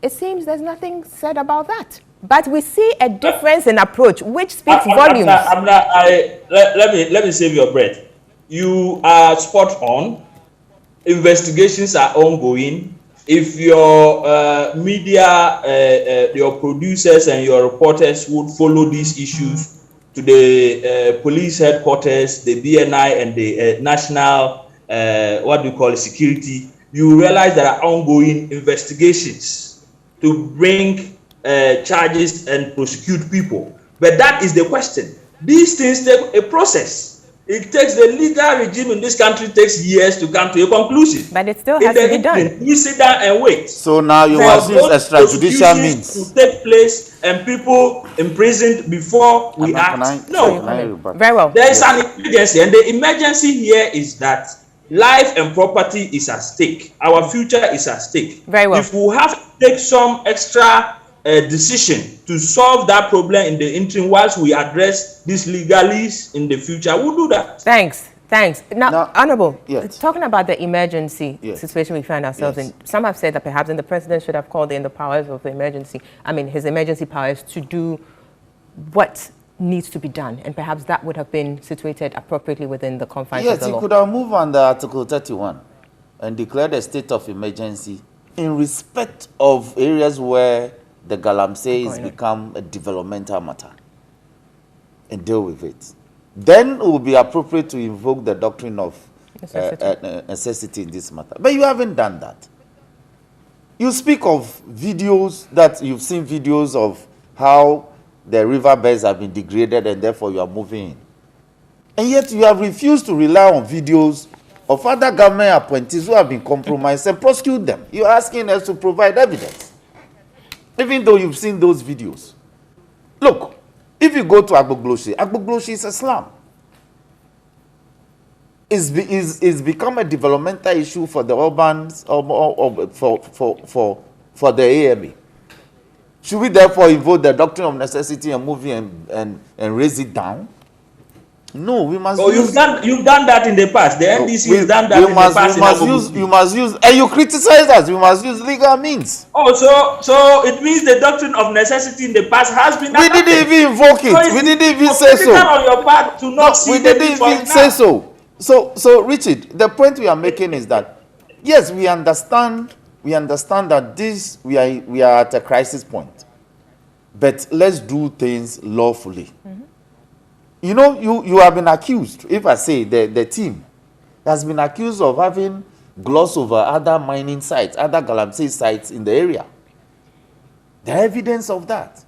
it seems there's nothing said about that. But we see a difference in approach, which speaks volumes. Let me save your breath. You are spot on. Investigations are ongoing. if your media, your producers and your reporters would follow these issues to the police headquarters, the BNI and the national, what do you call it, security, you realize there are ongoing investigations to bring charges and prosecute people. But that is the question. These things take a process. It takes the legal regime in this country takes years to come to a conclusion. But it still has to be done. We sit down and wait. So now you must use extrajudicial means to take place and people imprisoned before we act. No, very well. There is an emergency, and the emergency here is that life and property is at stake. Our future is at stake. Very well. If we have to take some extra decision to solve that problem in the interim whilst we address these legalese in the future, we'll do that. Thanks. Now, Honorable, yes. Talking about the emergency situation we find ourselves Yes. in, some have said that perhaps the president should have called in the powers of the emergency, his emergency powers to do what needs to be done, and perhaps that would have been situated appropriately within the confines of the law. Yes, he could have moved under Article 31 and declared a state of emergency in respect of areas where the Galamsey has become a developmental matter and deal with it. Then it will be appropriate to invoke the doctrine of necessity in this matter. But you haven't done that. You speak of videos that you've seen videos of how the riverbeds have been degraded and therefore you are moving in. And yet you have refused to rely on videos of other government appointees who have been compromised and prosecute them. You're asking us to provide evidence, even though you've seen those videos. Look, if you go to Agbogloshi is a slum. It's become a developmental issue for the urbans for the AMA. Should we therefore invoke the doctrine of necessity and move in and raise it down? No, we must. Oh, you've done that in the past. The NDC has done that in the past. You must use, and you criticize us. You must use legal means. Oh, so it means the doctrine of necessity in the past has been. We didn't even invoke it. We didn't even say so. On your part to not see we didn't even say so. So, Richard, the point we are making is that yes, we understand that this we are at a crisis point, but let's do things lawfully. Mm-hmm. You know, you have been accused, if I say the team has been accused of having gloss over other mining sites, other Galamsey sites in the area. There are evidence of that.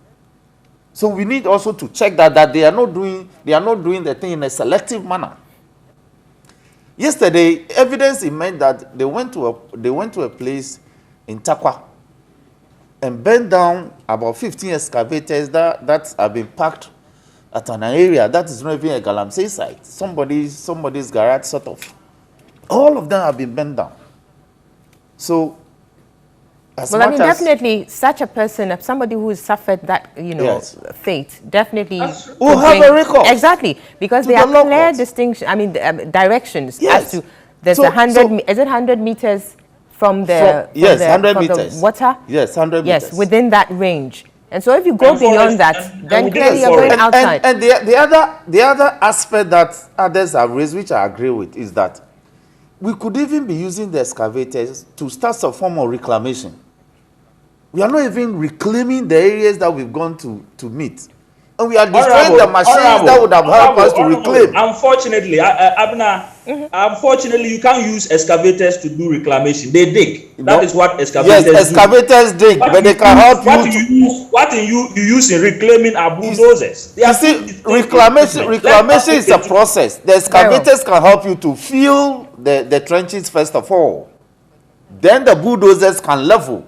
So we need also to check that they are not doing the thing in a selective manner. Yesterday, evidence meant that they went to a place in Takwa and burned down about 15 excavators that have been parked at an area that is not even a Galamsey site. Somebody's garage sort of. All of them have been burned down. So, definitely such a person, somebody who has suffered that, fate, definitely will have a record. Exactly, because there are clear distinction. Directions as to there's 100. Is it 100 meters from the 100 meters the water? Yes, 100 meters. Yes, within that range. And so if you go beyond that, then clearly you're going outside. And the other aspect that others have raised, which I agree with, is that we could even be using the excavators to start some form of reclamation. We are not even reclaiming the areas that we've gone to meet. And we are destroying the machines that would have helped us to reclaim. Unfortunately, Abner, unfortunately, you can't use excavators to do reclamation. They dig. That is what excavators do. Yes, excavators dig, but they can help you. What you use in reclaiming are bulldozers. You see, reclamation is a process. The excavators can help you to fill the trenches first of all. Then the bulldozers can level.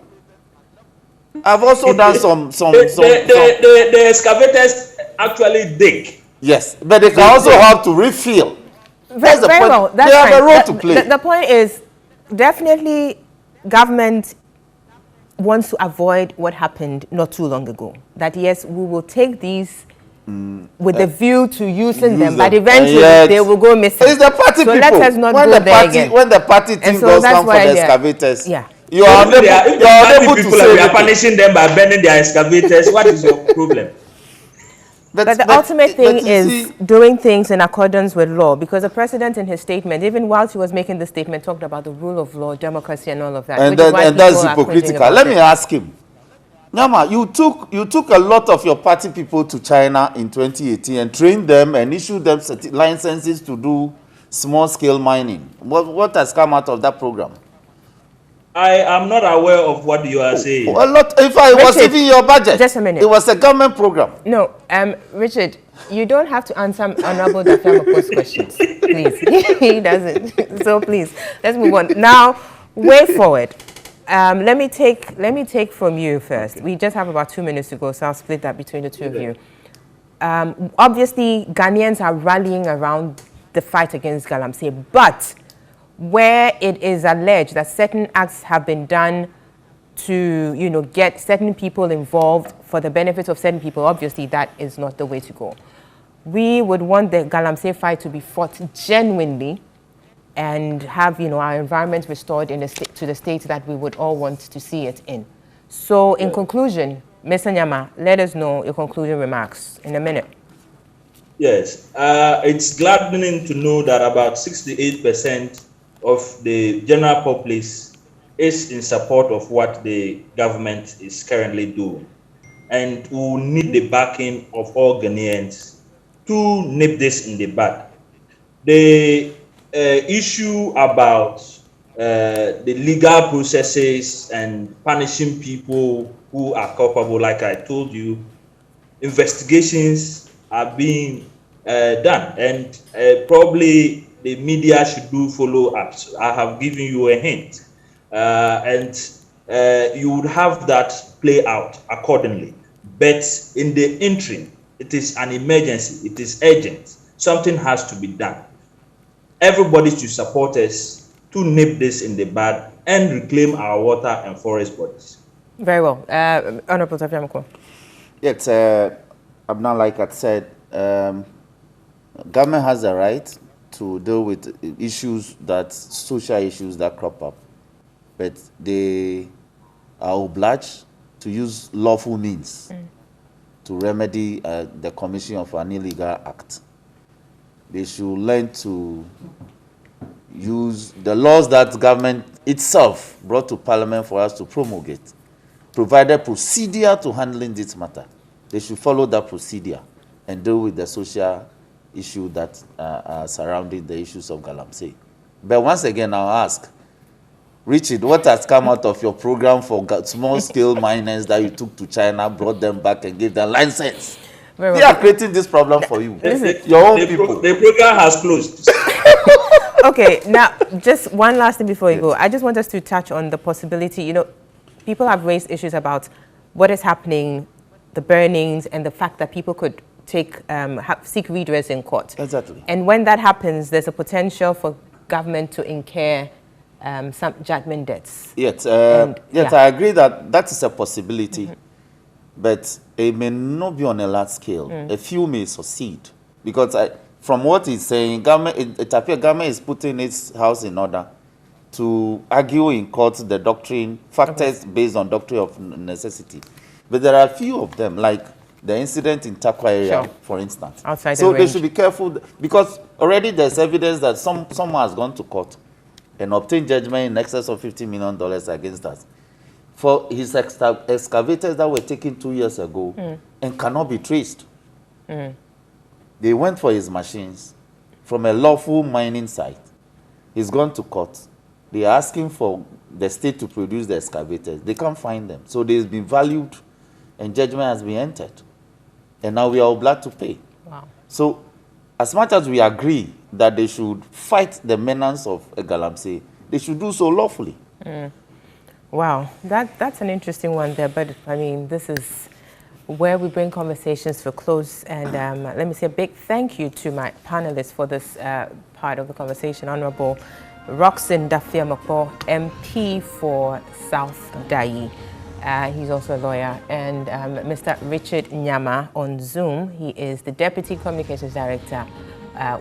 I've also done some. The excavators actually dig. Yes, but they can also help to refill. That's the point. Well, that's they have a role to play. The point is, definitely, government wants to avoid what happened not too long ago. That yes, we will take these with the view to using them, but eventually they will go missing. It's the party people. Let us not go there again. When the party team goes down for the excavators, you are unable to say we are punishing them by burning their excavators. What is your problem? But the ultimate thing is doing things in accordance with law, because the president in his statement, even whilst he was making the statement, talked about the rule of law, democracy and all of that. And, that's hypocritical. Let me ask him. Nyama, you took a lot of your party people to China in 2018 and trained them and issued them licenses to do small-scale mining. What has come out of that program? I am not aware of what you are saying. A lot. If I was even your budget, just a minute. It was a government program. No, Richard, you don't have to answer Honorable Dafiamako's questions, please. He doesn't. So please, let's move on. Now, way forward. Let me take from you first. We just have about 2 minutes to go, so I'll split that between the two of you. Obviously, Ghanaians are rallying around the fight against Galamsey, but where it is alleged that certain acts have been done to, get certain people involved for the benefit of certain people, obviously that is not the way to go. We would want the Galamsey fight to be fought genuinely and have, our environment restored to the state that we would all want to see it in. So, in conclusion, Mr. Nyama, let us know your concluding remarks in a minute. Yes, it's gladdening to know that about 68% of the general populace is in support of what the government is currently doing. And we will need the backing of all Ghanaians to nip this in the bud. The issue about the legal processes and punishing people who are culpable, like I told you, investigations are being done, and probably the media should do follow-ups. I have given you a hint, and you would have that play out accordingly. But in the interim, it is an emergency, it is urgent, something has to be done. Everybody should support us to nip this in the bud and reclaim our water and forest bodies. Very well. Honorable Tafiamako. Yes, Abna, like I said, government has the right to deal with social issues that crop up, but they are obliged to use lawful means to remedy the commission of an illegal act. They should learn to use the laws that government itself brought to Parliament for us to promulgate, provided procedure to handling this matter. They should follow that procedure and deal with the social issue that are surrounding the issues of Galamsey. But once again, I'll ask, Richard, what has come out of your program for small-scale miners that you took to China, brought them back and gave them license? They are creating this problem for you. Your own people. The program has closed. Okay, now, just one last thing before you go. I just want us to touch on the possibility, people have raised issues about what is happening, the burnings, and the fact that people could seek redress in court. Exactly. And when that happens, there's a potential for government to incur some judgment debts. Yes, I agree that is a possibility, but it may not be on a large scale. A few may succeed, because from what he's saying, it appears government is putting its house in order to argue in court the doctrine, factors based on doctrine of necessity. But there are a few of them, like the incident in Takwa area, for instance. Outside so the they should be careful, because already there's evidence that someone has gone to court and obtained judgment in excess of $50 million against us for his excavators that were taken 2 years ago and cannot be traced. They went for his machines from a lawful mining site. He's gone to court. They are asking for the state to produce the excavators. They can't find them. So they've been valued and judgment has been entered. And now we are obliged to pay. Wow. So as much as we agree that they should fight the menace of Galamsey, they should do so lawfully. Wow, that's an interesting one there. But I mean, this is where we bring conversations to a close. And let me say a big thank you to my panelists for this part of the conversation. Honorable Roxanne Dafiamako, MP for South Dai. He's also a lawyer. And Mr. Richard Nyama on Zoom. He is the Deputy Communications Director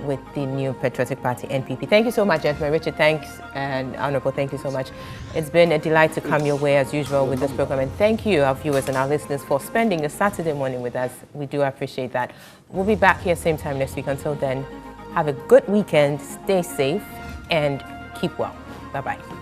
with the new Patriotic Party, NPP. Thank you so much, gentlemen. Richard, thanks, and Honorable, thank you so much. It's been a delight to come your way as usual with this program, and thank you, our viewers and our listeners, for spending a Saturday morning with us. We do appreciate that. We'll be back here same time next week. Until then, have a good weekend, stay safe, and keep well. Bye-bye.